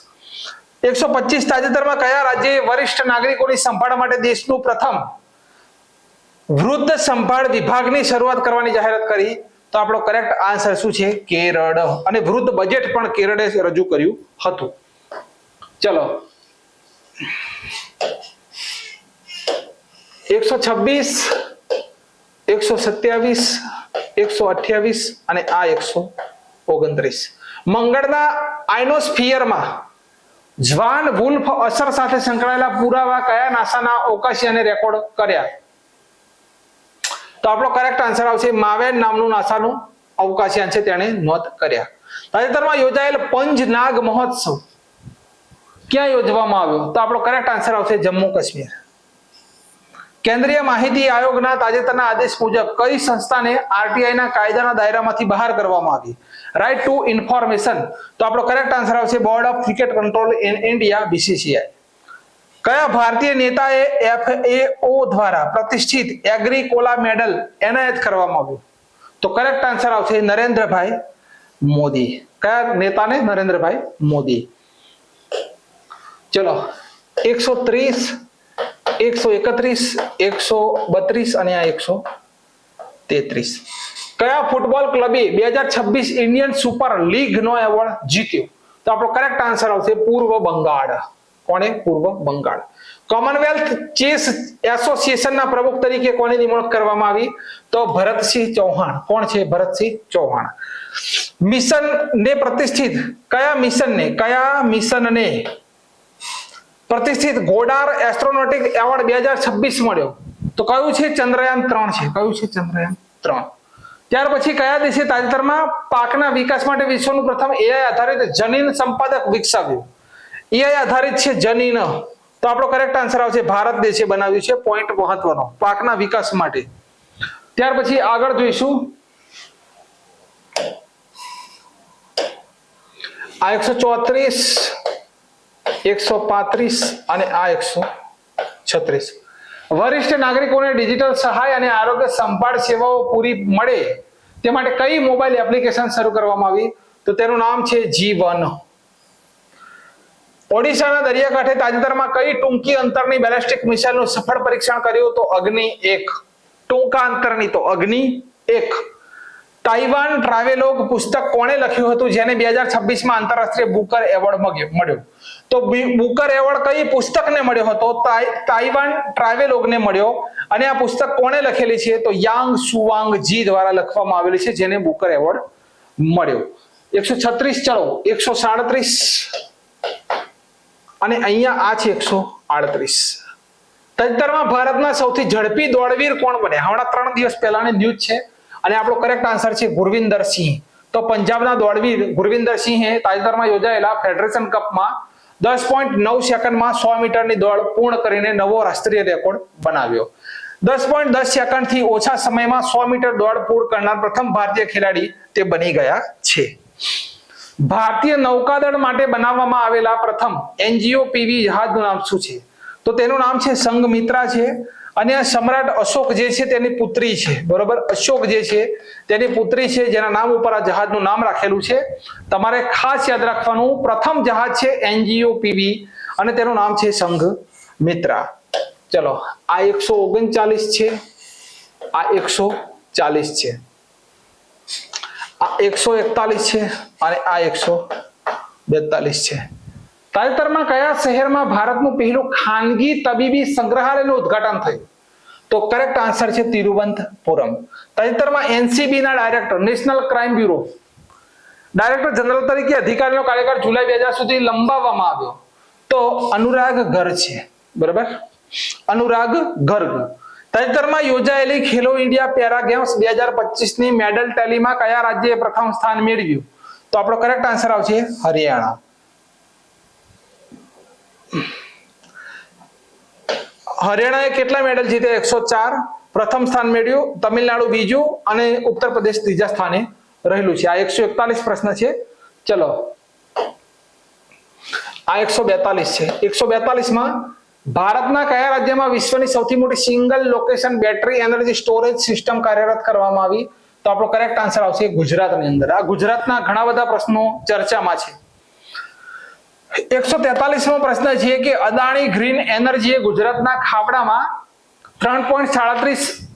125 તાજેતરમાં કયા રાજ્યએ વરિષ્ઠ નાગરિકોની સંભાળ માટે દેશનું પ્રથમ વૃદ્ધ સંભાળ વિભાગની શરૂઆત કરવાની જાહેરાત કરી? તો આપણો કરેક્ટ આન્સર શું છે? કેરળ. અને વૃદ્ધ બજેટ પણ કેરળે રજૂ કર્યું હતું. ચલો 126, 127, 128 અને આ 129. મંગળના આઇનોસ્ફિયરમાં જ્વાન વુલ્ફ અસર સાથે સંકળાયેલા પુરાવા કયા નાસાના અવકાશયાને રેકોર્ડ કર્યા? તો આપણો કરેક્ટ આન્સર આવશે માવેન નામનું નાસાનું અવકાશયાન છે, તેણે નોંધ કર્યા. તાજેતરમાં યોજાયેલ પંજનાગ મહોત્સવ ક્યાં યોજવામાં આવ્યો? તો આપણો કરેક્ટ આન્સર આવશે જમ્મુ કાશ્મીર. કેન્દ્રીય માહિતી આયોગના તાજેતરના આદેશ મુજબ કઈ સંસ્થાને આરટીઆઈના કાયદાના દાયરામાંથી બહાર કરવામાં આવી? Right to information. તો આપણો કરેક્ટ આન્સર આવશે board of cricket control in India BCCI. કયા ભારતીય નેતાએ FAO દ્વારા પ્રતિષ્ઠિત એગ્રીકોલા મેડલ એનાયત કરવામાં આવ્યું? તો કરેક્ટ આન્સર આવશે નરેન્દ્રભાઈ મોદી. કયા નેતાને? નરેન્દ્રભાઈ મોદી. ચલો 130, 131, 132 અને આ 133. કયા ફૂટબોલ ક્લબે 2026 ઇન્ડિયન સુપર લીગ નો એવોર્ડ જીત્યો? તો આપણો કરેક્ટ આન્સર આવશે પૂર્વ બંગાળ. કોણે? પૂર્વ બંગાળ. કોમનવેલ્થ ચેસ એસોસિએશનના પ્રમુખ તરીકે કોની નિમણૂક કરવામાં આવી? તો ભરતસિંહ ચૌહાણ. કોણ છે? ભરતસિંહ ચૌહાણ. મિશન ને પ્રતિષ્ઠિત કયા મિશનને પ્રતિષ્ઠિત ગોડાર એસ્ટ્રોનોટિક એવોર્ડ 2026 મળ્યો? તો કયું છે? ચંદ્રયાન 3 છે. કયું છે? ચંદ્રયાન 3. ત્યાર પછી કયા દેશે તાજેતરમાં પાકના વિકાસ માટે વિશ્વનું પ્રથમ એઆઈ આધારિત જનીન સંપાદક વિકસાવ્યું? એઆઈ આધારિત છે જનીન. તો આપણો કરેક્ટ આન્સર આવશે ભારત દેશે બનાવ્યું છે. પોઈન્ટ મહત્વનો પાકના વિકાસ માટે. ત્યાર પછી આગળ જોઈશું આ 134, 135 અને આ 136. વરિષ્ઠ નાગરિકોને ડિજિટલ સહાય અને આરોગ્ય સંભાળ સેવાઓ પૂરી મળે તે માટે કઈ મોબાઈલ એપ્લિકેશન શરૂ કરવામાં આવી? તો તેનું નામ છે જીવન. ઓડિશાના દરિયાકાંઠે તાજેતરમાં કઈ ટૂંકી અંતરની બેલેસ્ટિક મિસાઇલનું સફળ પરીક્ષણ કર્યું? તો અગ્નિ 1. ટૂંકા અંતરની તો અગ્નિ 1. તાઇવાન ટ્રાવેલોગ પુસ્તક કોણે લખ્યું હતું જેને 2026 માં આંતરરાષ્ટ્રીય બુકર એવોર્ડ મળ્યો? તો બુકર એવોર્ડ કઈ પુસ્તકને મળ્યો હતો? તાઇવાન ટ્રાવેલોગને મળ્યો. અને આ પુસ્તક કોણે લખેલી છે? તો યાંગ સુવાંગ જી દ્વારા લખવામાં આવેલી છે, જેને બુકર એવોર્ડ મળ્યો. 136. ચલો 137 અને અહીંયા આ છે 138. તાજેતરમાં ભારતના સૌથી ઝડપી દોડવીર કોણ બન્યા? હમણાં 3 દિવસ પહેલાની ન્યૂઝ છે. અને આપણો કરેક્ટ આન્સર છે ગુરવિંદર સિંહ. તો પંજાબના દોડવીર ગુરવિંદર સિંહે તાજેતરમાં યોજાયેલા ફેડરેશન કપમાં 10.9 સેકન્ડમાં 100 મીટરની દોડ પૂર્ણ કરીને નવો રાષ્ટ્રીય રેકોર્ડ બનાવ્યો. 10.10 સેકન્ડથી ઓછા સમયમાં 100 મીટર દોડ પૂર્ણ કરનાર પ્રથમ ભારતીય ખેલાડી તે બની ગયા છે. ભારતીય નૌકાદળ માટે બનાવવામાં આવેલા પ્રથમ NGOPV જહાજનું નામ શું છે? તો તેનું નામ છે સંઘમિત્રા છે. અને સમ્રાટ અશોક જે છે તેની પુત્રી છે, બરોબર. અશોક જે છે તેની પુત્રી છે, જેના નામ ઉપર આ જહાજનું નામ રાખેલું છે. તમારે ખાસ યાદ રાખવાનું, પ્રથમ જહાજ છે NGOPV અને તેનું નામ છે સંઘમિત્રા. ચલો, આ 139 છે, આ 140 છે, આ 141 છે અને આ 142 છે. તાજેતરમાં કયા શહેરમાં ભારતનું પહેલું ખાનગી તબીબી સંગ્રહાલયનું ઉદ્ઘાટન થયું? તો કરેક્ટ આન્સર છે તિરુવનંતપુરમ. તાજેતરમાં NCB ના director, national crime bureau director general તરીકે અધિકારીનો કાર્યકાળ જુલાઈ 2000 સુધી લંબાવવામાં આવ્યો. તો અનુરાગ ગર્ગ છે, બરાબર, અનુરાગ ગર્ગ. તાજેતરમાં યોજાયેલી ખેલો ઇન્ડિયા પેરા ગેમ્સ 2025 ની મેડલ ટેલીમાં કયા રાજ્યએ પ્રથમ સ્થાન મેળવ્યું? તો આપણો કરેક્ટ આન્સર આવશે હરિયાણા. હરિયાણાએ કેટલા મેડલ જીત્યા? 104, પ્રથમ સ્થાન મેળવ્યું. તમિલનાડુ બીજું અને ઉત્તર પ્રદેશ ત્રીજા સ્થાને રહેલું છે. આ 141 પ્રશ્ન છે. ચલો, આ 142 છે. 142 માં ભારતના કયા રાજ્યમાં વિશ્વની સૌથી મોટી single location battery energy storage system કાર્યરત કરવામાં આવી? તો આપણો કરેક્ટ આન્સર આવશે ગુજરાતની અંદર. આ ગુજરાતના ઘણા બધા પ્રશ્નો ચર્ચામાં છે. 143મો પ્રશ્ન છે કે અદાણી ગ્રીન એનર્જીએ ગુજરાતના ખાવડામાં 3.37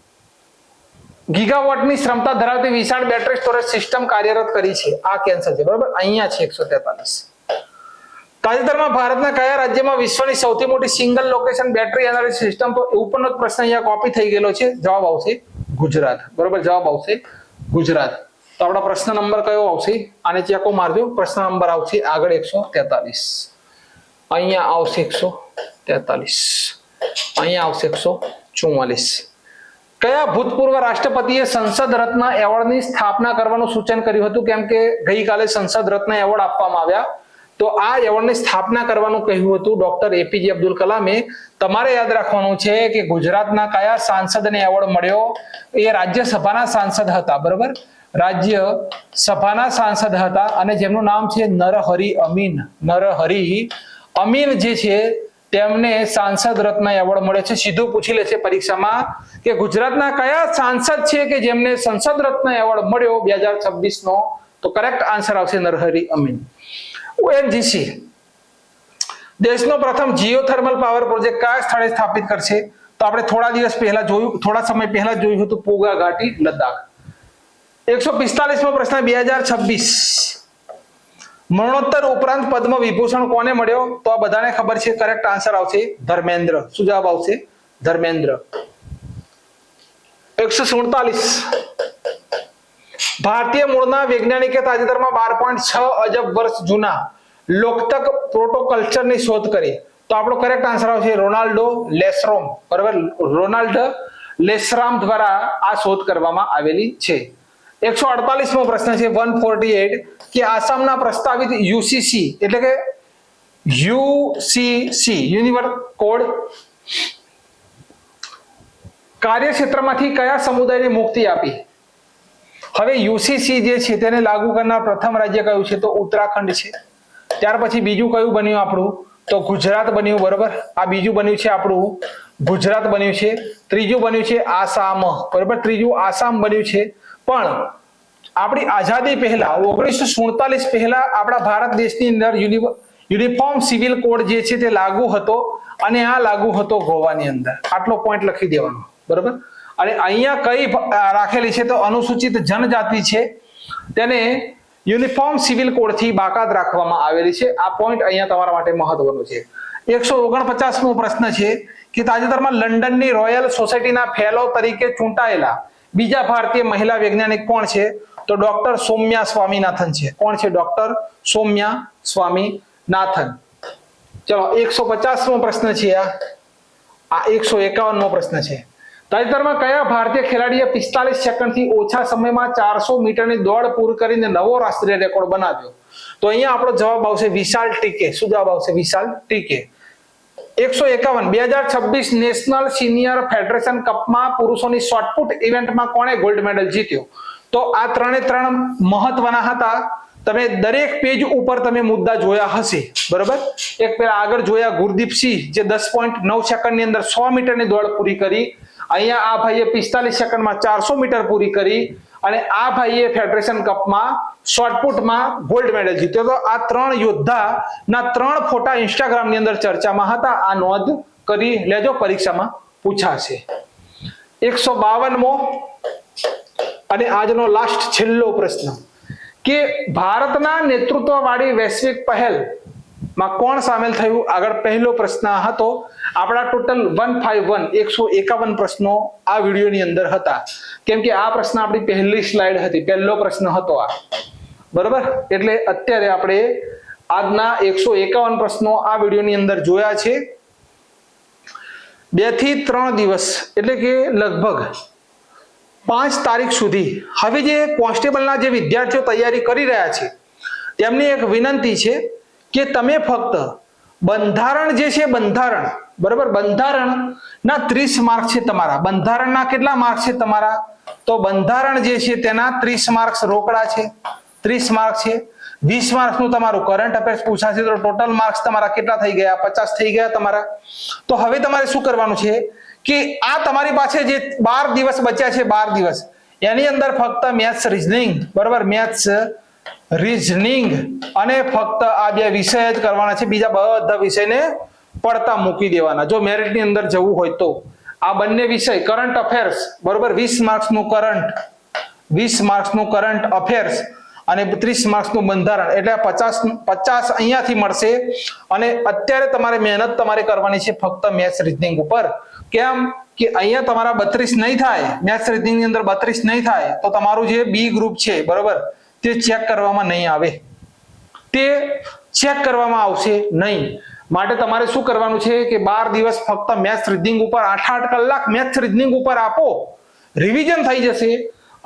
ગીગાવોટની ક્ષમતા ધરાવતી વિશાળ બેટરી સ્ટોરેજ સિસ્ટમ કાર્યરત કરી છે. આ કેન્સર છે, બરાબર. અહીંયા છે 143. તાજેતરમાં ભારતના કયા રાજ્યમાં વિશ્વની સૌથી મોટી single location battery energy system? તો ઉપરનો પ્રશ્ન અહીંયા કોપી થઈ ગયેલો છે. જવાબ આવશે ગુજરાત, બરાબર. જવાબ આવશે ગુજરાત. તો આપણા પ્રશ્ન નંબર કયો આવશે? આને ચેકો મારજો. પ્રશ્ન નંબર આવશે આગળ 143. અહીંયા આવશે 143, અહીંયા આવશે 144. કયા ભૂતપૂર્વ રાષ્ટ્રપતિએ સંસદ રત્ન એવોર્ડની સ્થાપના કરવાનું સૂચન કર્યું હતું? કેમ કે ગઈકાલે સંસદ રત્ન એવોર્ડ આપવામાં આવ્યા, તો આ એવોર્ડની સ્થાપના કરવાનું કહ્યું હતું ડોક્ટર APJ અબ્દુલ કલામે. તમારે યાદ રાખવાનું છે કે ગુજરાતના કયા સાંસદને એવોર્ડ મળ્યો? એ રાજ્યસભાના સાંસદ હતા, બરાબર. રાજ્ય સભાના સાંસદ હતા અને જેમનું નામ છે નરહરી અમીન. નરહરી અમીન જે છે તેમને સાંસદ રત્ન એવોર્ડ મળે છે. સીધું પૂછી લે છે પરીક્ષામાં કે ગુજરાતના કયા સાંસદ છે કે જેમને સંસદ રત્ન એવોર્ડ મળ્યો 2026 નો? તો કરેક્ટ આન્સર આવશે નરહરી અમીન. ONGC દેશનો પ્રથમ જીઓથર્મલ પાવર પ્રોજેક્ટ કયા સ્થળે સ્થાપિત કરશે? તો આપણે થોડા સમય પહેલા જોયું હતું પોગા ઘાટી, લદ્દાખ. 145મો પ્રશ્ન 2026 મરણોત્તર ઉપરાંત પદ્મ વિભૂષણ કોને મળ્યો? તો આ બધાને ખબર છે. કરેક્ટ આન્સર આવશે ધર્મેન્દ્ર. શું જવાબ આવશે? ધર્મેન્દ્ર. 147 ભારતીય મૂળના વૈજ્ઞાનિકે તાજેતરમાં 12.6 અજબ વર્ષ જૂના લોકતક પ્રોટોકલ્ચરની શોધ કરી. તો આપણો કરેક્ટ આન્સર આવશે રોનાલ્ડો લેસ્રોમ, બરાબર. રોનાલ્ડ લેસ્રામ દ્વારા આ શોધ કરવામાં આવેલી છે. 148મો પ્રશ્ન છે 148 કે આસામના પ્રસ્તાવિત UCC એટલે કે UCC યુનિવર્સલ કોડ કાર્યક્ષેત્રમાંથી કયા સમુદાયને મુક્તિ આપી? હવે UCC જે છે તેને લાગુ કરનાર પ્રથમ રાજ્ય કયું છે? તો ઉત્તરાખંડ છે. ત્યાર પછી બીજું કયું બન્યું આપણું? તો ગુજરાત બન્યું, બરાબર. આ બીજું બન્યું છે આપણું ગુજરાત બન્યું છે. ત્રીજું બન્યું છે આસામ, બરાબર. ત્રીજું આસામ બન્યું છે. પણ આપણી આઝાદી પહેલા 1947 પહેલા આપણા ભારત દેશની અંદર યુનિફોર્મ સિવિલ કોડ જે છે તે લાગુ હતો અને આ લાગુ હતો ગોવાની અંદર. આટલો પોઈન્ટ લખી દેવાનો, બરાબર. અને અહીંયા કઈ રાખેલી છે? તો અનુસૂચિત જનજાતિ છે તેને યુનિફોર્મ સિવિલ કોડ થી બાકાત રાખવામાં આવેલી છે. આ પોઈન્ટ અહીંયા તમારા માટે મહત્વનો છે. 149મો પ્રશ્ન છે કે તાજેતરમાં લંડનની રોયલ સોસાયટીના ફેલો તરીકે ચૂંટાયેલા બીજા ભારતીય મહિલા વૈજ્ઞાનિક કોણ છે? તો ડોક્ટર સૌમ્યા સ્વામીનાથન છે. કોણ છે? ડોક્ટર સૌમ્યા સ્વામીનાથન. ચલો, 150મો પ્રશ્ન છે. આ 151મો પ્રશ્ન છે. તાજેતરમાં કયા ભારતીય ખેલાડીએ 45 સેકન્ડથી ઓછા સમયમાં 400 મીટરની દોડ પૂરી કરીને નવો રાષ્ટ્રીય રેકોર્ડ બનાવ્યો? તો અહીંયા આપણો જવાબ આવશે વિશાલ ટીકે. શું જવાબ આવશે? વિશાલ ટીકે. 151 2026 નેશનલ સિનિયર ફેડરેશન કપમાં પુરુષોની શોર્ટપુટ ઇવેન્ટમાં કોણે ગોલ્ડ મેડલ જીત્યો? તો આ ત્રણે ત્રણ મહત્વના હતા. તમે દરેક પેજ ઉપર તમે મુદ્દા જોયા હશે, બરાબર. એક પેલા આગળ જોયા ગુરદીપસિંહ, જે 10.9 સેકન્ડની અંદર 100 મીટરની દોડ પૂરી કરી. અહીંયા આ ભાઈએ 45 સેકન્ડમાં 400 મીટર પૂરી કરી અને આ ભાઈએ ફેડરેશન કપમાં શોર્ટપુટમાં ગોલ્ડ મેડલ જીત્યો. તો આ ત્રણ યોદ્ધાના ત્રણ ફોટા ઇન્સ્ટાગ્રામની અંદર ચર્ચામાં હતા. આ નોંધ કરી લેજો, પરીક્ષામાં પૂછાશે. 152મો અને આજનો લાસ્ટ છેલ્લો પ્રશ્ન કે ભારતના નેતૃત્વવાળી વૈશ્વિક પહેલ માં કોણ સામેલ થયું? આગળ પહેલો પ્રશ્ન હતો. આપણા ટોટલ 151 પ્રશ્નો આ વિડીયોની અંદર હતા, કેમ કે આ પ્રશ્ન આપણી પહેલી સ્લાઇડ હતી, પહેલો પ્રશ્ન હતો આ, બરોબર. એટલે અત્યારે આપણે આજના 151 પ્રશ્નો આ વિડીયોની અંદર જોયા છે. 2 થી 3 દિવસ એટલે કે લગભગ 5 તારીખ સુધી હવે જે કોન્સ્ટેબલના જે વિદ્યાર્થીઓ તૈયારી કરી રહ્યા છે તેમની એક વિનંતી છે કે તમે ફક્ત બંધારણ જે છે, બંધારણ, બરાબર, બંધારણના 30 માર્ક છે તમારા. બંધારણના કેટલા માર્ક છે તમારા? તો બંધારણ જે છે તેના 30 માર્ક્સ રોકડા છે, 30 માર્ક છે. 20 માર્ક્સનું તમારું કરંટ અફેર્સ પૂછાશે, તો ટોટલ માર્ક્સ તમારા કેટલા થઈ ગયા? 50 થઈ ગયા તમારા. તો હવે તમારે શું કરવાનું છે કે આ તમારી પાસે જે 12 દિવસ બચ્યા છે, 12 દિવસ, એની અંદર ફક્ત મેથ્સ રીઝનિંગ, બરાબર, મેથ્સ રીઝનિંગ અને ફક્ત આ બે વિષય જ કરવાના છે. બીજા બધા વિષયને પડતા મૂકી દેવાના. જો મેરિટની અંદર જવું હોય તો આ બંને વિષય કરંટ અફેર્સ, બરોબર, 20 માર્ક્સનું કરંટ અફેર્સ અને 30 માર્ક્સનું બંધારણ, એટલે 50 અહીંયાથી મળશે. અને અત્યારે તમારે મહેનત તમારે કરવાની છે ફક્ત મેથ્સ રીઝનિંગ ઉપર. કેમ કે અહીંયા તમારા 32 નહીં થાય, મેથ્સ રીઝનિંગ ની અંદર 32 નહીં થાય તો તમારું જે બી ગ્રુપ છે, બરોબર, તે ચેક કરવામાં નહીં આવે, તે ચેક કરવામાં આવશે નહીં. માટે તમારે શું કરવાનું છે કે 12 દિવસ ફક્ત મેથ્સ રીઝનિંગ ઉપર 8-8 કલાક મેથ્સ રીઝનિંગ ઉપર આપો, રિવિઝન થઈ જશે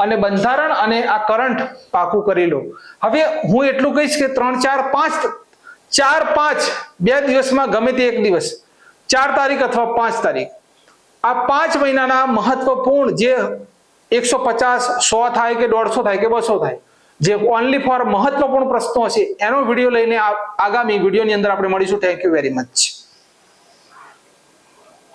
અને બંધારણ અને આ કરંટ પાકું કરી લો. હવે હું એટલું કહીશ કે 3, 4, 5 2 દિવસમાં ગમે તે એક દિવસ, 4 તારીખ અથવા 5 તારીખ, આ 5 મહિનાના મહત્વપૂર્ણ જે 150, 100 થાય કે 150 થાય કે 200 થાય, જે ઓનલી ફોર મહત્વપૂર્ણ પ્રશ્નો હશે એનો વિડીયો લઈને આગામી વિડીયોની અંદર આપણે મળીશું. Thank you very much.